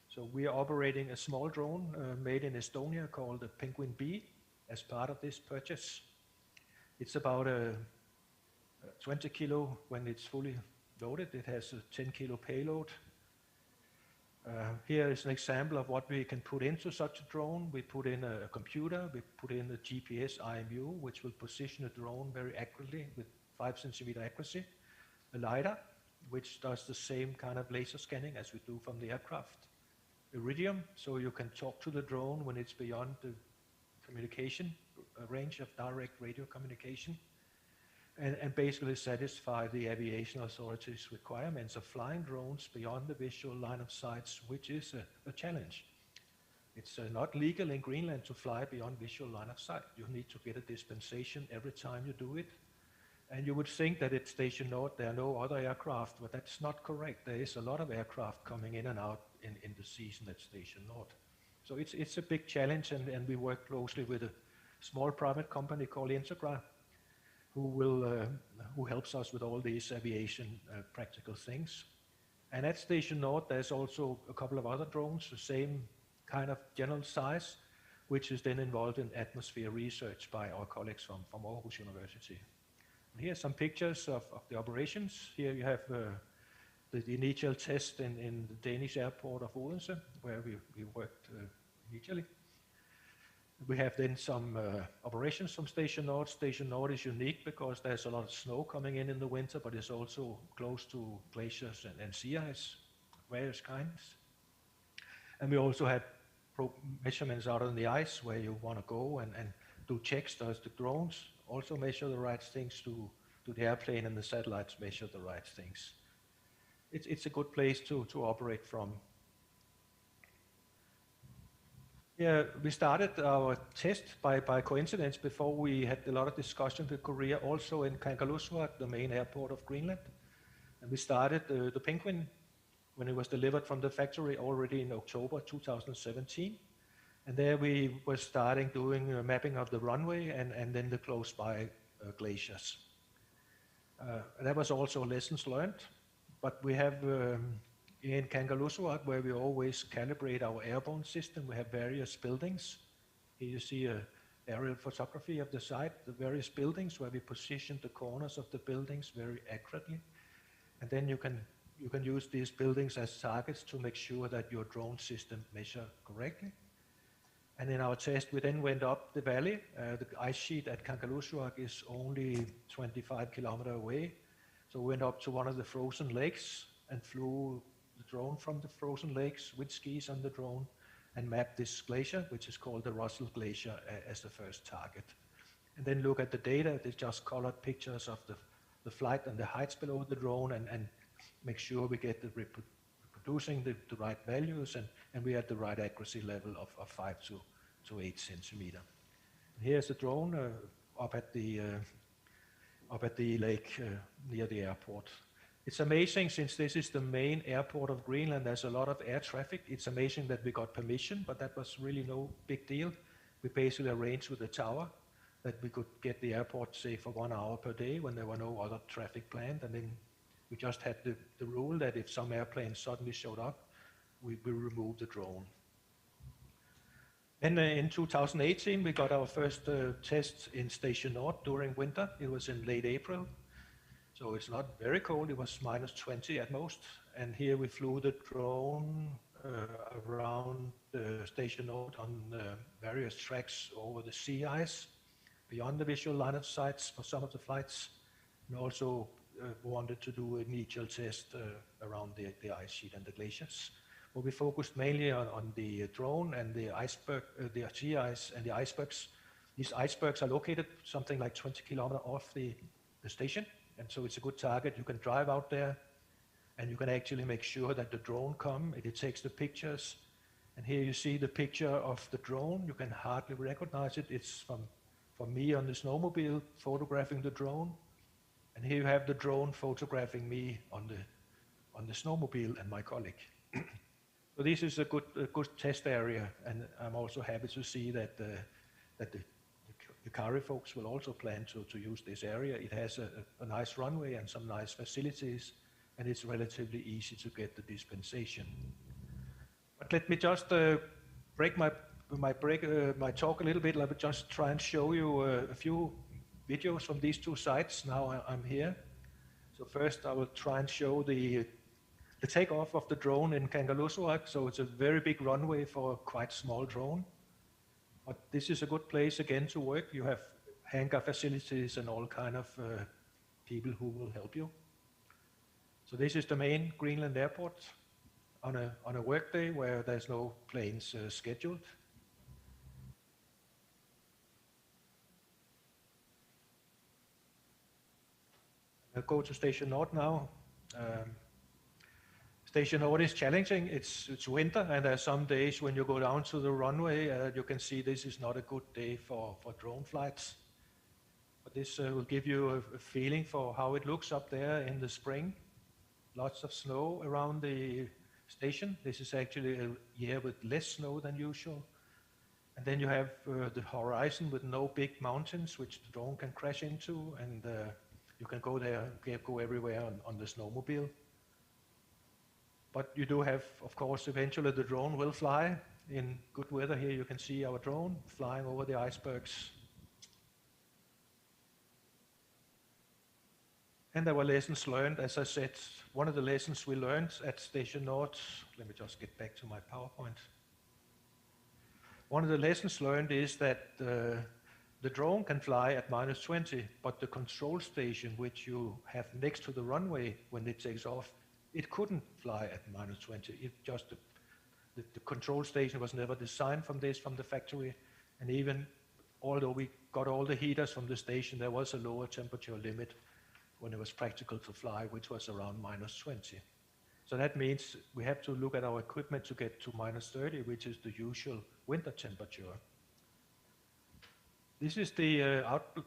So we are operating a small drone made in Estonia called the Penguin B as part of this purchase. It's about a 20 kilo when it's fully loaded. It has a 10 kilo payload. Here is an example of what we can put into such a drone. We put in a computer, we put in a GPS IMU, which will position the drone very accurately with 5 centimeter accuracy. A LiDAR, which does the same kind of laser scanning as we do from the aircraft. Iridium, so you can talk to the drone when it's beyond the communication range of direct radio communication, and basically satisfy the aviation authorities' requirements of flying drones beyond the visual line of sight, which is a challenge. It's not legal in Greenland to fly beyond visual line of sight. You need to get a dispensation every time you do it. And you would think that at Station Nord there are no other aircraft, but that's not correct. There is a lot of aircraft coming in and out in the season at Station Nord. So it's a big challenge, and we work closely with a small private company called Integra, who helps us with all these aviation practical things. And at Station Nord there's also a couple of other drones, the same kind of general size, which is then involved in atmosphere research by our colleagues from Aarhus University. Here are some pictures of the operations. Here you have the initial test in the Danish airport of Odense, where we worked initially. We have then some operations from Station Nord. Station Nord is unique because there's a lot of snow coming in the winter, but it's also close to glaciers and sea ice, various kinds. And we also had measurements out on the ice where you want to go and do checks. Does the drones also measure the right things to the airplane, and the satellites measure the right things? It's a good place to operate from. Yeah, we started our test by coincidence before we had a lot of discussion with Korea, also in Kangerlussuaq, the main airport of Greenland. And we started the Penguin when it was delivered from the factory already in October 2017. And there we were starting doing mapping of the runway and then the close by glaciers. That was also lessons learned. But we have in Kangerlussuaq, where we always calibrate our airborne system, we have various buildings. Here you see an aerial photography of the site, the various buildings where we position the corners of the buildings very accurately. And then you can use these buildings as targets to make sure that your drone system measures correctly. And in our test, we then went up the valley. The ice sheet at Kangerlussuaq is only 25 kilometers away. So we went up to one of the frozen lakes and flew the drone from the frozen lakes with skis on the drone and mapped this glacier, which is called the Russell Glacier, as the first target. And then look at the data. They just colored pictures of the flight and the heights below the drone and make sure we get the reproducing the right values, and we had the right accuracy level of 5 to 8 centimeter. Here's the drone up at the lake near the airport. It's amazing, since this is the main airport of Greenland, there's a lot of air traffic. It's amazing that we got permission, but that was really no big deal. We basically arranged with the tower that we could get the airport safe for 1 hour per day when there were no other traffic planned. And then we just had the rule that if some airplanes suddenly showed up, we will remove the drone. Then in 2018, we got our first test in Station North during winter. It was in late April. So it's not very cold, it was -20 at most. And here we flew the drone around Station North on various tracks over the sea ice, beyond the visual line of sight for some of the flights. And also wanted to do an initial test around the ice sheet and the glaciers. But we focused mainly on the drone and the iceberg, the sea ice and the icebergs. These icebergs are located something like 20 kilometers off the station. And so it's a good target. You can drive out there and you can actually make sure that the drone comes. It takes the pictures. And here you see the picture of the drone. You can hardly recognize it. It's from me on the snowmobile photographing the drone. And here you have the drone photographing me on the snowmobile and my colleague. So this is a good test area. And I'm also happy to see that the CARI folks will also plan to use this area. It has a nice runway and some nice facilities, and it's relatively easy to get the dispensation. But let me just break my talk a little bit. Let me just try and show you a few videos from these two sites. Now I'm here. So first I will try and show the takeoff of the drone in Kangerlussuaq. So it's a very big runway for a quite small drone. But this is a good place again to work. You have hangar facilities and all kind of people who will help you. So this is the main Greenland airport on a work day where there's no planes scheduled. I'll go to Station North now. Station North is challenging. It's winter, and there are some days when you go down to the runway, you can see this is not a good day for drone flights. But this will give you a feeling for how it looks up there in the spring. Lots of snow around the station. This is actually a year with less snow than usual. And then you have the horizon with no big mountains, which the drone can crash into, and you can go there, go everywhere on the snowmobile. But you do have, of course, eventually the drone will fly in good weather. Here you can see our drone flying over the icebergs. And there were lessons learned. As I said, one of the lessons we learned at Station North, let me just get back to my PowerPoint. One of the lessons learned is that the drone can fly at -20, but the control station, which you have next to the runway when it takes off, it couldn't fly at -20. It just the control station was never designed from the factory, and even although we got all the heaters from the station, there was a lower temperature limit when it was practical to fly, which was around -20. So that means we have to look at our equipment to get to -30, which is the usual winter temperature. This is the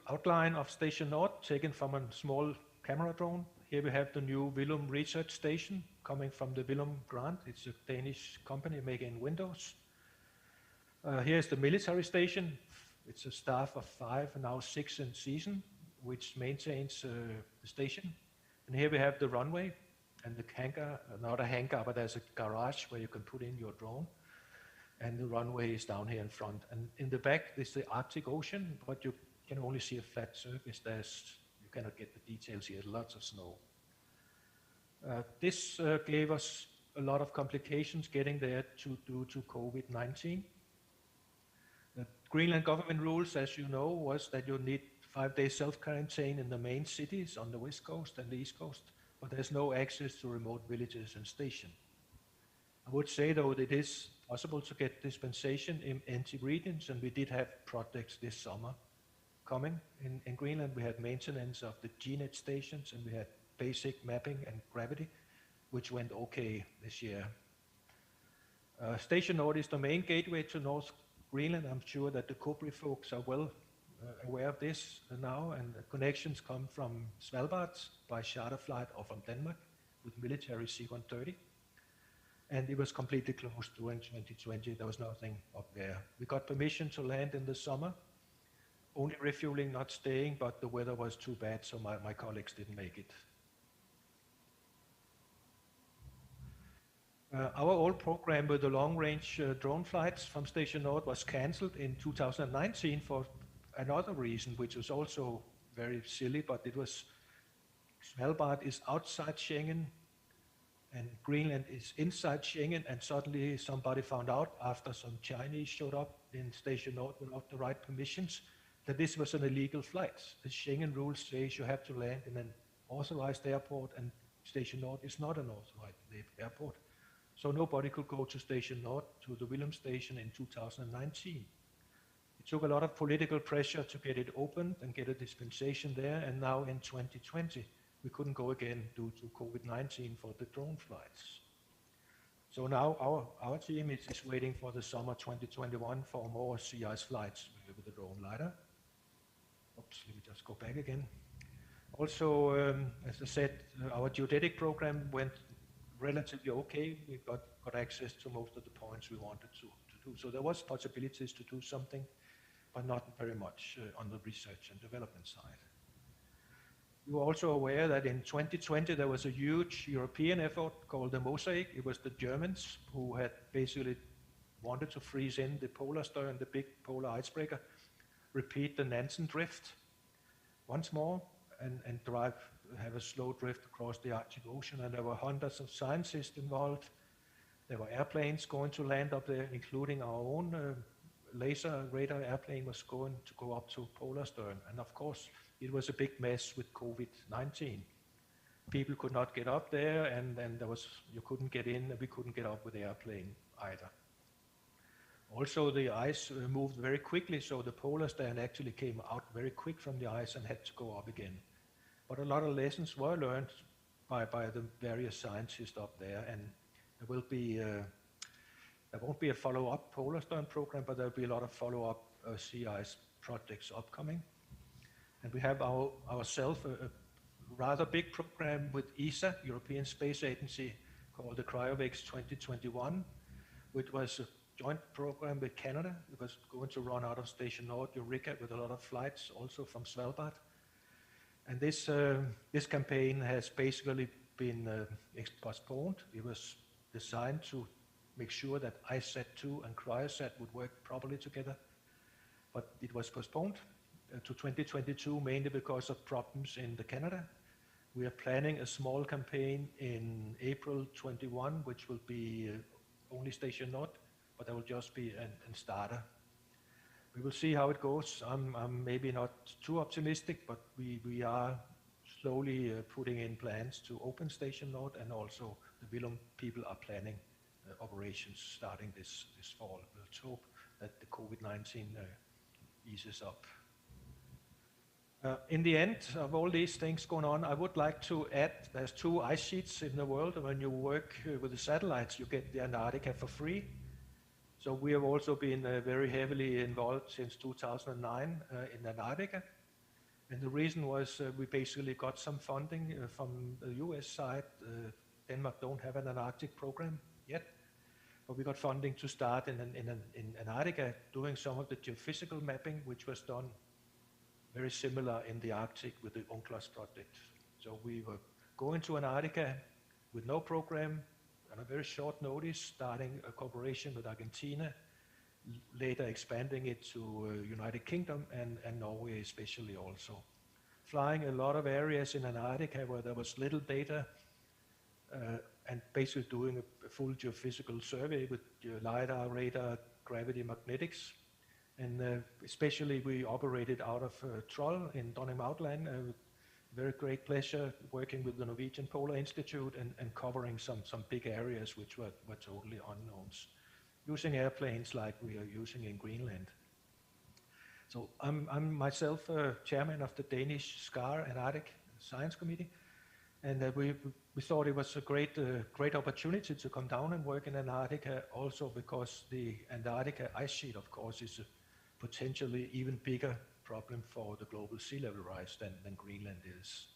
outline of Station North taken from a small camera drone. Here we have the new Willum research station coming from the Willum grant. It's a Danish company making windows. Here's the military station. It's a staff of 5 and now 6 in season, which maintains the station. And here we have the runway and the hangar, not a hangar, but there's a garage where you can put in your drone. And the runway is down here in front. And in the back, there's the Arctic Ocean, but you can only see a flat surface. You cannot get the details here, lots of snow. This gave us a lot of complications getting there due to COVID-19. The Greenland government rules, as you know, was that you need 5 days self-quarantine in the main cities on the west coast and the east coast, but there's no access to remote villages and station. I would say, though, that it is possible to get dispensation in empty regions, and we did have projects this summer coming. In Greenland, we had maintenance of the GNet stations, and we had basic mapping and gravity, which went okay this year. Station North is the main gateway to North Greenland. I'm sure that the COBRI folks are well aware of this now, and the connections come from Svalbard by charter flight or from Denmark with military C-130. And it was completely closed during 2020. There was nothing up there. We got permission to land in the summer, only refueling, not staying, but the weather was too bad, so my colleagues didn't make it. Our old program with the long-range drone flights from Station Nord was cancelled in 2019 for another reason, which was also very silly, but it was Svalbard is outside Schengen and Greenland is inside Schengen, and suddenly somebody found out after some Chinese showed up in Station Nord without the right permissions that this was an illegal flight. The Schengen rules says you have to land in an authorized airport, and Station Nord is not an authorized airport. So nobody could go to Station Nord, to the Willem station in 2019. It took a lot of political pressure to get it opened and get a dispensation there, and now in 2020 we couldn't go again due to COVID-19 for the drone flights. So now our team is waiting for the summer 2021 for more sea ice flights with the drone lidar. Oops, let me just go back again. Also, as I said, our geodetic program went relatively okay. We got access to most of the points we wanted to do. So there was possibilities to do something, but not very much on the research and development side. You are also aware that in 2020 there was a huge European effort called the Mosaic. It was the Germans who had basically wanted to freeze in the polar stern, the big polar icebreaker, repeat the Nansen drift once more, and have a slow drift across the Arctic Ocean. And there were hundreds of scientists involved. There were airplanes going to land up there, including our own laser radar airplane was going to go up to polar stern. And of course, it was a big mess with COVID-19. People could not get up there, and then you couldn't get in, and we couldn't get up with the airplane either. Also, the ice moved very quickly, so the polar stern actually came out very quick from the ice and had to go up again. But a lot of lessons were learned by the various scientists up there, and there won't be a follow-up polar stern program, but there'll be a lot of follow-up sea ice projects upcoming. And we have ourselves a rather big program with ESA, European Space Agency, called the CryoVex 2021, which was a joint program with Canada. It was going to run out of Station Nord, Eureka, with a lot of flights also from Svalbard. And this campaign has basically been postponed. It was designed to make sure that ISAT-2 and CryoSat would work properly together, but it was postponed to 2022, mainly because of problems in Canada. We are planning a small campaign in April 21, which will be only Station Nord, but there will just be a starter. We will see how it goes. I'm maybe not too optimistic, but we are slowly putting in plans to open Station Nord, and also the Willem people are planning operations starting this fall. Let's hope that the COVID-19 eases up. In the end of all these things going on, I would like to add there's 2 ice sheets in the world. When you work with the satellites, you get the Antarctica for free. So we have also been very heavily involved since 2009 in Antarctica. And the reason was we basically got some funding from the US side. Denmark don't have an Antarctic program yet, but we got funding to start in Antarctica doing some of the geophysical mapping, which was done very similar in the Arctic with the UNCLOS project. So we were going to Antarctica with no program, on a very short notice, starting a cooperation with Argentina, later expanding it to United Kingdom and Norway especially also. Flying a lot of areas in Antarctica where there was little data, and basically doing a full geophysical survey with LiDAR, radar, gravity, magnetics. And especially we operated out of Troll in Dronning Maudland. Very great pleasure working with the Norwegian Polar Institute and covering some big areas which were totally unknowns, using airplanes like we are using in Greenland. So I'm myself chairman of the Danish SCAR Antarctic Science Committee, and we thought it was a great opportunity to come down and work in Antarctica, also because the Antarctica ice sheet, of course, is a potentially even bigger problem for the global sea level rise than Greenland is.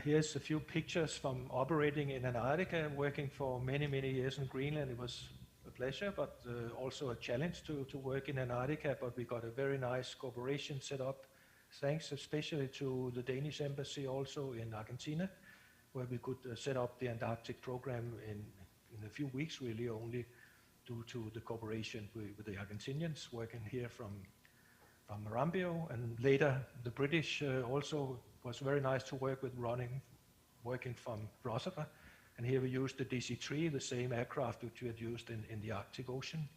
Here's a few pictures from operating in Antarctica, working for many years in Greenland. It was a pleasure, but also a challenge to work in Antarctica. But we got a very nice cooperation set up, thanks especially to the Danish embassy also in Argentina, where we could set up the Antarctic program in a few weeks, really, only due to the cooperation with the Argentinians working here from Marambio. And later, the British also was very nice to work with, working from Rotterdam. And here we used the DC-3, the same aircraft which we had used in the Arctic Ocean.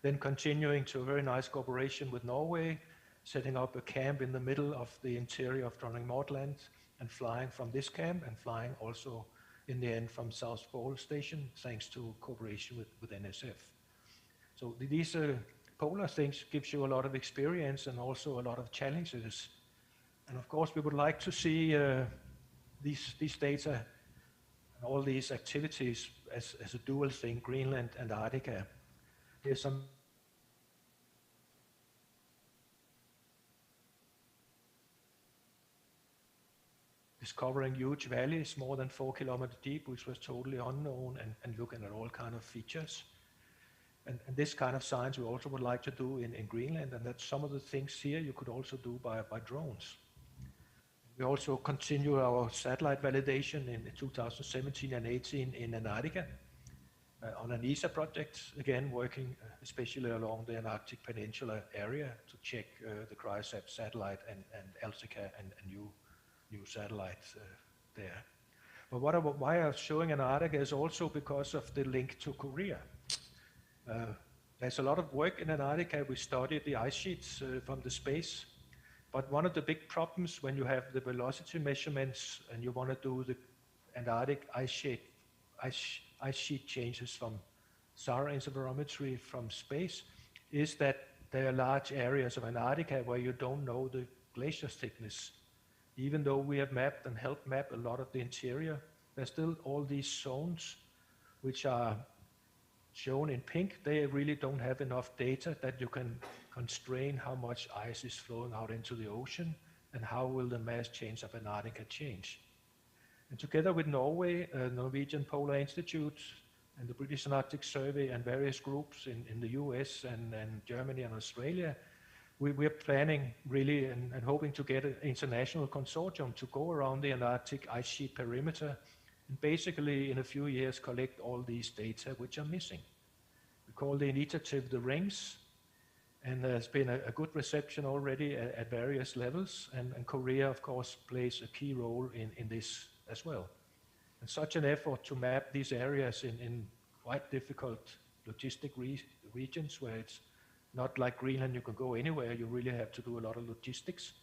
Then continuing to a very nice cooperation with Norway, setting up a camp in the middle of the interior of Dronning Maud Land and flying from this camp and flying also in the end from South Pole Station, thanks to cooperation with NSF. So these polar things gives you a lot of experience and also a lot of challenges. And of course, we would like to see these data and all these activities as a dual thing, Greenland and Antarctica. Here's some discovering huge valleys, more than 4 kilometers deep, which was totally unknown, and looking at all kind of features. And this kind of science we also would like to do in Greenland, and that's some of the things here you could also do by drones. We also continue our satellite validation in 2017 and 18 in Antarctica on an ESA project, again working especially along the Antarctic Peninsula area to check the Cryosat satellite and Eltica and new satellites there. But why I'm showing Antarctica is also because of the link to Korea. There's a lot of work in Antarctica. We studied the ice sheets from the space. But one of the big problems when you have the velocity measurements and you want to do the Antarctic ice sheet changes from SAR interferometry from space is that there are large areas of Antarctica where you don't know the glacier thickness. Even though we have mapped and helped map a lot of the interior, there's still all these zones which are shown in pink. They really don't have enough data that you can constrain how much ice is flowing out into the ocean and how will the mass change of Antarctica change. And together with Norway, Norwegian Polar Institute and the British Antarctic Survey and various groups in the US and Germany and Australia, we're planning really and hoping to get an international consortium to go around the Antarctic ice sheet perimeter and basically in a few years collect all these data which are missing. We call the initiative the Rings, and there's been a good reception already at various levels, and Korea of course plays a key role in this as well. And such an effort to map these areas in quite difficult logistic regions where it's not like Greenland, you can go anywhere, you really have to do a lot of logistics.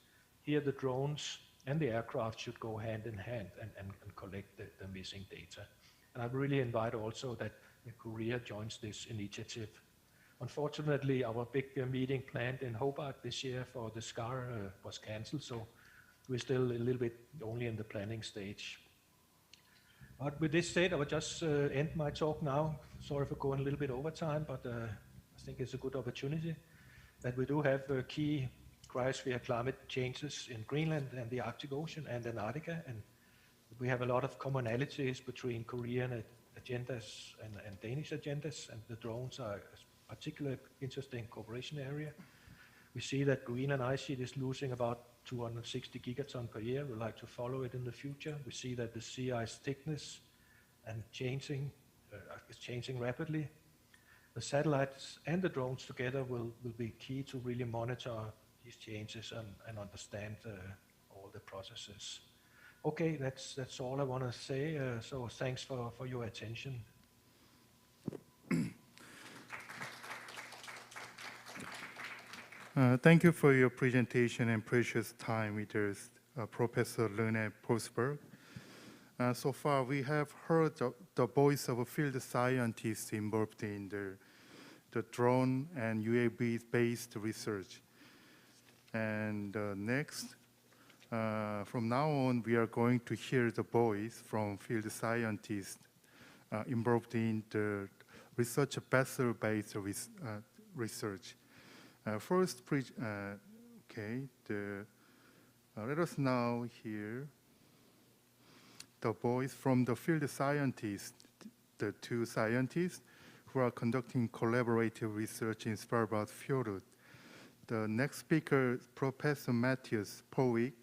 Here the drones and the aircraft should go hand in hand and collect the missing data. And I really invite also that Korea joins this initiative. Unfortunately, our big meeting planned in Hobart this year for the SCAR was cancelled, so we're still a little bit only in the planning stage. But with this said, I will just end my talk now. Sorry for going a little bit over time, but I think it's a good opportunity that we do have key cryosphere climate changes in Greenland and the Arctic Ocean and Antarctica, and we have a lot of commonalities between Korean agendas and Danish agendas, and the drones are a particularly interesting cooperation area. We see that Greenland ice sheet is losing about 260 gigaton per year. We'd like to follow it in the future. We see that the sea ice thickness and is changing rapidly. The satellites and the drones together will be key to really monitor these changes and understand all the processes. Okay, that's all I want to say. So thanks for your attention. Thank you for your presentation and precious time with us, Professor Rene Postberg. So far, we have heard the voice of a field scientist involved in the drone and UAV-based research. And next, from now on, we are going to hear the voice from field scientists involved in the research vessel-based research. First, let us now hear the voice from the field scientists, the two scientists who are conducting collaborative research in Svalbard fjord. The next speaker, Professor Matthias Povik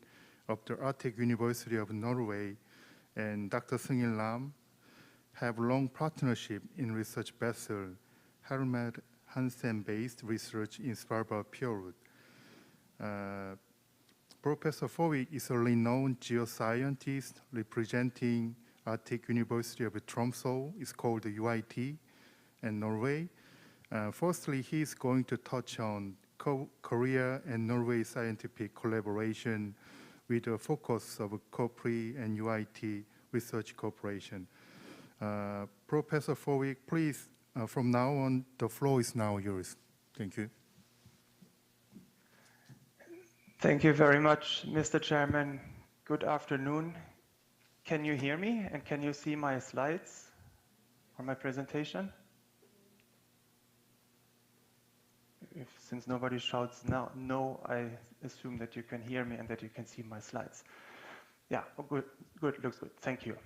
of the Arctic University of Norway, and Dr. Seung-il Lam have long partnership in research vessel Helmet Hansen-based research in Svalbard fjord. Professor Povik is a renowned geoscientist representing Arctic University of Tromsø. It's called the UIT in Norway. Firstly, he is going to touch on Korea and Norway scientific collaboration with a focus of COPRI and UIT research cooperation. Professor Povik, please, from now on, the floor is now yours. Thank you. Thank you very much, Mr. Chairman. Good afternoon. Can you hear me and can you see my slides or my presentation? Since nobody shouts now, no, I assume that you can hear me and that you can see my slides. Yeah, oh, good, looks good, thank you.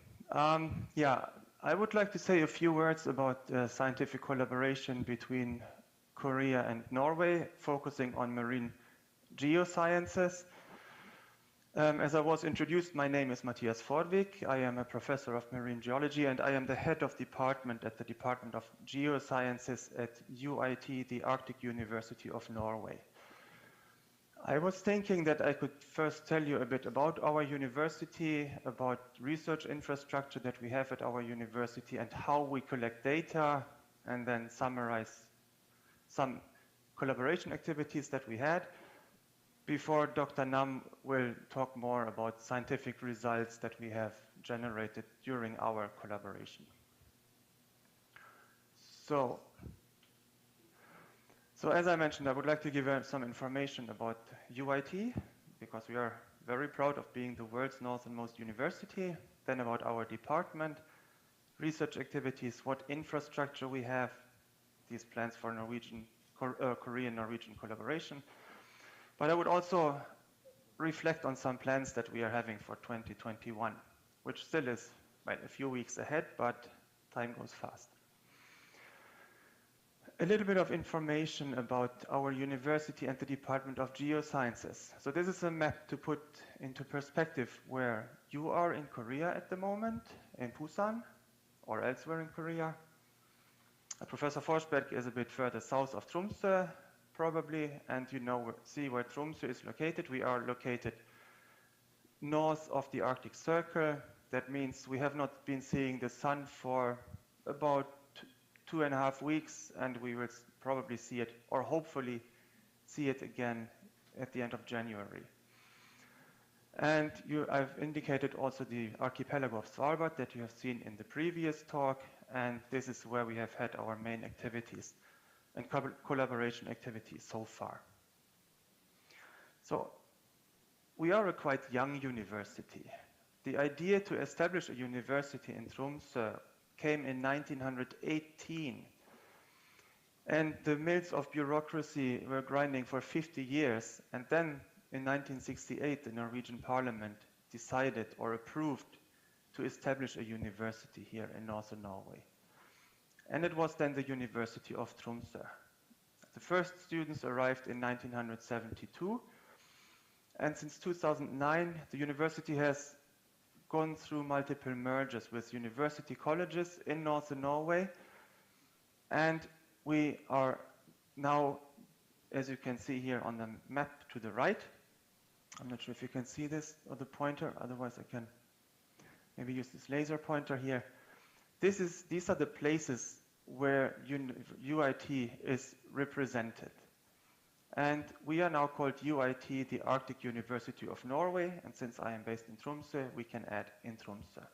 Yeah, I would like to say a few words about scientific collaboration between Korea and Norway, focusing on marine geosciences. As I was introduced, my name is Matthias Forvik. I am a professor of marine geology and I am the head of department at the Department of Geosciences at UIT, the Arctic University of Norway. I was thinking that I could first tell you a bit about our university, about research infrastructure that we have at our university and how we collect data, and then summarize some collaboration activities that we had, before Dr. Nam will talk more about scientific results that we have generated during our collaboration. So as I mentioned, I would like to give some information about UIT, because we are very proud of being the world's northernmost university, then about our department, research activities, what infrastructure we have, these plans for Korean-Norwegian collaboration. But I would also reflect on some plans that we are having for 2021, which still is, well, a few weeks ahead, but time goes fast. A little bit of information about our university and the Department of Geosciences. So this is a map to put into perspective where you are in Korea at the moment, in Busan, or elsewhere in Korea. Professor Forsberg is a bit further south of Tromsø, probably, and you know, see where Tromsø is located. We are located north of the Arctic Circle. That means we have not been seeing the sun for about 2.5 weeks, and we will probably see it, or hopefully see it again at the end of January. And I've indicated also the archipelago of Svalbard that you have seen in the previous talk, and this is where we have had our main activities and collaboration activities so far. So we are a quite young university. The idea to establish a university in Tromsø came in 1918, and the mills of bureaucracy were grinding for 50 years, and then in 1968 the Norwegian Parliament decided or approved to establish a university here in northern Norway. And it was then the University of Tromsø. The first students arrived in 1972, and since 2009 the university has gone through multiple mergers with university colleges in northern Norway, and we are now, as you can see here on the map to the right, I'm not sure if you can see this or the pointer, otherwise I can maybe use this laser pointer here. These are the places where UIT is represented. And we are now called UIT, the Arctic University of Norway, and since I am based in Tromsø, we can add in Tromsø.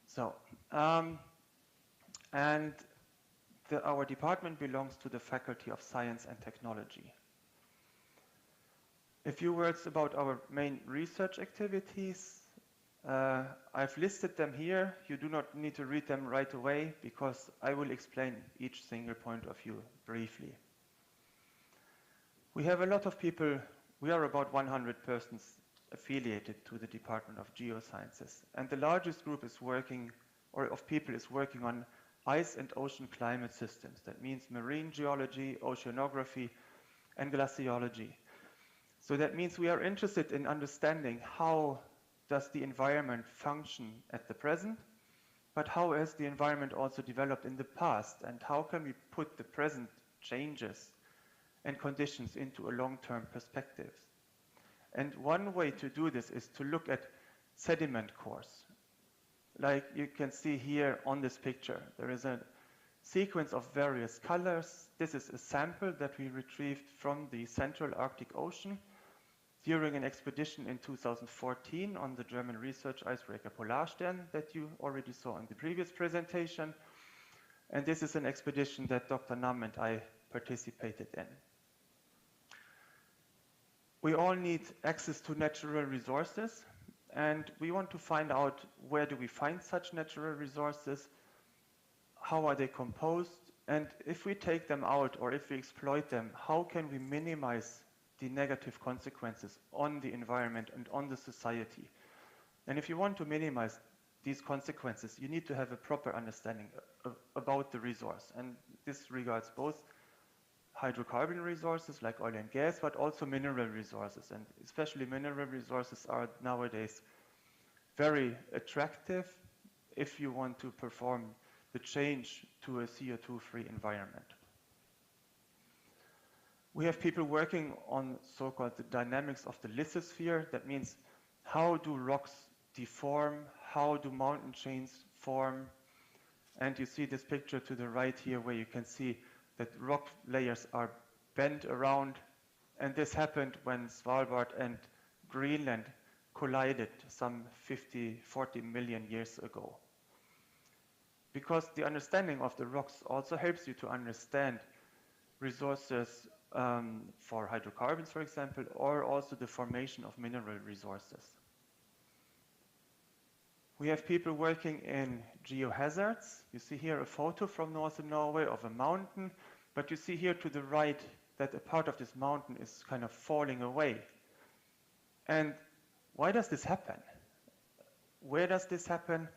So, and our department belongs to the Faculty of Science and Technology. A few words about our main research activities. I've listed them here. You do not need to read them right away because I will explain each single point of view briefly. We have a lot of people. We are about 100 persons affiliated to the Department of Geosciences, and the largest group is working or of people is working on ice and ocean climate systems. That means marine geology, oceanography, and glaciology. So that means we are interested in understanding how does the environment function at the present, but how has the environment also developed in the past, and how can we put the present changes and conditions into a long-term perspective. And one way to do this is to look at sediment cores. Like you can see here on this picture, there is a sequence of various colors. This is a sample that we retrieved from the Central Arctic Ocean during an expedition in 2014 on the German research icebreaker Polarstern that you already saw in the previous presentation. And this is an expedition that Dr. Nam and I participated in. We all need access to natural resources, and we want to find out where do we find such natural resources, how are they composed, and if we take them out or if we exploit them, how can we minimize the negative consequences on the environment and on the society. And if you want to minimize these consequences, you need to have a proper understanding about the resource. And this regards both hydrocarbon resources like oil and gas, but also mineral resources. And especially mineral resources are nowadays very attractive if you want to perform the change to a CO2-free environment. We have people working on so-called the dynamics of the lithosphere. That means how do rocks deform, how do mountain chains form. And you see this picture to the right here where you can see that rock layers are bent around. And this happened when Svalbard and Greenland collided some 40 million years ago. Because the understanding of the rocks also helps you to understand resources for hydrocarbons, for example, or also the formation of mineral resources. We have people working in geohazards. You see here a photo from northern Norway of a mountain, but you see here to the right that a part of this mountain is kind of falling away. And why does this happen? Where does this happen?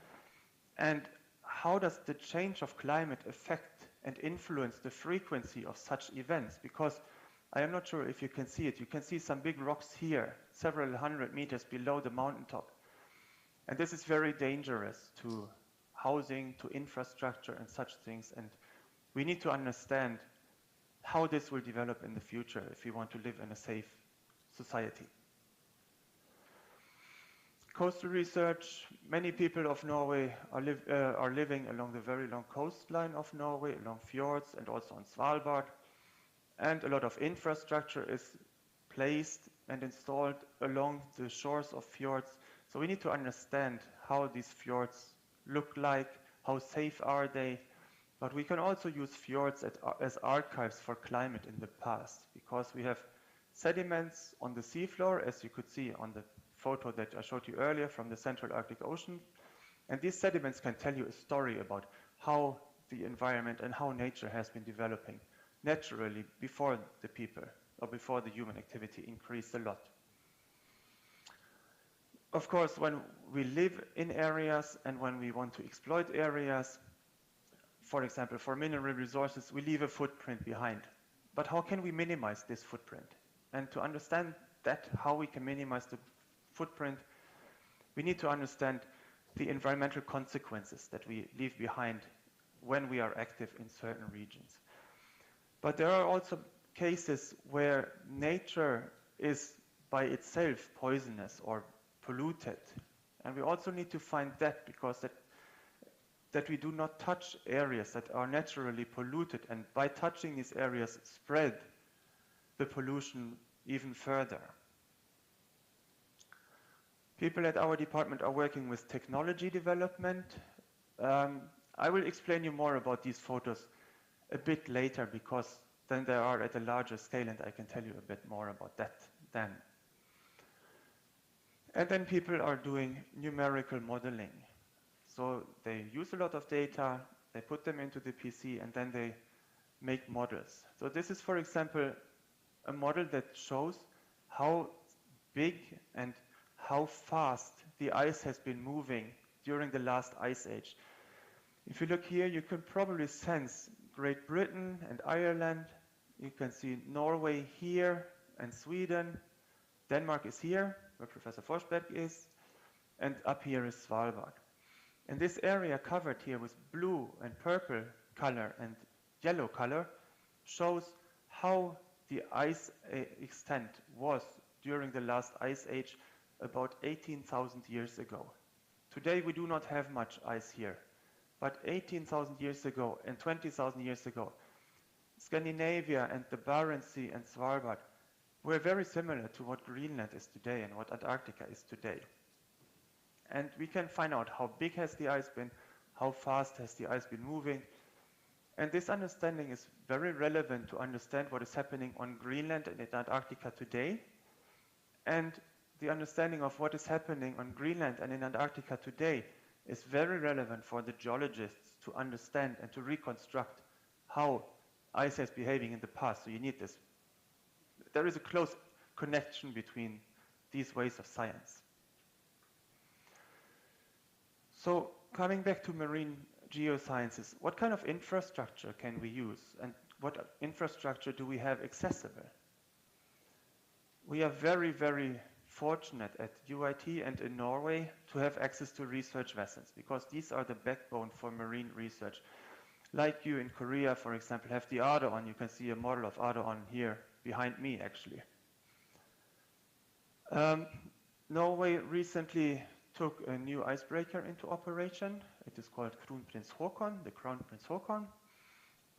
And how does the change of climate affect and influence the frequency of such events? Because I am not sure if you can see it. You can see some big rocks here, several hundred meters below the mountaintop. And this is very dangerous to housing, to infrastructure and such things. And we need to understand how this will develop in the future if we want to live in a safe society. Coastal research, many people of Norway are living along the very long coastline of Norway, along fjords and also on Svalbard. And a lot of infrastructure is placed and installed along the shores of fjords. So we need to understand how these fjords look like, how safe are they. But we can also use fjords as archives for climate in the past, because we have sediments on the seafloor, as you could see on the photo that I showed you earlier from the Central Arctic Ocean. And these sediments can tell you a story about how the environment and how nature has been developing naturally before the people or before the human activity increased a lot. Of course, when we live in areas and when we want to exploit areas, for example, for mineral resources, we leave a footprint behind. But how can we minimize this footprint? And to understand that, how we can minimize the footprint, we need to understand the environmental consequences that we leave behind when we are active in certain regions. But there are also cases where nature is by itself poisonous or polluted. And we also need to find that, because that we do not touch areas that are naturally polluted, and by touching these areas spread the pollution even further. People at our department are working with technology development. I will explain you more about these photos a bit later, because then they are at a larger scale and I can tell you a bit more about that then. And then people are doing numerical modeling. So they use a lot of data, they put them into the PC, and then they make models. So this is, for example, a model that shows how big and how fast the ice has been moving during the last ice age. If you look here, you can probably sense Great Britain and Ireland. You can see Norway here and Sweden. Denmark is here, where Professor Forsberg is, and up here is Svalbard. And this area covered here with blue and purple color and yellow color shows how the ice extent was during the last ice age about 18,000 years ago. Today we do not have much ice here, but 18,000 years ago and 20,000 years ago, Scandinavia and the Barents Sea and Svalbard were very similar to what Greenland is today and what Antarctica is today. And we can find out how big has the ice been, how fast has the ice been moving. And this understanding is very relevant to understand what is happening on Greenland and in Antarctica today. And the understanding of what is happening on Greenland and in Antarctica today is very relevant for the geologists to understand and to reconstruct how ice is behaving in the past. So you need this. There is a close connection between these ways of science. So coming back to marine geosciences, what kind of infrastructure can we use and what infrastructure do we have accessible? We are very, very fortunate at UIT and in Norway to have access to research vessels because these are the backbone for marine research. Like you in Korea, for example, have the Ardaon. You can see a model of Ardaon here behind me, actually. Norway recently took a new icebreaker into operation. It is called Kronprins Haakon, the Crown Prince Haakon.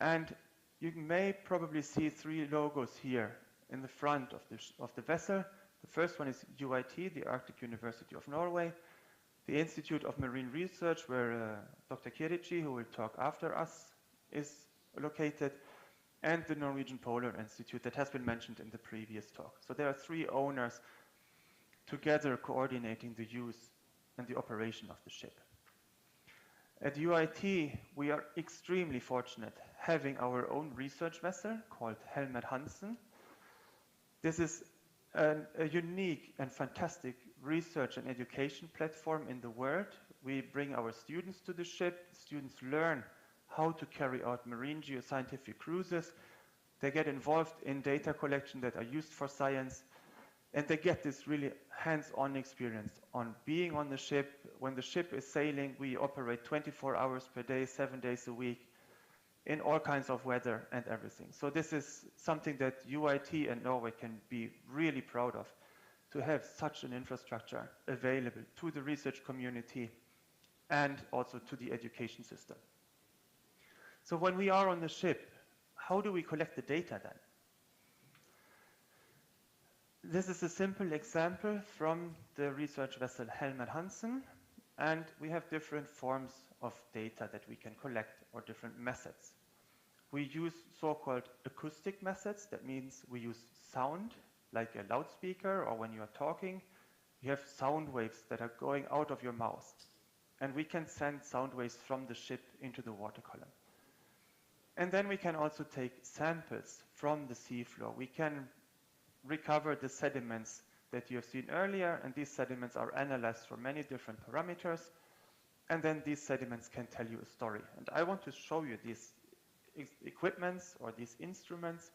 And you may probably see three logos here in the front of the vessel. The first one is UIT, the Arctic University of Norway, the Institute of Marine Research, where Dr. Kirici, who will talk after us, is located, and the Norwegian Polar Institute that has been mentioned in the previous talk. So there are three owners together coordinating the use and the operation of the ship. At UIT, we are extremely fortunate having our own research vessel called Helmer Hansen. This is a unique and fantastic research and education platform in the world. We bring our students to the ship. Students learn how to carry out marine geoscientific cruises. They get involved in data collection that are used for science. And they get this really hands-on experience on being on the ship. When the ship is sailing, we operate 24 hours per day, 7 days a week, in all kinds of weather and everything. So this is something that UIT and Norway can be really proud of, to have such an infrastructure available to the research community and also to the education system. So when we are on the ship, how do we collect the data then? This is a simple example from the research vessel Helmer Hansen, and we have different forms of data that we can collect or different methods. We use so-called acoustic methods. That means we use sound, like a loudspeaker or when you are talking. You have sound waves that are going out of your mouth, and we can send sound waves from the ship into the water column. And then we can also take samples from the seafloor. We can recover the sediments that you have seen earlier, and these sediments are analyzed for many different parameters, and then these sediments can tell you a story. And I want to show you these equipments or these instruments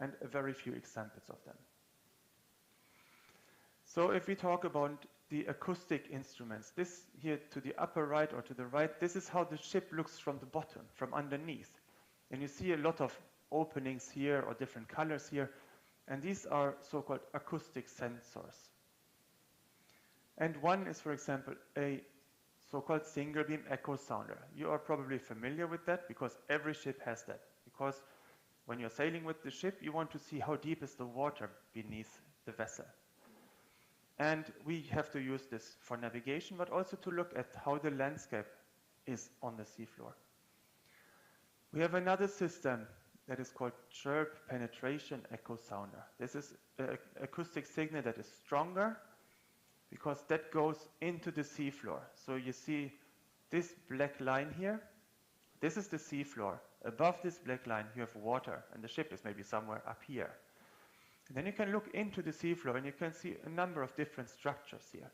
and a very few examples of them. So if we talk about the acoustic instruments, this here to the upper right or to the right, this is how the ship looks from the bottom, from underneath. And you see a lot of openings here or different colors here. And these are so-called acoustic sensors. And one is, for example, a so-called single beam echo sounder. You are probably familiar with that because every ship has that. Because when you're sailing with the ship, you want to see how deep is the water beneath the vessel. And we have to use this for navigation, but also to look at how the landscape is on the seafloor. We have another system that is called chirp penetration echo sounder. This is an acoustic signal that is stronger because that goes into the seafloor. So you see this black line here. This is the seafloor. Above this black line, you have water, and the ship is maybe somewhere up here. And then you can look into the seafloor, and you can see a number of different structures here.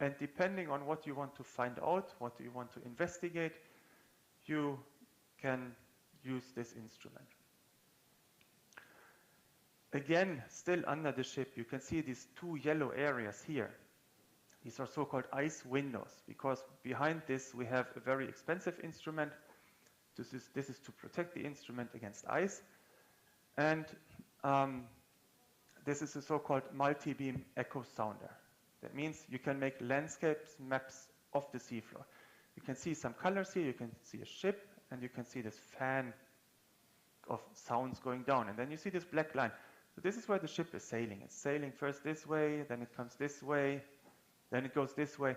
And depending on what you want to find out, what you want to investigate, you can use this instrument. Again, still under the ship, you can see these two yellow areas here. These are so-called ice windows, because behind this we have a very expensive instrument. This is to protect the instrument against ice. And this is a so-called multi-beam echo sounder. That means you can make landscapes, maps of the seafloor. You can see some colors here, you can see a ship, and you can see this fan of sounds going down. And then you see this black line. So this is where the ship is sailing. It's sailing first this way, then it comes this way, then it goes this way.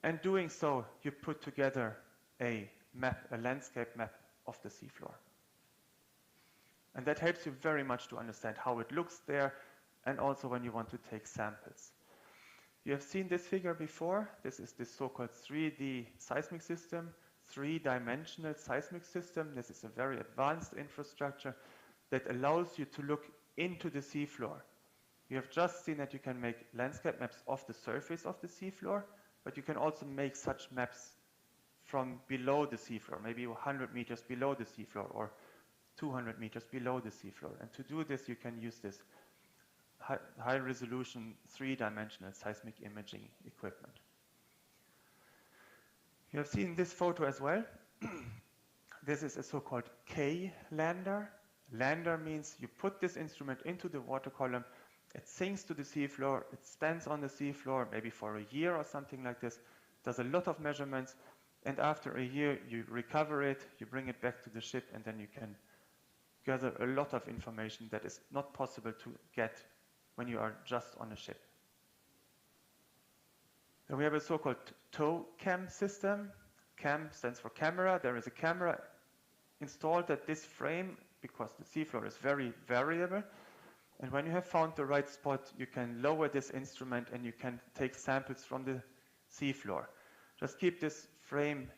And doing so, you put together a map, a landscape map of the seafloor. And that helps you very much to understand how it looks there, and also when you want to take samples. You have seen this figure before. This is the so-called 3D seismic system, three-dimensional seismic system. This is a very advanced infrastructure that allows you to look into the seafloor. You have just seen that you can make landscape maps of the surface of the seafloor, but you can also make such maps from below the seafloor, maybe 100 meters below the seafloor or 200 meters below the seafloor. And to do this, you can use this high-resolution, three-dimensional seismic imaging equipment. You have seen this photo as well. This is a so-called K lander. Lander means you put this instrument into the water column, it sinks to the seafloor, it stands on the seafloor maybe for a year or something like this, does a lot of measurements, and after a year you recover it, you bring it back to the ship, and then you can gather a lot of information that is not possible to get when you are just on a ship. Then we have a so-called tow cam system. Cam stands for camera. There is a camera installed at this frame because the seafloor is very variable. And when you have found the right spot, you can lower this instrument and you can take samples from the seafloor. Just keep this frame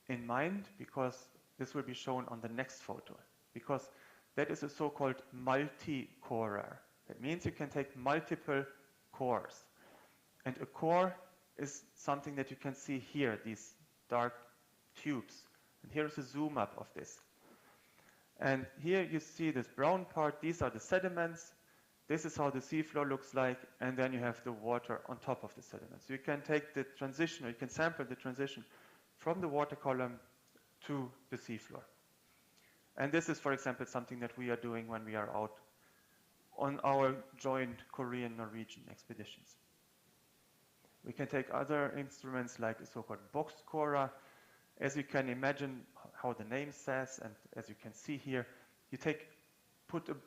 in mind, because this will be shown on the next photo, because that is a so-called multi-corer. That means you can take multiple cores. And a core is something that you can see here, these dark tubes. And here's a zoom up of this. And here you see this brown part. These are the sediments. This is how the seafloor looks like. And then you have the water on top of the sediments. So you can take the transition, or you can sample the transition from the water column to the seafloor. And this is, for example, something that we are doing when we are out on our joint Korean-Norwegian expeditions. We can take other instruments like a so-called box corer. As you can imagine how the name says, and as you can see here, you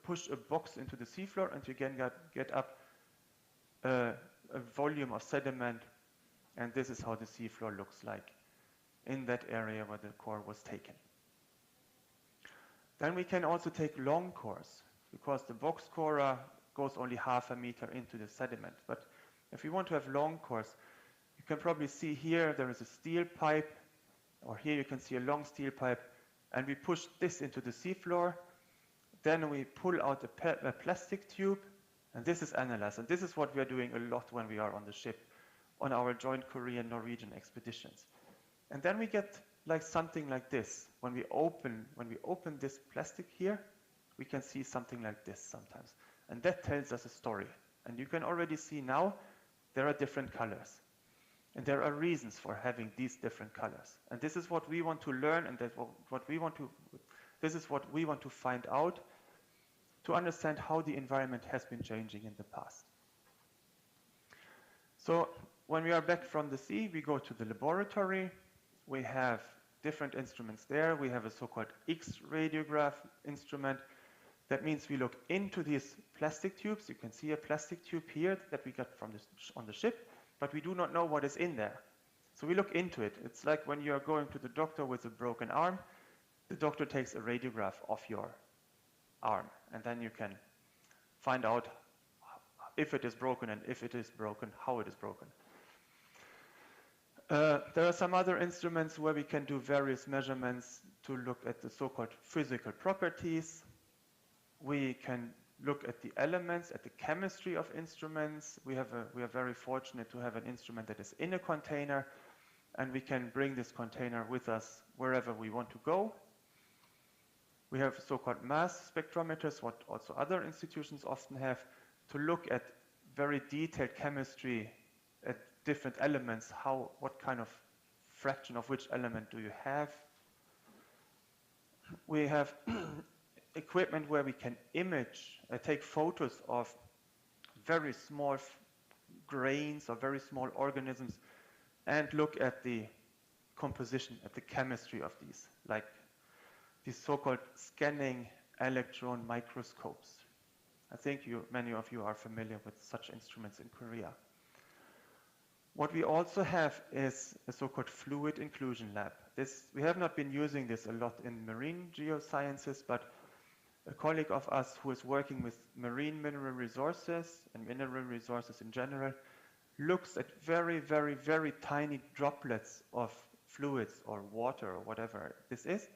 push a box into the seafloor, and you can get up a volume of sediment, and this is how the seafloor looks like in that area where the core was taken. Then we can also take long cores, because the box corer goes only half a meter into the sediment. But if you want to have long cores, you can probably see here there is a steel pipe, or here you can see a long steel pipe, and we push this into the seafloor. Then we pull out a plastic tube, and this is analyzed. And this is what we are doing a lot when we are on the ship, on our joint Korean-Norwegian expeditions. And then we get like something like this. When we open this plastic here, we can see something like this sometimes. And that tells us a story. And you can already see now there are different colors. And there are reasons for having these different colors. And this is what we want to learn, and this is what we want to find out to understand how the environment has been changing in the past. So when we are back from the sea, we go to the laboratory. We have different instruments there. We have a so-called X-radiograph instrument. That means we look into these plastic tubes. You can see a plastic tube here that we got from on the ship, but we do not know what is in there. So we look into it. It's like when you are going to the doctor with a broken arm. The doctor takes a radiograph of your arm, and then you can find out if it is broken, and if it is broken, how it is broken. There are some other instruments where we can do various measurements to look at the so-called physical properties. We can look at the elements, at the chemistry of instruments. We are very fortunate to have an instrument that is in a container, and we can bring this container with us wherever we want to go. We have so-called mass spectrometers, what also other institutions often have, to look at very detailed chemistry at different elements, what kind of fraction of which element do you have. We have equipment where we can take photos of very small grains or very small organisms and look at the composition, at the chemistry of these, like these so-called scanning electron microscopes. I think many of you are familiar with such instruments in Korea. What we also have is a so-called fluid inclusion lab. We have not been using this a lot in marine geosciences, but a colleague of us who is working with marine mineral resources and mineral resources in general looks at very, very, very tiny droplets of fluids or water or whatever this is,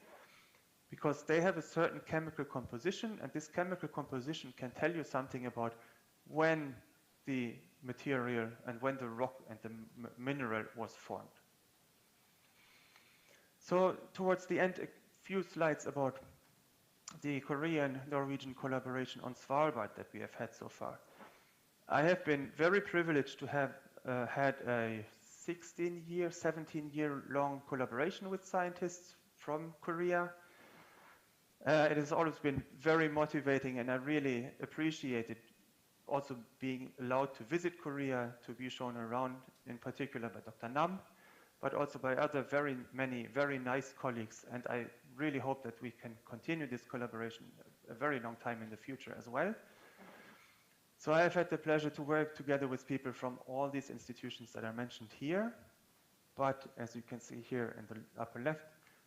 because they have a certain chemical composition, and this chemical composition can tell you something about when the material and when the rock and the mineral was formed. So towards the end, a few slides about the Korean-Norwegian collaboration on Svalbard that we have had so far. I have been very privileged to have had a 16-year, 17-year-long collaboration with scientists from Korea. It has always been very motivating, and I really appreciated also being allowed to visit Korea, to be shown around, in particular by Dr. Nam, but also by other many very nice colleagues. And I really hope that we can continue this collaboration a very long time in the future as well. So I have had the pleasure to work together with people from all these institutions that are mentioned here, but as you can see here in the upper left,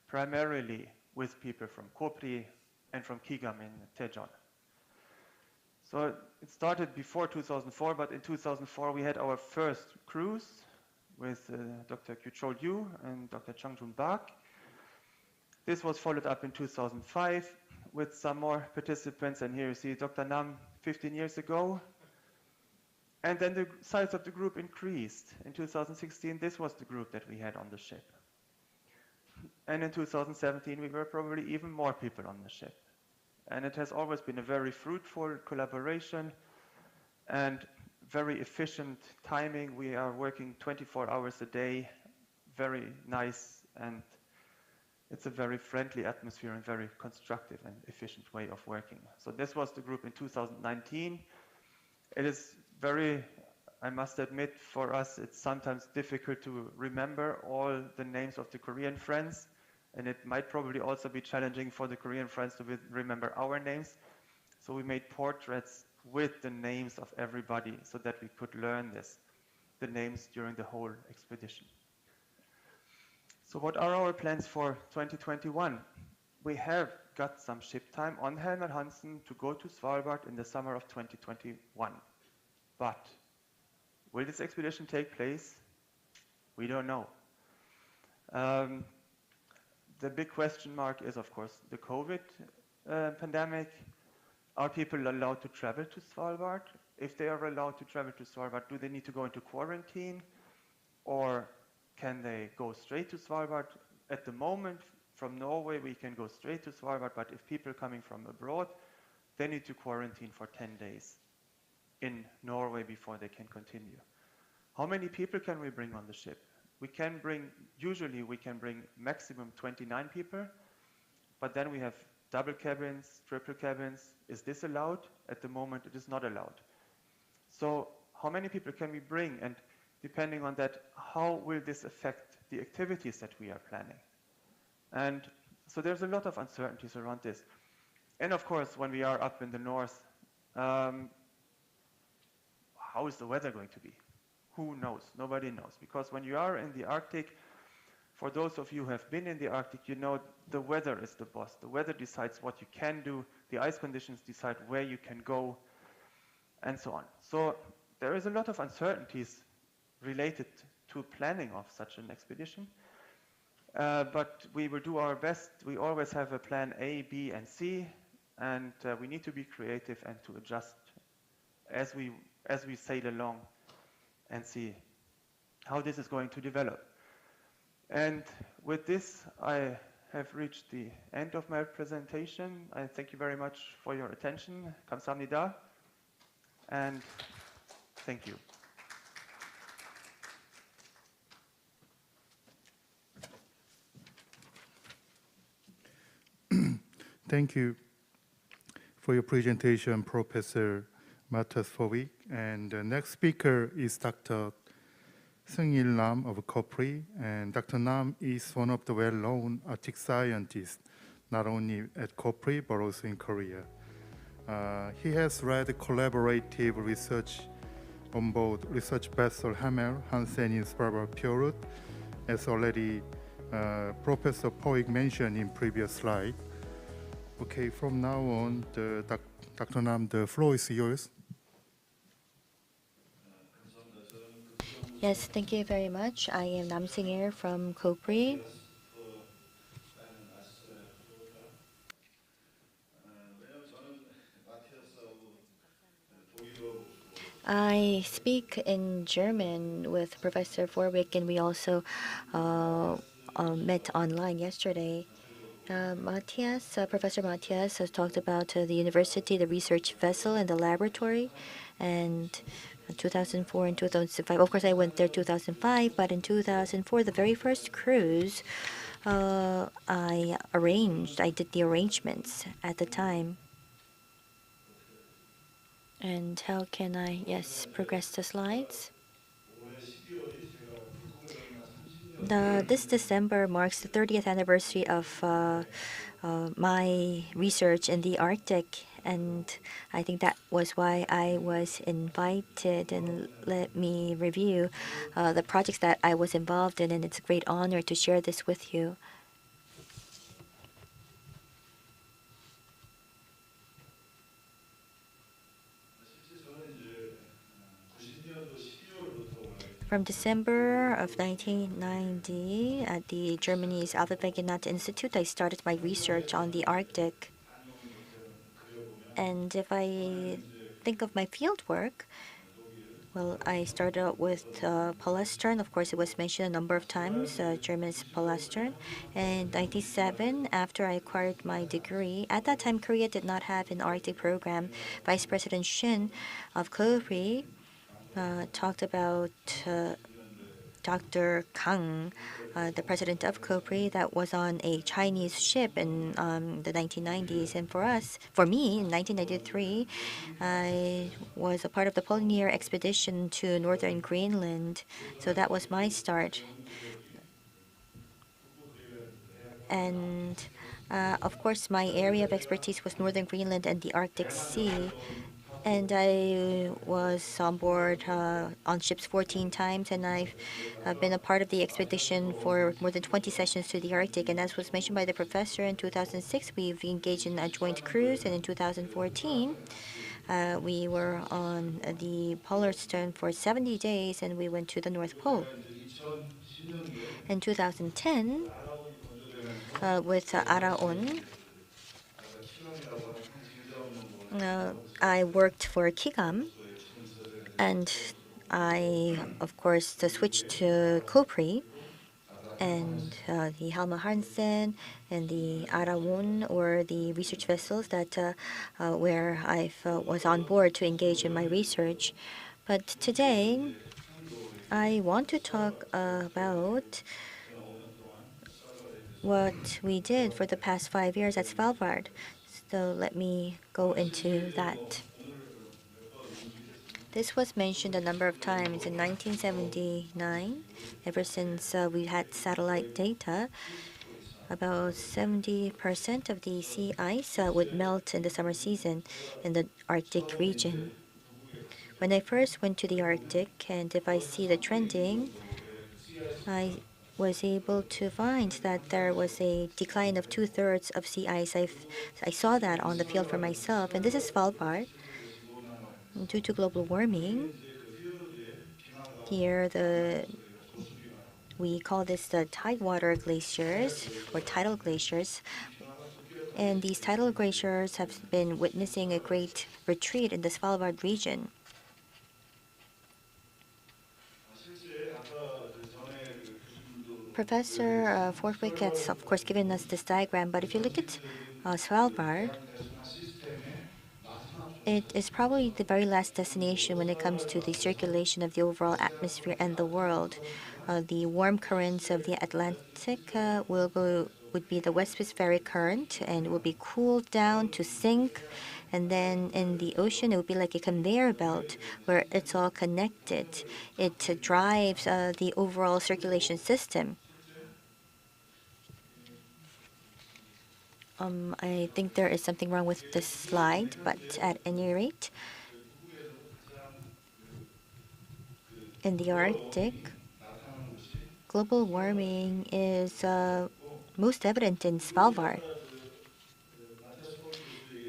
primarily with people from KOPRI and from KIGAM in Daejeon. So it started before 2004, but in 2004 we had our first cruise with Dr. Kyu-Chol Yu and Dr. Chung-Jun Park. This was followed up in 2005 with some more participants, and here you see Dr. Nam 15 years ago. And then the size of the group increased. In 2016, this was the group that we had on the ship. And in 2017, we were probably even more people on the ship. And it has always been a very fruitful collaboration and very efficient timing. We are working 24 hours a day, very nice, and it's a very friendly atmosphere and very constructive and efficient way of working. So this was the group in 2019. It is very, I must admit, for us, it's sometimes difficult to remember all the names of the Korean friends, and it might probably also be challenging for the Korean friends to remember our names. So we made portraits with the names of everybody so that we could learn the names during the whole expedition. So what are our plans for 2021? We have got some ship time on Helmer Hansen to go to Svalbard in the summer of 2021. But will this expedition take place? We don't know. The big question mark is, of course, the COVID pandemic. Are people allowed to travel to Svalbard? If they are allowed to travel to Svalbard, do they need to go into quarantine? Or can they go straight to Svalbard? At the moment, from Norway, we can go straight to Svalbard, but if people coming from abroad, they need to quarantine for 10 days in Norway before they can continue. How many people can we bring on the ship? Usually we can bring maximum 29 people, but then we have double cabins, triple cabins. Is this allowed? At the moment, it is not allowed. So how many people can we bring? And depending on that, how will this affect the activities that we are planning? And so there's a lot of uncertainties around this. And of course, when we are up in the north, how is the weather going to be? Who knows? Nobody knows. Because when you are in the Arctic, for those of you who have been in the Arctic, you know the weather is the boss. The weather decides what you can do. The ice conditions decide where you can go, and so on. So there is a lot of uncertainties related to planning of such an expedition. But we will do our best. We always have a plan A, B, and C. and we need to be creative and to adjust as we sail along and see how this is going to develop. And with this, I have reached the end of my presentation. I thank you very much for your attention. Kamsahamnida, and thank you. Thank you for your presentation, Professor Matthias Fovik. And the next speaker is Dr. Seung-il Nam of COPRI. And Dr. Nam is one of the well-known Arctic scientists, not only at COPRI, but also in Korea. He has led collaborative research on both research vessel Hamel, Hansen in Svalbard period, as already Professor Poik mentioned in previous slide. Okay, from now on, Dr. Nam, the floor is yours. Yes, thank you very much. I am Nam Seung-il from COPRI. I speak in German with Professor Forwick, and we also met online yesterday. Professor Matthias has talked about the university, the research vessel, and the laboratory. And 2004 and 2005, of course, I went there 2005, but in 2004, the very first cruise, I did the arrangements at the time. And how can I, yes, progress the slides? This December marks the 30th anniversary of my research in the Arctic, and I think that was why I was invited. And let me review the projects that I was involved in, and it's a great honor to share this with you. From December of 1990 at the Germany's Alfred Wegener Institute, I started my research on the Arctic. And if I think of my field work, well, I started out with polystyrene. Of course, it was mentioned a number of times, German's polystyrene. And 1997, after I acquired my degree, at that time, Korea did not have an Arctic program. Vice President Shin of KORI talked about Dr. Kang, the president of KOPRI, that was on a Chinese ship in the 1990s. And for me, in 1993, I was a part of the Pioneer expedition to northern Greenland. So that was my start. And of course, my area of expertise was northern Greenland and the Arctic Sea. And I was on board on ships 14 times, and I've been a part of the expedition for more than 20 sessions to the Arctic. And as was mentioned by the professor, in 2006, we've engaged in a joint cruise, and in 2014, we were on the Polar Stern for 70 days, and we went to the North Pole. In 2010, with Araon, I worked for Kigam, and I, of course, switched to Kopri, and the Halma Hansen and the Arawon, or the research vessels that where I was on board to engage in my research. But today, I want to talk about what we did for the past 5 years at Svalbard. So let me go into that. This was mentioned a number of times in 1979. Ever since we had satellite data, about 70% of the sea ice would melt in the summer season in the Arctic region. When I first went to the Arctic, and if I see the trending, I was able to find that there was a decline of 2/3 of sea ice. I saw that on the field for myself, and this is Svalbard. Due to global warming, here we call this the tidewater glaciers or tidal glaciers. And these tidal glaciers have been witnessing a great retreat in the Svalbard region. Professor Fortwick has, of course, given us this diagram, but if you look at Svalbard, it is probably the very last destination when it comes to the circulation of the overall atmosphere and the world. The warm currents of the Atlantic would be the West Pacific current and will be cooled down to sink. And then in the ocean, it would be like a conveyor belt where it's all connected. It drives the overall circulation system. I think there is something wrong with this slide, but at any rate, in the Arctic, global warming is most evident in Svalbard.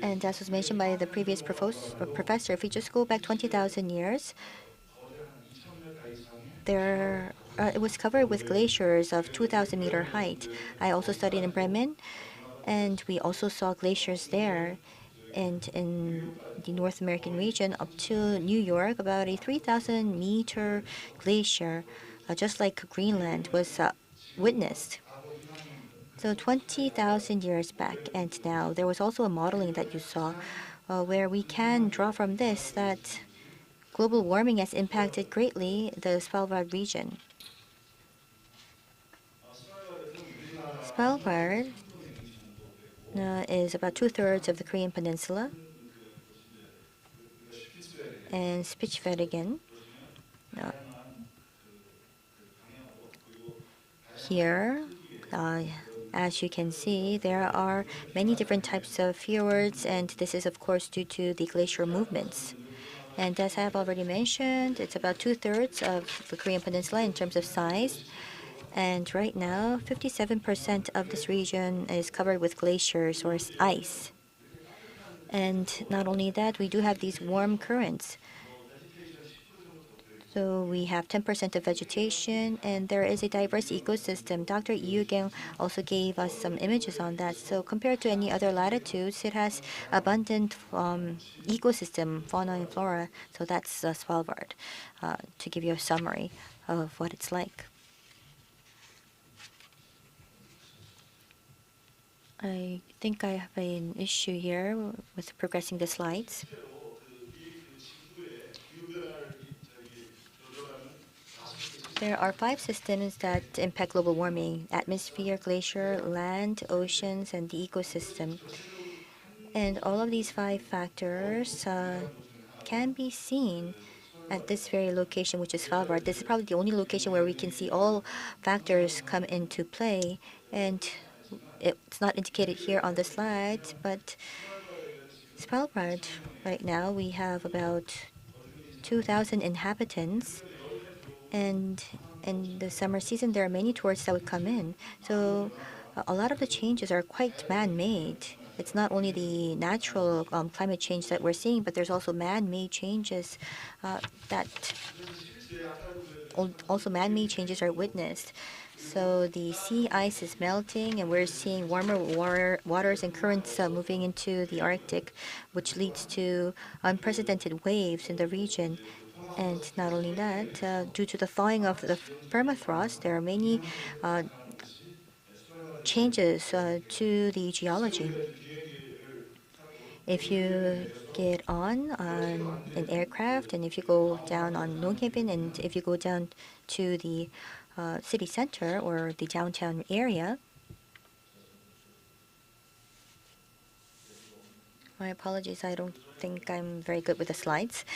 And as was mentioned by the previous professor, if we just go back 20,000 years, it was covered with glaciers of 2,000-meter height. I also studied in Bremen, and we also saw glaciers there. And in the North American region, up to New York, about a 3,000-meter glacier, just like Greenland, was witnessed. So 20,000 years back and now, there was also a modeling that you saw where we can draw from this that global warming has impacted greatly the Svalbard region. Svalbard is about 2/3 of the Korean peninsula, and Spitsbergen. Here, as you can see, there are many different types of fjords, and this is, of course, due to the glacier movements. And as I have already mentioned, it's about 2/3 of the Korean peninsula in terms of size. And right now, 57% of this region is covered with glaciers or ice. And not only that, we do have these warm currents. So we have 10% of vegetation, and there is a diverse ecosystem. Dr. Yoo also gave us some images on that. So compared to any other latitudes, it has abundant ecosystem, fauna and flora. So that's Svalbard, to give you a summary of what it's like. I think I have an issue here with progressing the slides. There are 5 systems that impact global warming: atmosphere, glacier, land, oceans, and the ecosystem. And all of these 5 factors can be seen at this very location, which is Svalbard. This is probably the only location where we can see all factors come into play. And it's not indicated here on the slides, but Svalbard, right now, we have about 2,000 inhabitants. And in the summer season, there are many tourists that would come in. So a lot of the changes are quite man-made. It's not only the natural climate change that we're seeing, but there's also man-made changes that also man-made changes are witnessed. So the sea ice is melting, and we're seeing warmer waters and currents moving into the Arctic, which leads to unprecedented waves in the region. And not only that, due to the thawing of the permafrost, there are many changes to the geology. If you get on an aircraft, and if you go down on Nonghaven, and if you go down to the city center or the downtown area, my apologies, I don't think I'm very good with the slides.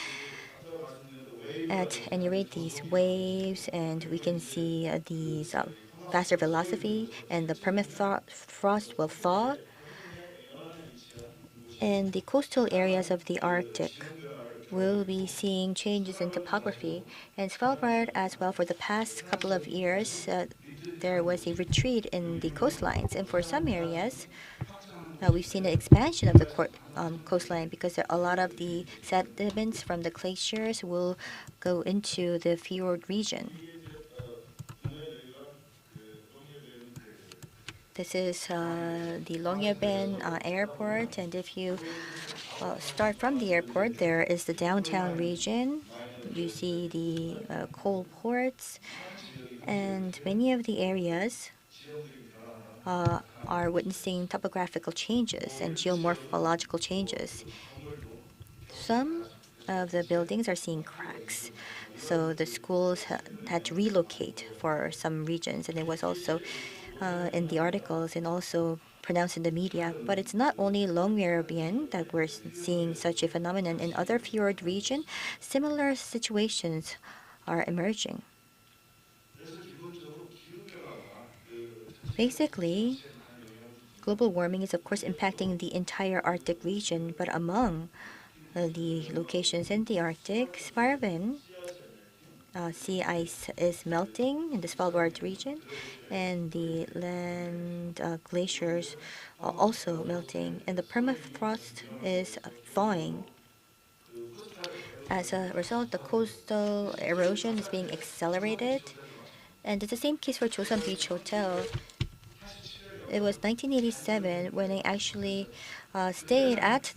At any rate, these waves, and we can see these faster velocity, and the permafrost will thaw. And the coastal areas of the Arctic will be seeing changes in topography. And Svalbard as well, for the past couple of years, there was a retreat in the coastlines. And for some areas, we've seen an expansion of the coastline because a lot of the sediments from the glaciers will go into the fjord region. This is the Longyearbyen airport, and if you start from the airport, there is the downtown region. You see the coal ports, and many of the areas are witnessing topographical changes and geomorphological changes. Some of the buildings are seeing cracks, so the schools had to relocate for some regions, and it was also in the articles and also pronounced in the media. But it's not only Longyearbyen that we're seeing such a phenomenon. In other fjord region, similar situations are emerging. Basically, global warming is of course impacting the entire Arctic region, but among the locations in the Arctic, Svarben sea ice is melting in the Svalbard region, and the land glaciers are also melting, and the permafrost is thawing. As a result, the coastal erosion is being accelerated, and it's the same case for Joseon Beach Hotel. It was 1987 when I actually stayed at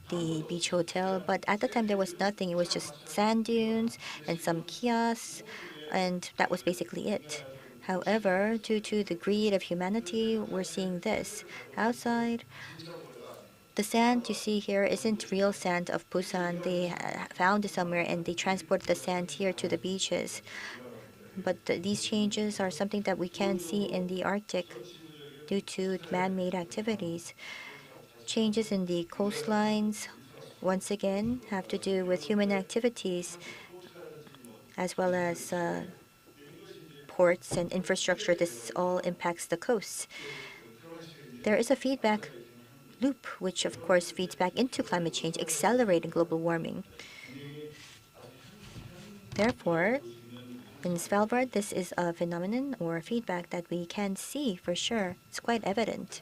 the beach hotel, but at the time there was nothing. It was just sand dunes and some kiosks, and that was basically it. However, due to the greed of humanity, we're seeing this. Outside, the sand you see here isn't real sand of Busan. They found it somewhere and they transported the sand here to the beaches. But these changes are something that we can see in the Arctic due to man-made activities. Changes in the coastlines, once again, have to do with human activities as well as ports and infrastructure. This all impacts the coasts. There is a feedback loop, which of course feeds back into climate change, accelerating global warming. Therefore, in Svalbard, this is a phenomenon or a feedback that we can see for sure. It's quite evident.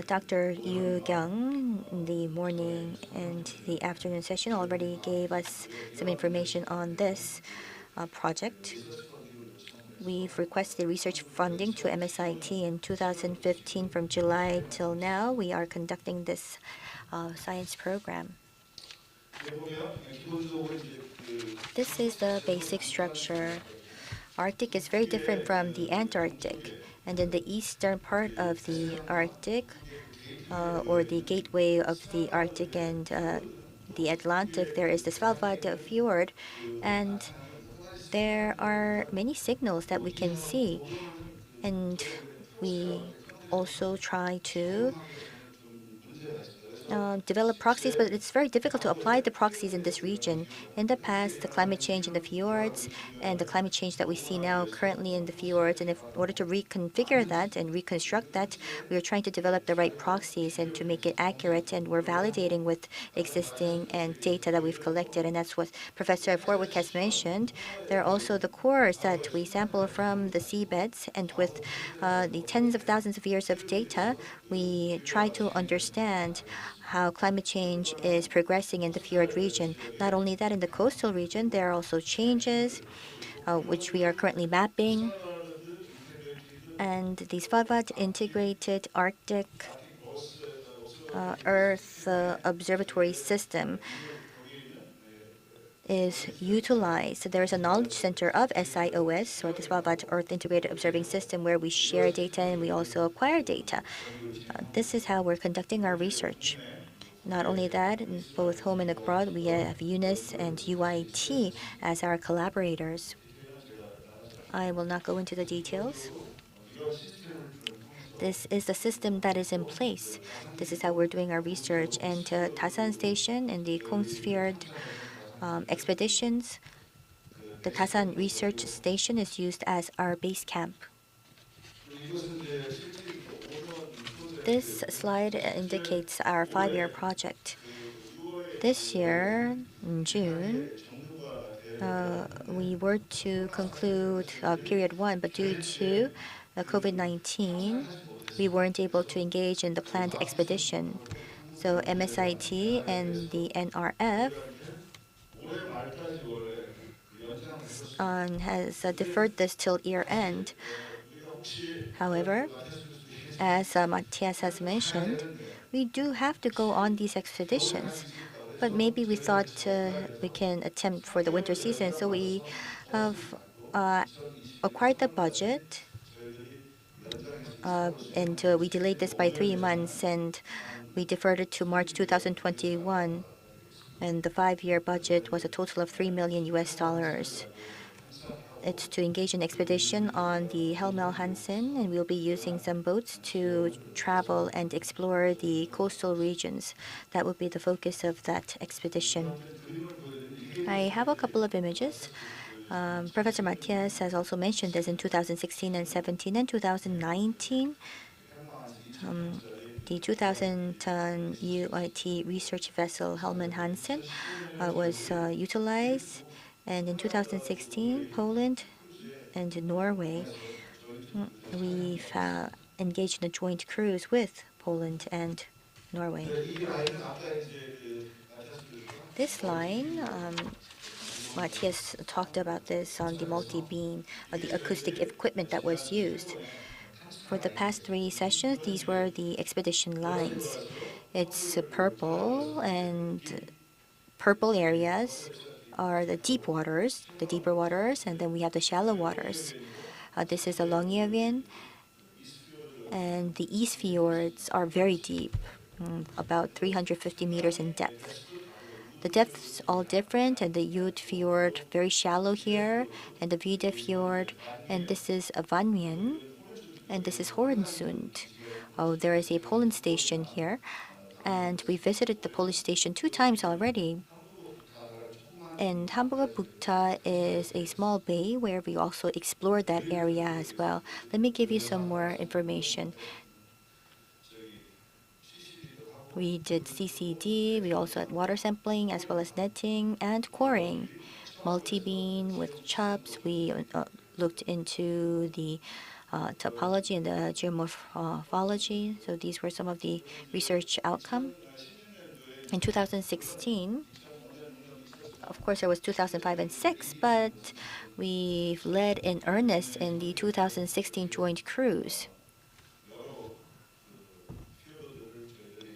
Dr. Yu Kyung in the morning and the afternoon session already gave us some information on this project. We've requested research funding to MSIT in 2015. From July till now, we are conducting this science program. This is the basic structure. Arctic is very different from the Antarctic, and in the eastern part of the Arctic, or the gateway of the Arctic and the Atlantic, there is the Svalbard fjord, and there are many signals that we can see, and we also try to develop proxies, but it's very difficult to apply the proxies in this region. In the past, the climate change in the fjords and the climate change that we see now currently in the fjords, and in order to reconfigure that and reconstruct that, we are trying to develop the right proxies and to make it accurate, and we're validating with existing and data that we've collected, and that's what Professor Forwick has mentioned. There are also the cores that we sample from the seabeds, and with the tens of thousands of years of data, we try to understand how climate change is progressing in the fjord region. Not only that, in the coastal region, there are also changes which we are currently mapping. And the Svalbard Integrated Arctic Earth Observatory System is utilized. So there is a knowledge center of SIOS, or the Svalbard Earth Integrated Observing System, where we share data and we also acquire data. This is how we're conducting our research. Not only that, in both home and abroad, we have UNIS and UIT as our collaborators. I will not go into the details. This is the system that is in place. This is how we're doing our research. And Tasan Station and the Kongsfjord expeditions, the Tasan Research Station is used as our base camp. This slide indicates our 5-year project. This year, in June, we were to conclude period 1, but due to COVID-19, we weren't able to engage in the planned expedition. So MSIT and the NRF has deferred this till year end. However, as Matthias has mentioned, we do have to go on these expeditions. But maybe we thought we can attempt for the winter season. So we have acquired the budget and we delayed this by 3 months and we deferred it to March 2021. And the 5-year budget was a total of $3 million US. It's to engage in expedition on the Helmel Hansen, and we'll be using some boats to travel and explore the coastal regions. That will be the focus of that expedition. I have a couple of images. Professor Matthias has also mentioned this in 2016 and 17 and 2019. The 2010 UIT research vessel Helmel Hansen was utilized, and in 2016, Poland and Norway, we engaged in a joint cruise with Poland and Norway. This line, Matthias talked about this on the multi-beam, the acoustic equipment that was used. For the past 3 sessions, these were the expedition lines. It's purple, and purple areas are the deep waters, the deeper waters, and then we have the shallow waters. This is the Longyearbyen, and the East fjords are very deep, about 350 meters in depth. The depths all different, and the Jud Fjord very shallow here, and the Vide Fjord, and this is Vanmien, and this is Hornsund. Oh, there is a Poland station here, and we visited the Polish station 2 times already. And Hamburger Buchta is a small bay where we also explored that area as well. Let me give you some more information. We did CCD, we also had water sampling as well as netting and coring. Multi-beam with chops, we looked into the topology and the geomorphology. So these were some of the research outcome. In 2016, of course, there was 2005 and 6, but we've led in earnest in the 2016 joint cruise.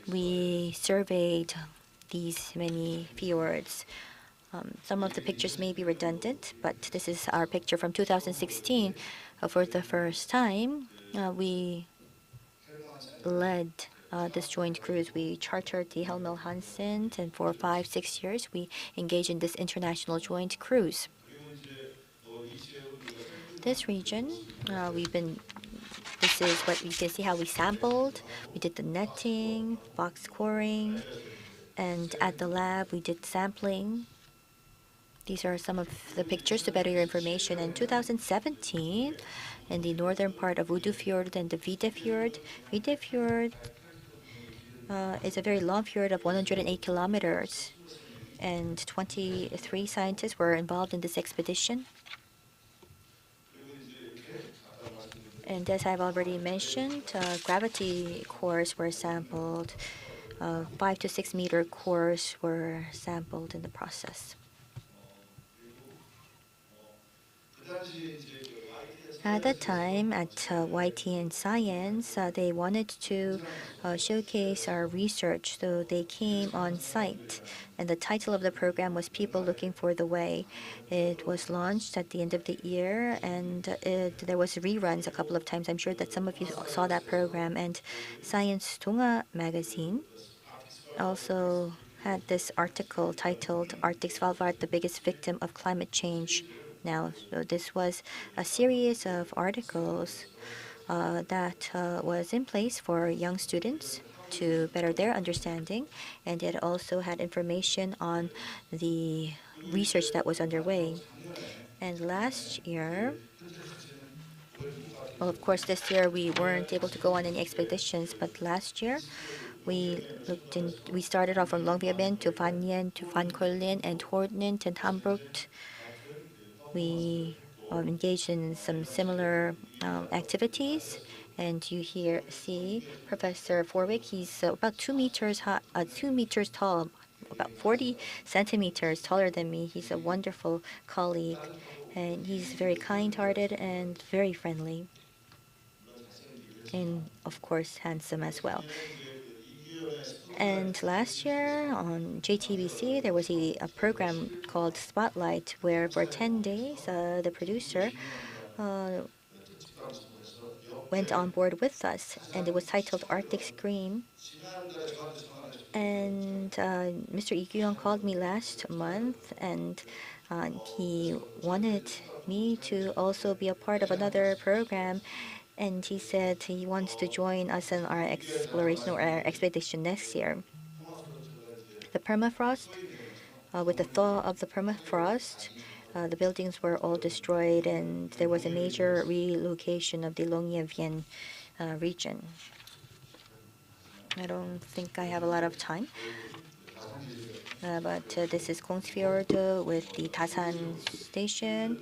We surveyed these many fjords. Some of the pictures may be redundant, but this is our picture from 2016. For the first time, we led this joint cruise. We chartered the Helmel Hansen, and for 5-6 years, we engaged in this international joint cruise. This region, this is what you can see how we sampled. We did the netting, box coring, and at the lab, we did sampling. These are some of the pictures to better your information. In 2017, in the northern part of Udu Fjord and the Vide Fjord, Vide Fjord is a very long fjord of 108 kilometers, and 23 scientists were involved in this expedition. And as I've already mentioned, gravity cores were sampled. 5 to 6 meter cores were sampled in the process. At that time, at YT and Science, they wanted to showcase our research, so they came on site. And the title of the program was People Looking for the Way. It was launched at the end of the year, and there was reruns a couple of times. I'm sure that some of you saw that program. And Science Tonga magazine also had this article titled Arctic Svalbard, the biggest victim of climate change now. So this was a series of articles that was in place for young students to better their understanding, and it also had information on the research that was underway. And last year, well, of course, this year we weren't able to go on any expeditions, but last year we started off from Longyearbyen to Vanmien to Vankollen and Horten and Hamburg. We engaged in some similar activities, And you here see Professor Forwick. He's about 2 meters high, 2 meters tall, about 40 centimeters taller than me. He's a wonderful colleague, and he's very kind-hearted and very friendly, and of course handsome as well. And last year on JTBC, there was a program called Spotlight, where for 10 days, the producer uh, went on board with us, and it was titled Arctic Scream. And Mr. Lee Kyung called me last month, and he wanted me to also be a part of another program. And he said he wants to join us in our exploration or our expedition next year. The permafrost, with the thaw of the permafrost, the buildings were all destroyed, and there was a major relocation of the Longyearbyen region. I don't think I have a lot of time. But this is Kongsfjord with the Dasan station,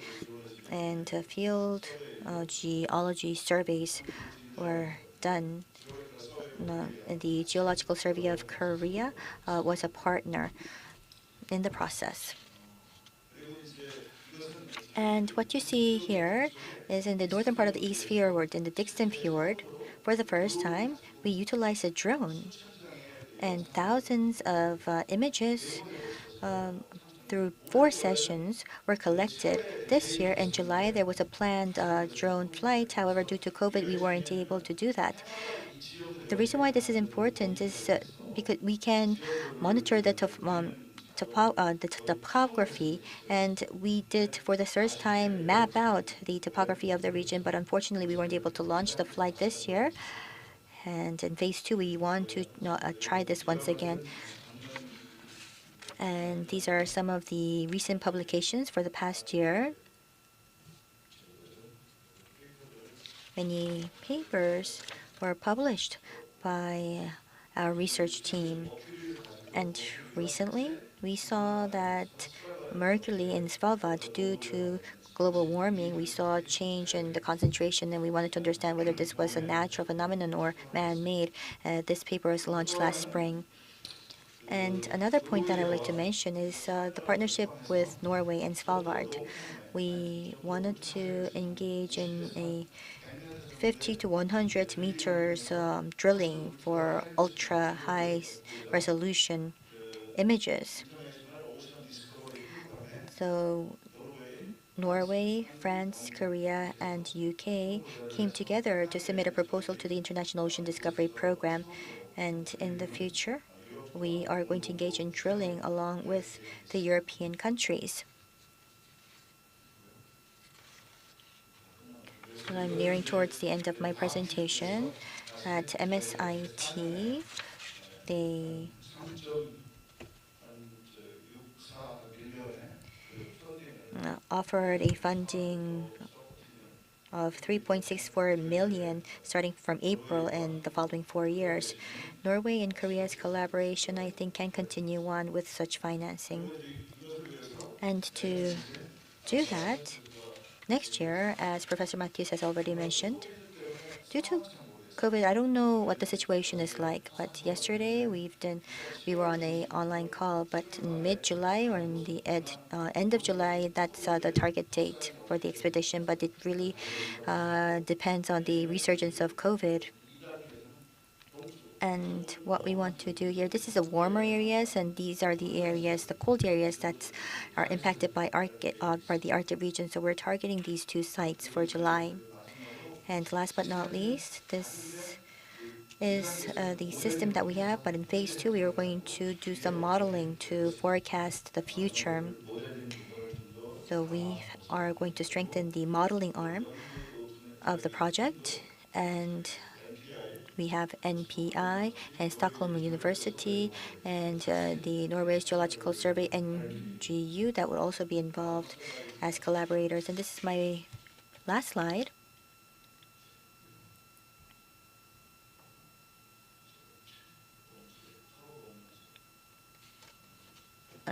and field geology surveys were done. The Geological Survey of Korea was a partner in the process. And what you see here is in the northern part of the East Fjord, in the Dixon Fjord, for the first time, we utilized a drone, and thousands of images through 4 sessions were collected. This year in July, there was a planned drone flight. However, due to COVID, we weren't able to do that. The reason why this is important is because we can monitor the topography, and we did for the first time map out the topography of the region, but unfortunately we weren't able to launch the flight this year. And in phase 2, we want to try this once again. And these are some of the recent publications for the past year. Many papers were published by our research team. And recently, we saw that mercury in Svalbard, due to global warming, we saw a change in the concentration, and we wanted to understand whether this was a natural phenomenon or man-made. This paper was launched last spring. And another point that I would like to mention is the partnership with Norway and Svalbard. We wanted to engage in a 50 to 100 meters drilling for ultra high resolution images. So Norway, France, Korea, and UK came together to submit a proposal to the International Ocean Discovery Program. And in the future, we are going to engage in drilling along with the European countries. So I'm nearing towards the end of my presentation. At MSIT, they offered a funding of 3.64 million starting from April and the following 4 years. Norway and Korea's collaboration, I think, can continue on with such financing. And to do that, next year, as Professor Matthews has already mentioned, due to COVID, I don't know what the situation is like, but yesterday we were on a online call, but in mid-July or in the end of July, that's the target date for the expedition, but it really depends on the resurgence of COVID. And what we want to do here, this is the warmer areas, and these are the areas, the cold areas that are impacted by the Arctic region. So we're targeting these 2 sites for July. And last but not least, this is the system that we have, but in phase 2, we are going to do some modeling to forecast the future. So we are going to strengthen the modeling arm of the project, and we have NPI and Stockholm University and the Norway's Geological Survey, NGU, that will also be involved as collaborators. And this is my last slide.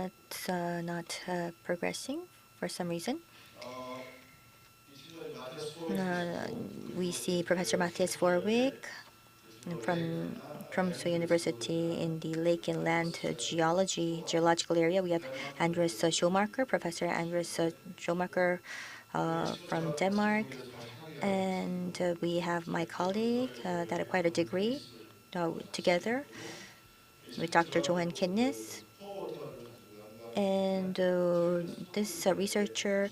It's not progressing for some reason. we see Professor Matthias Vorwig from Tromsø University in the lake and land geological area. We have Andres Schumacher, Professor Andres Schumacher from Denmark. And we have my colleague that acquired a degree together with Dr. Johan Kidnes. And this researcher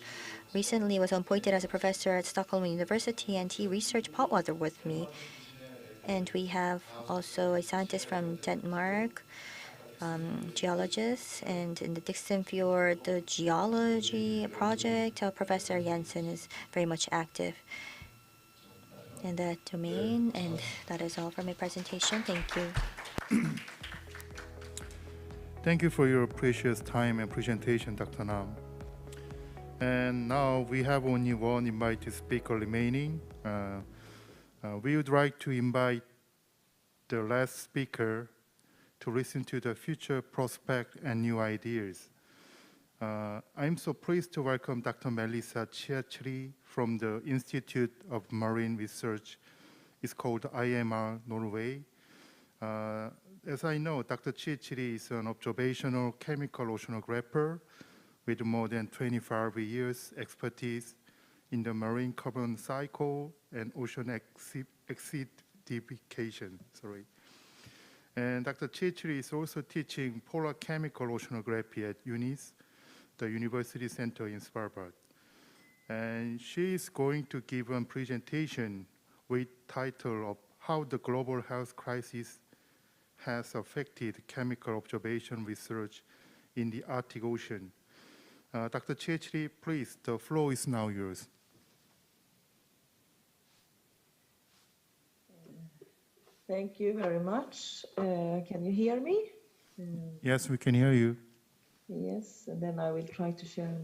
recently was appointed as a professor at Stockholm University, and he researched potwater with me. And we have also a scientist from Denmark, geologist, and in the Dixon Fjord the geology project, Professor Jensen is very much active in that domain. And that is all for my presentation. Thank you. Thank you for your precious time and presentation, Dr. Nam. And now we have only one invited speaker remaining. We would like to invite the last speaker to listen to the future prospect and new ideas. I'm so pleased to welcome Dr. Melissa Chiachri from the Institute of Marine Research. It's called IMR Norway. As I know, Dr. Chiachri is an observational chemical oceanographer with more than 25 years expertise in the marine carbon cycle and ocean acidification. And Dr. Chiachri is also teaching polar chemical oceanography at UNIS, the University Center in Svalbard. And she is going to give a presentation with title of How the Global Health Crisis has affected chemical observation research in the Arctic Ocean. Dr. Chiachri, please, the floor is now yours. Thank you very much. Can you hear me? Yes, we can hear you. Yes, and then I will try to share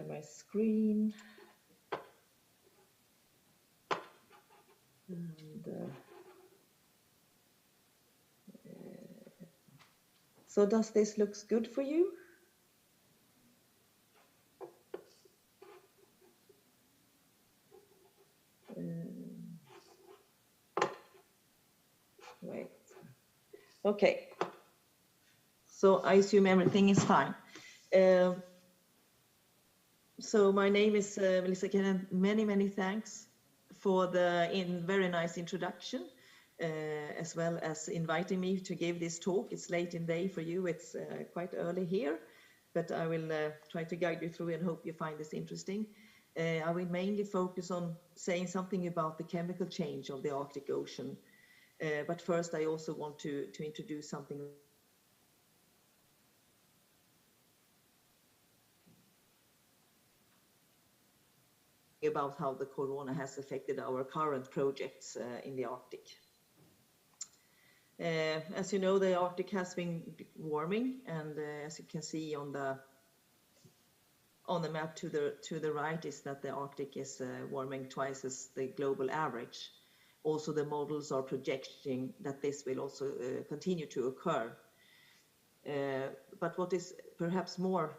my screen. And, so does this look good for you? Wait. Okay. So I assume everything is fine. So my name is Melissa Kennan. Many thanks for the very nice introduction, as well as inviting me to give this talk. It's late in the day for you. It's quite early here, but I will try to guide you through and hope you find this interesting. I will mainly focus on saying something about the chemical change of the Arctic Ocean. But first, I also want to introduce something about how the corona has affected our current projects in the Arctic. As you know, the Arctic has been warming, and as you can see on the map to the right is that the Arctic is warming twice as the global average. Also, the models are projecting that this will also continue to occur. But what is perhaps more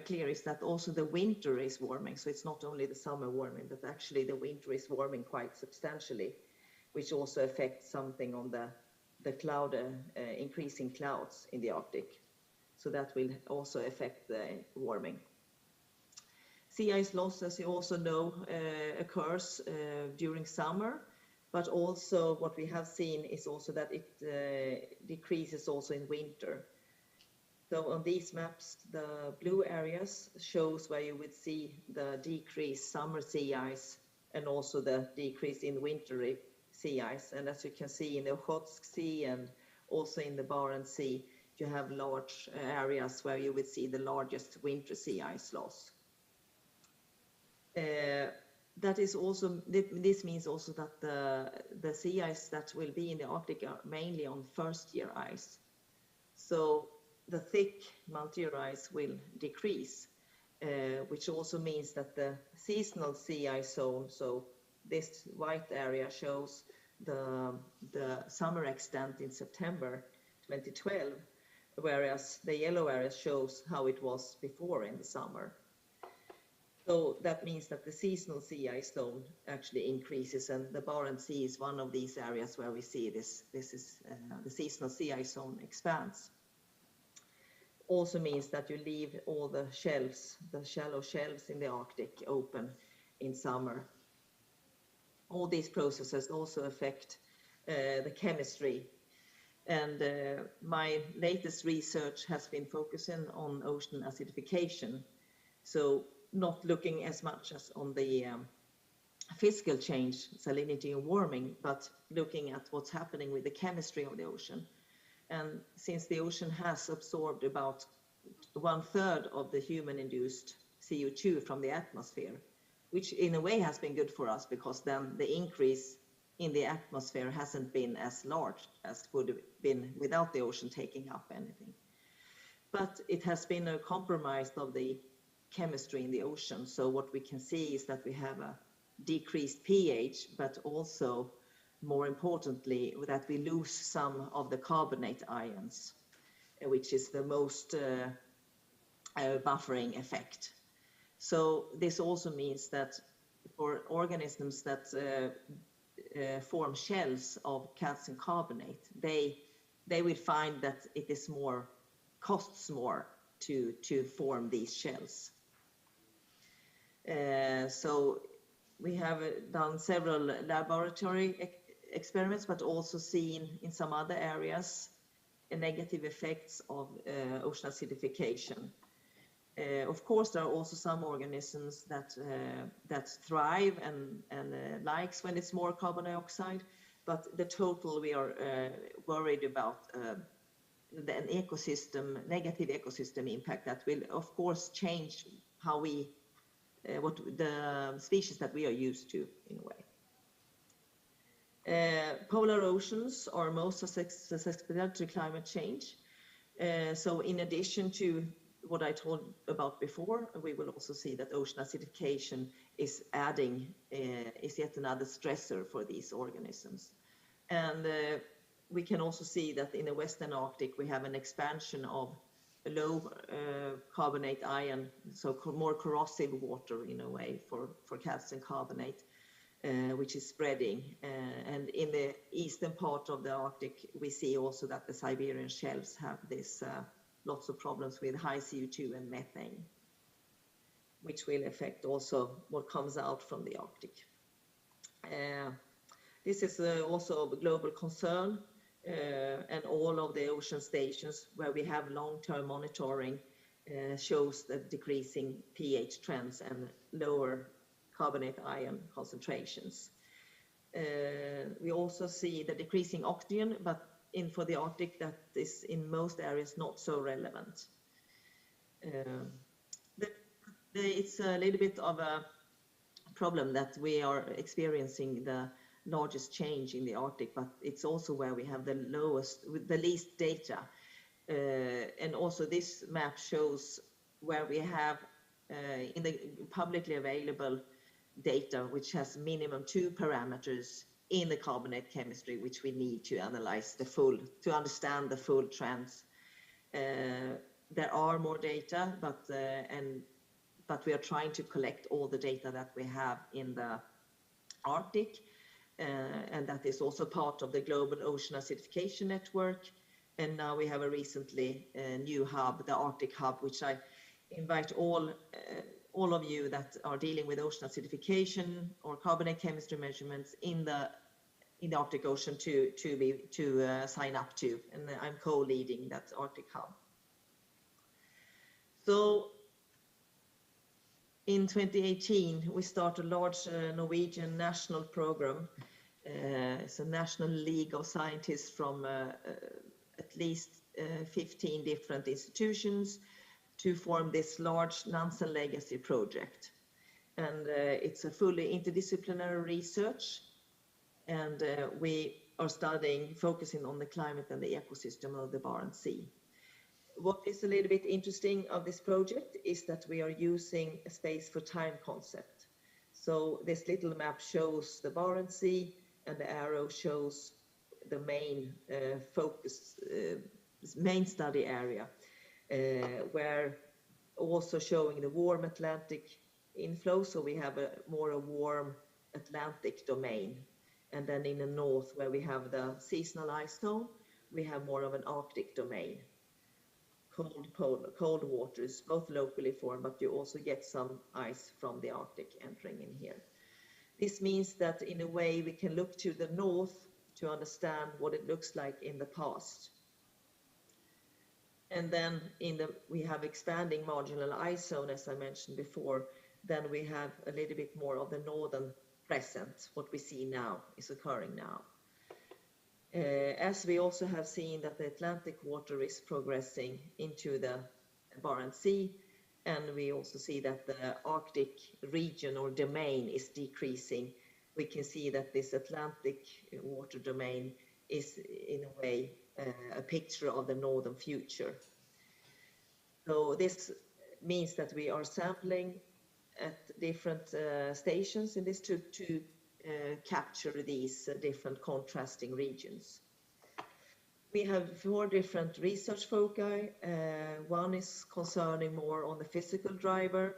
clear is that also the winter is warming. So it's not only the summer warming, but actually the winter is warming quite substantially, which also affects something on the cloud, increasing clouds in the Arctic. So that will also affect the warming. Sea ice loss, as you also know, occurs during summer, but also what we have seen is also that it decreases also in winter. So on these maps, the blue areas shows where you would see the decreased summer sea ice and also the decrease in wintry sea ice. And as you can see in the Okhotsk Sea and also in the Barents Sea, you have large areas where you would see the largest winter sea ice loss. That is also, this means also that the sea ice that will be in the Arctic are mainly on first year ice. So the thick multi-year ice will decrease, which also means that the seasonal sea ice zone, so this white area shows the summer extent in September 2012, whereas the yellow area shows how it was before in the summer. So that means that the seasonal sea ice zone actually increases, and the Barents Sea is one of these areas where we see this is the seasonal sea ice zone expands. Also means that you leave all the shelves, the shallow shelves in the Arctic open in summer. All these processes also affect the chemistry. And my latest research has been focusing on ocean acidification. So not looking as much as on the physical change, salinity and warming, but looking at what's happening with the chemistry of the ocean. And since the ocean has absorbed about 1/3 of the human-induced CO2 from the atmosphere, which in a way has been good for us because then the increase in the atmosphere hasn't been as large as would have been without the ocean taking up anything. But it has been a compromise of the chemistry in the ocean. So what we can see is that we have a decreased pH, but also, more importantly, that we lose some of the carbonate ions, which is the most buffering effect. So this also means that for organisms that form shells of calcium carbonate, they will find that it is costs more to form these shells. So we have done several laboratory experiments, but also seen in some other areas negative effects of ocean acidification. Of course, there are also some organisms that thrive and likes when it's more carbon dioxide, but the total we are worried about an ecosystem, negative ecosystem impact that will, of course, change how we, what the species that we are used to in a way. Polar oceans are most susceptible to climate change. So in addition to what I told about before, we will also see that ocean acidification is yet another stressor for these organisms. And we can also see that in the Western Arctic, we have an expansion of low carbonate ion, so more corrosive water in a way for calcium carbonate, which is spreading. And in the eastern part of the Arctic, we see also that the Siberian shelves have this lots of problems with high CO2 and methane, which will affect also what comes out from the Arctic. This is also of a global concern, and all of the ocean stations where we have long-term monitoring shows the decreasing pH trends and lower carbonate ion concentrations. We also see the decreasing oxygen, but for the Arctic, that is in most areas not so relevant. It's a little bit of a problem that we are experiencing the largest change in the Arctic, but it's also where we have the least data. And also this map shows where we have in the publicly available data, which has minimum 2 parameters in the carbonate chemistry, which we need to analyze to understand the full trends. There are more data, but we are trying to collect all the data that we have in the Arctic, and that is also part of the Global Ocean Acidification Network. And now we have a recently new hub, the Arctic Hub, which I invite all of you that are dealing with ocean acidification or carbonate chemistry measurements in the Arctic Ocean to sign up to, and I'm co-leading that Arctic Hub. So in 2018, we started a large Norwegian national program. It's a national league of scientists from at least 15 different institutions to form this large Nansen Legacy project. And it's a fully interdisciplinary research, and we are focusing on the climate and the ecosystem of the Barents Sea. What is a little bit interesting of this project is that we are using a space for time concept. So this little map shows the Barents Sea, and the arrow shows the main focus main study area, where also showing the warm Atlantic inflow. So we have a warm Atlantic domain. And then in the north, where we have the seasonal ice zone, we have more of an Arctic domain. Cold waters, both locally formed, but you also get some ice from the Arctic entering in here. This means that in a way we can look to the north to understand what it looks like in the past. And then we have expanding marginal ice zone, as I mentioned before. Then we have a little bit more of the northern present. What we see now is occurring now. As we also have seen that the Atlantic water is progressing into the Barents Sea, and we also see that the Arctic region or domain is decreasing. We can see that this Atlantic water domain is in a way a picture of the northern future. So this means that we are sampling at different stations in this to capture these different contrasting regions. We have 4 different research foci. One is concerning more on the physical driver,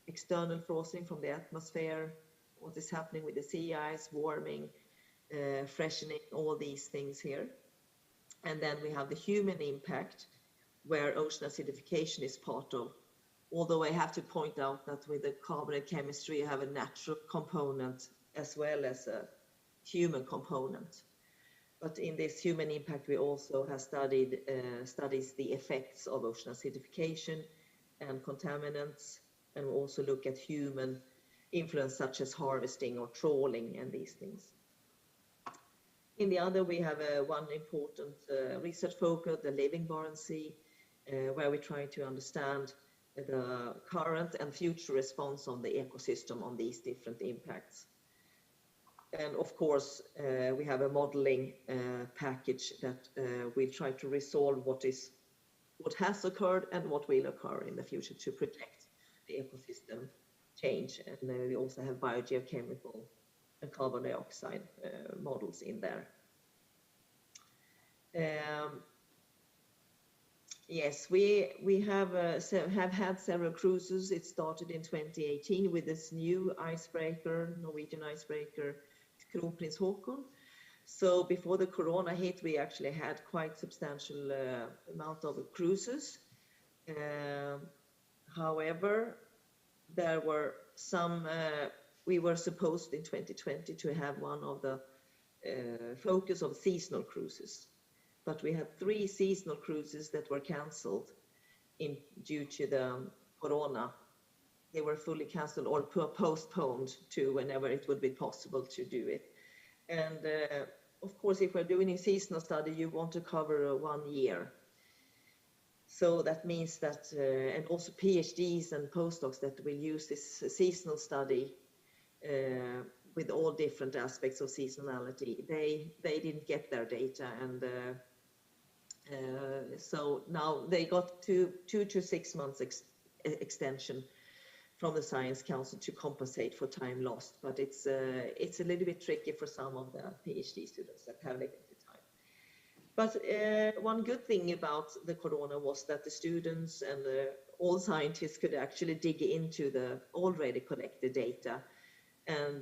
external forcing from the atmosphere, what is happening with the sea ice, warming, freshening, all these things here. And then we have the human impact, where ocean acidification is part of. Although I have to point out that with the carbonate chemistry, you have a natural component as well as a human component. But in this human impact, we also have studies the effects of ocean acidification and contaminants, and we also look at human influence such as harvesting or trawling and these things. In the other, we have one important research focus, the living Barents Sea, where we try to understand the current and future response on the ecosystem on these different impacts. And of course, we have a modeling package that we try to resolve what has occurred and what will occur in the future to protect the ecosystem change. And then we also have biogeochemical and carbon dioxide models in there. Yes, we have had several cruises. It started in 2018 with this new icebreaker, Norwegian icebreaker, Kronprins Haakon. So before the corona hit, we actually had quite substantial amount of cruises. However, there were some, we were supposed in 2020 to have one of the focus of seasonal cruises. But we had 3 seasonal cruises that were cancelled due to the corona. They were fully cancelled or postponed to whenever it would be possible to do it. And of course, if we're doing a seasonal study, you want to cover 1 year. So that means that, and also PhDs and postdocs that will use this seasonal study with all different aspects of seasonality, they didn't get their data, and so now they got 2 to 6 months extension from the Science Council to compensate for time lost, but it's a little bit tricky for some of the PhD students that have limited time. But one good thing about the corona was that the students and all scientists could actually dig into the already collected data, and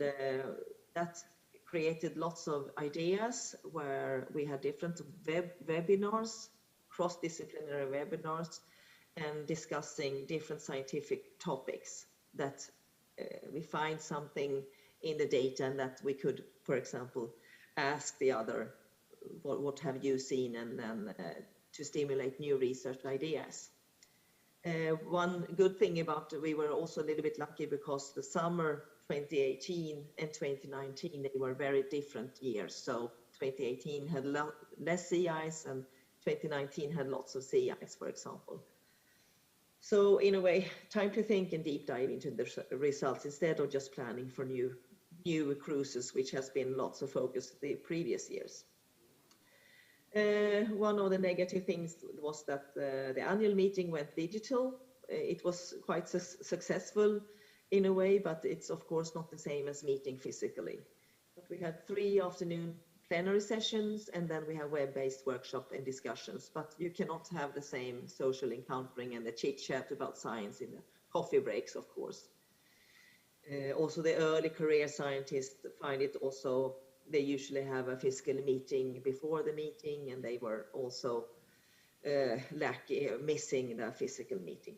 that created lots of ideas where we had different webinars, cross-disciplinary webinars, and discussing different scientific topics that we find something in the data and that we could, for example, ask the other, what have you seen, and then to stimulate new research ideas. One good thing about we were also a little bit lucky because the summer 2018 and 2019, they were very different years. So 2018 had less sea ice and 2019 had lots of sea ice, for example. So in a way, time to think and deep dive into the results instead of just planning for new cruises, which has been lots of focus the previous years. One of the negative things was that the annual meeting went digital. It was quite successful in a way, but it's of course not the same as meeting physically. But we had 3 afternoon plenary sessions, and then we have web-based workshop and discussions. But you cannot have the same social encountering and the chit-chat about science in the coffee breaks, of course. Also, the early career scientists find it also, they usually have a physical meeting before the meeting, and they were also missing the physical meeting.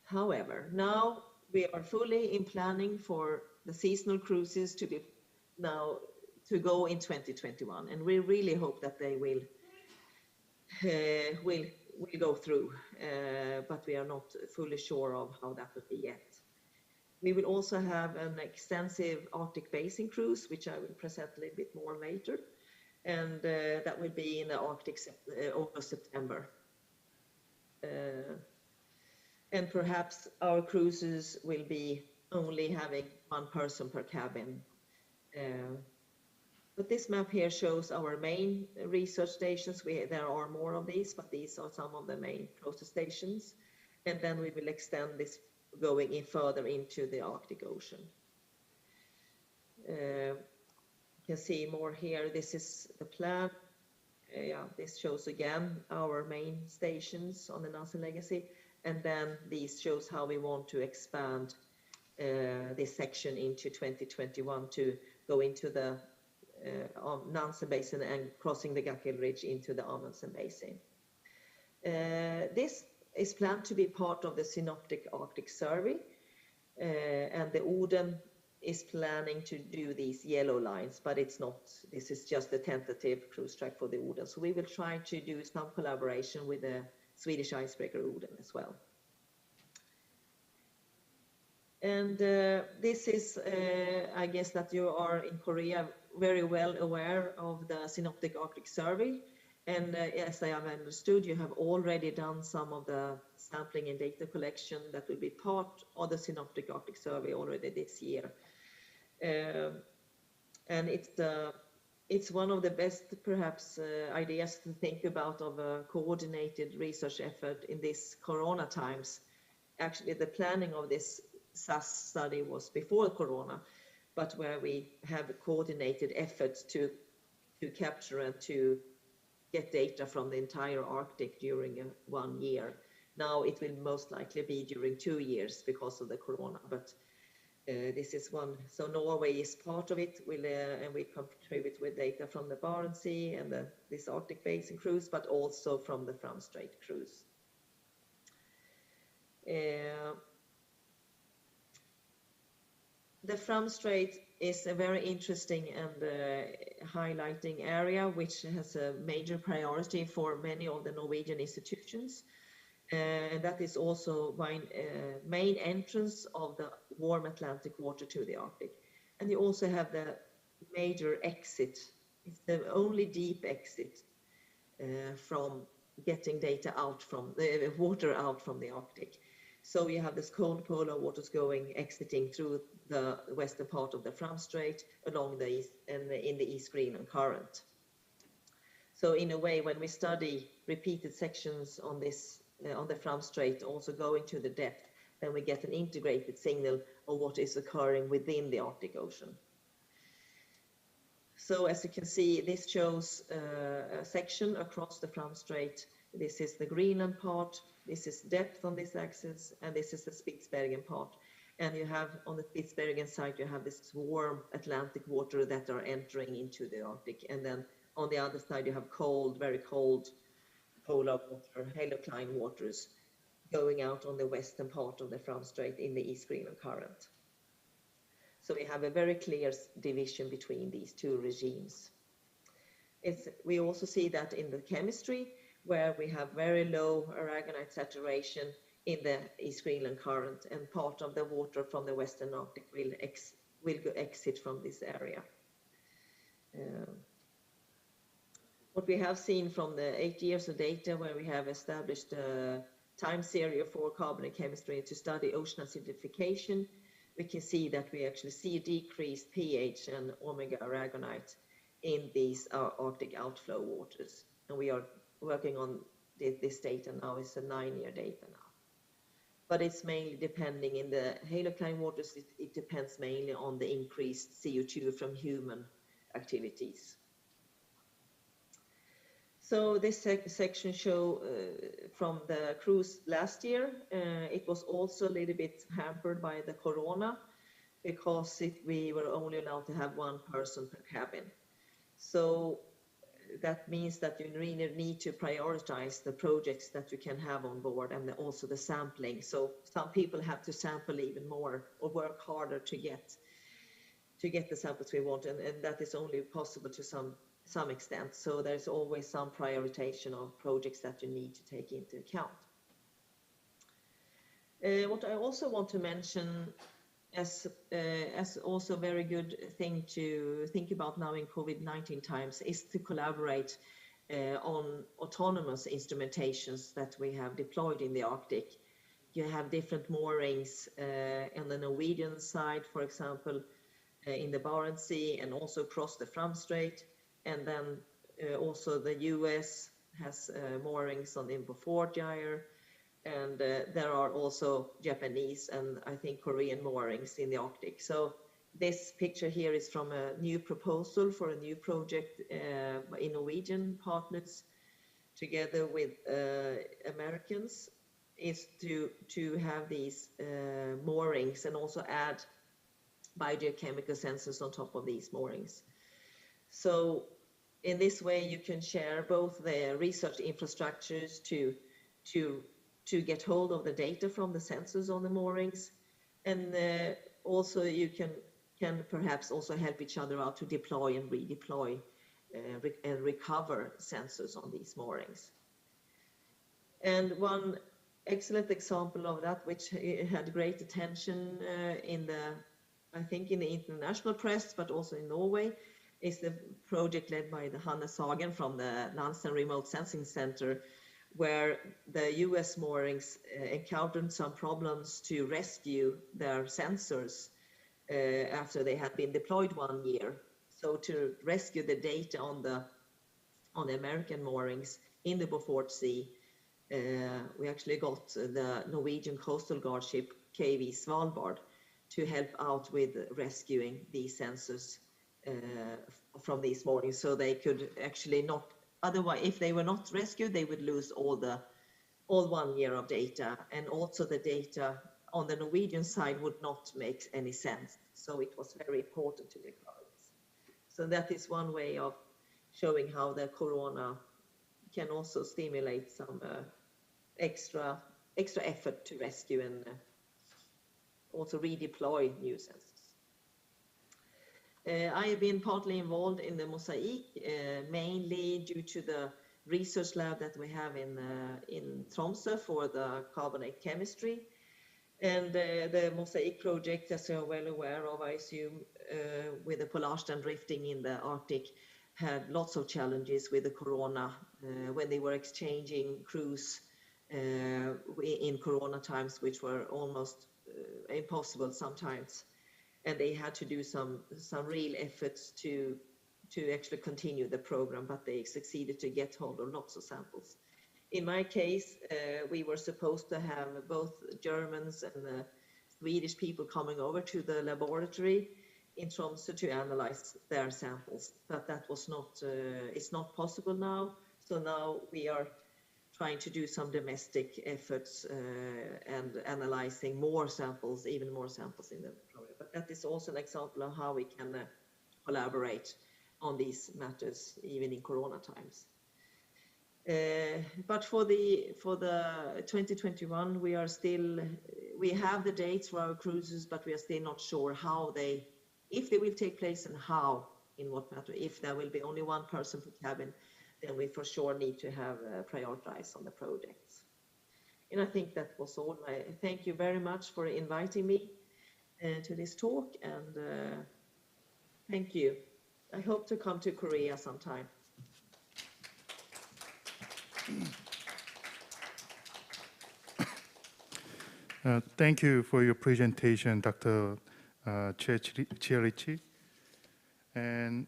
However, now we are fully in planning for the seasonal cruises to go in 2021, and we really hope that they will go through, but we are not fully sure of how that will be yet. We will also have an extensive Arctic Basin cruise, which I will present a little bit more later, and that will be in the Arctic August, September. And perhaps our cruises will be only having one person per cabin. But this map here shows our main research stations. There are more of these, but these are some of the main process stations. And then we will extend this going in further into the Arctic Ocean. You can see more here. This is the plan. This shows again our main stations on the Nansen Legacy. And then this shows how we want to expand this section into 2021 to go into the Nansen Basin and crossing the Gackel Ridge into the Amundsen Basin. This is planned to be part of the Synoptic Arctic Survey, and the Oden is planning to do these yellow lines, but it's not. This is just a tentative cruise track for the Oden. So we will try to do some collaboration with the Swedish icebreaker Oden as well. And this is, I guess that you are in Korea very well aware of the Synoptic Arctic Survey. And as I have understood, you have already done some of the sampling and data collection that will be part of the Synoptic Arctic Survey already this year. And it's one of the best, perhaps, ideas to think about of a coordinated research effort in these Corona times. Actually, the planning of this SAS study was before Corona, but where we have coordinated efforts to capture and to get data from the entire Arctic during 1 year. Now it will most likely be during 2 years because of the Corona, but this is one. So Norway is part of it, and we contribute with data from the Barents Sea and this Arctic Basin cruise, but also from the Fram Strait cruise. The Fram Strait is a very interesting and highlighting area, which has a major priority for many of the Norwegian institutions. And that is also my main entrance of the warm Atlantic water to the Arctic. And you also have the major exit. It's the only deep exit from getting data out from the water out from the Arctic. So you have this cold polar waters exiting through the western part of the Fram Strait along the east and in the East Greenland current. So in a way, when we study repeated sections on this on the Fram Strait, also going to the depth, then we get an integrated signal of what is occurring within the Arctic Ocean. So as you can see, this shows a section across the Fram Strait. This is the Greenland part, this is depth on this axis, and this is the Spitsbergen part. And you have, on the Spitsbergen side, you have this warm Atlantic water that are entering into the Arctic. And then on the other side, you have cold, very cold polar water, halocline waters going out on the western part of the Fram Strait in the East Greenland current. So we have a very clear division between these two regimes. We also see that in the chemistry, where we have very low aragonite saturation in the East Greenland current, and part of the water from the Western Arctic will exit from this area. What we have seen from the 8 years of data, where we have established a time series for carbon and chemistry to study ocean acidification, we can see that we actually see a decreased pH and omega aragonite in these Arctic outflow waters. And we are working on this data now. It's a 9-year data now. But it's mainly depending in the halocline waters, it depends mainly on the increased CO2 from human activities. So this section show from the cruise last year. It was also a little bit hampered by the corona because we were only allowed to have one person per cabin. So that means that you really need to prioritize the projects that you can have on board and also the sampling. So some people have to sample even more or work harder to get the samples we want, and that is only possible to some extent. So there's always some prioritization of projects that you need to take into account. What I also want to mention as also a very good thing to think about now in COVID-19 times is to collaborate on autonomous instrumentations that we have deployed in the Arctic. You have different moorings on the Norwegian side, for example, in the Barents Sea and also across the Fram Strait. And then also the US has moorings on the Beaufort Gyre. And there are also Japanese and I think Korean moorings in the Arctic. So this picture here is from a new proposal for a new project in Norwegian partners together with Americans, is to have these moorings and also add biogeochemical sensors on top of these moorings. So in this way you can share both the research infrastructures to get hold of the data from the sensors on the moorings, and also you can perhaps also help each other out to deploy and redeploy and recover sensors on these moorings. And one excellent example of that, which had great attention I think in the international press, but also in Norway, is the project led by the Hanne Sagen from the Nansen Remote Sensing Center, where the US moorings encountered some problems to rescue their sensors after they had been deployed 1 year. So to rescue the data on the American moorings in the Beaufort Sea, we actually got the Norwegian Coastal Guard ship KV Svalbard to help out with rescuing these sensors from these moorings, so they could actually not. Otherwise, if they were not rescued, they would lose all 1 year of data, and also the data on the Norwegian side would not make any sense. So it was very important to recover this. So that is one way of showing how the corona can also stimulate some extra effort to rescue and also redeploy new sensors. I have been partly involved in the Mosaic, mainly due to the research lab that we have in Tromsø for the carbonate chemistry. And the Mosaic project, as you're well aware of, I assume, with the Polarstern drifting in the Arctic, had lots of challenges with the corona when they were exchanging crews in corona times, which were almost impossible sometimes. And they had to do some real efforts to actually continue the program, but they succeeded to get hold of lots of samples. In my case, we were supposed to have both Germans and Swedish people coming over to the laboratory in Tromsø to analyze their samples, but that was not, it's not possible now. So now we are trying to do some domestic efforts and analyzing more samples, even more samples in the program. But that is also an example of how we can collaborate on these matters, even in corona times. But for the 2021, we have the dates for our cruises, but we are still not sure if they will take place and how, in what matter. If there will be only one person per cabin, then we for sure need to have prioritize on the projects. And I think that was all. Thank you very much for inviting me to this talk, and thank you. I hope to come to Korea sometime. Thank you for your presentation, Dr. Chierici. And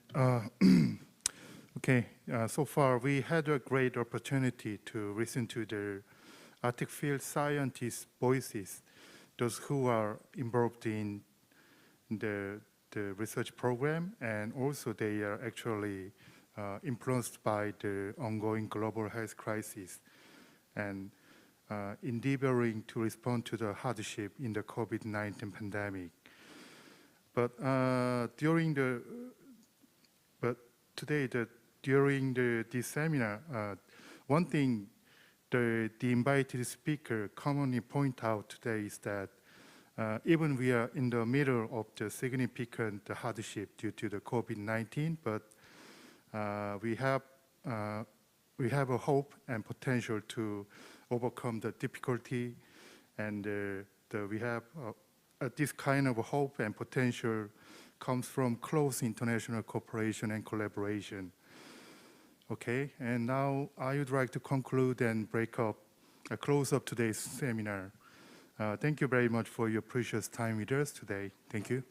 okay, so far we had a great opportunity to listen to the Arctic field scientists' voices, those who are involved in the research program, and also they are actually influenced by the ongoing global health crisis and endeavoring to respond to the hardship in the COVID-19 pandemic. But during this seminar, one thing the invited speaker commonly point out today is that even we are in the middle of the significant hardship due to the COVID-19, but we have a hope and potential to overcome the difficulty, and we have this kind of hope and potential comes from close international cooperation and collaboration. Okay, and now I would like to conclude and close up today's seminar. Thank you very much for your precious time with us today. Thank you.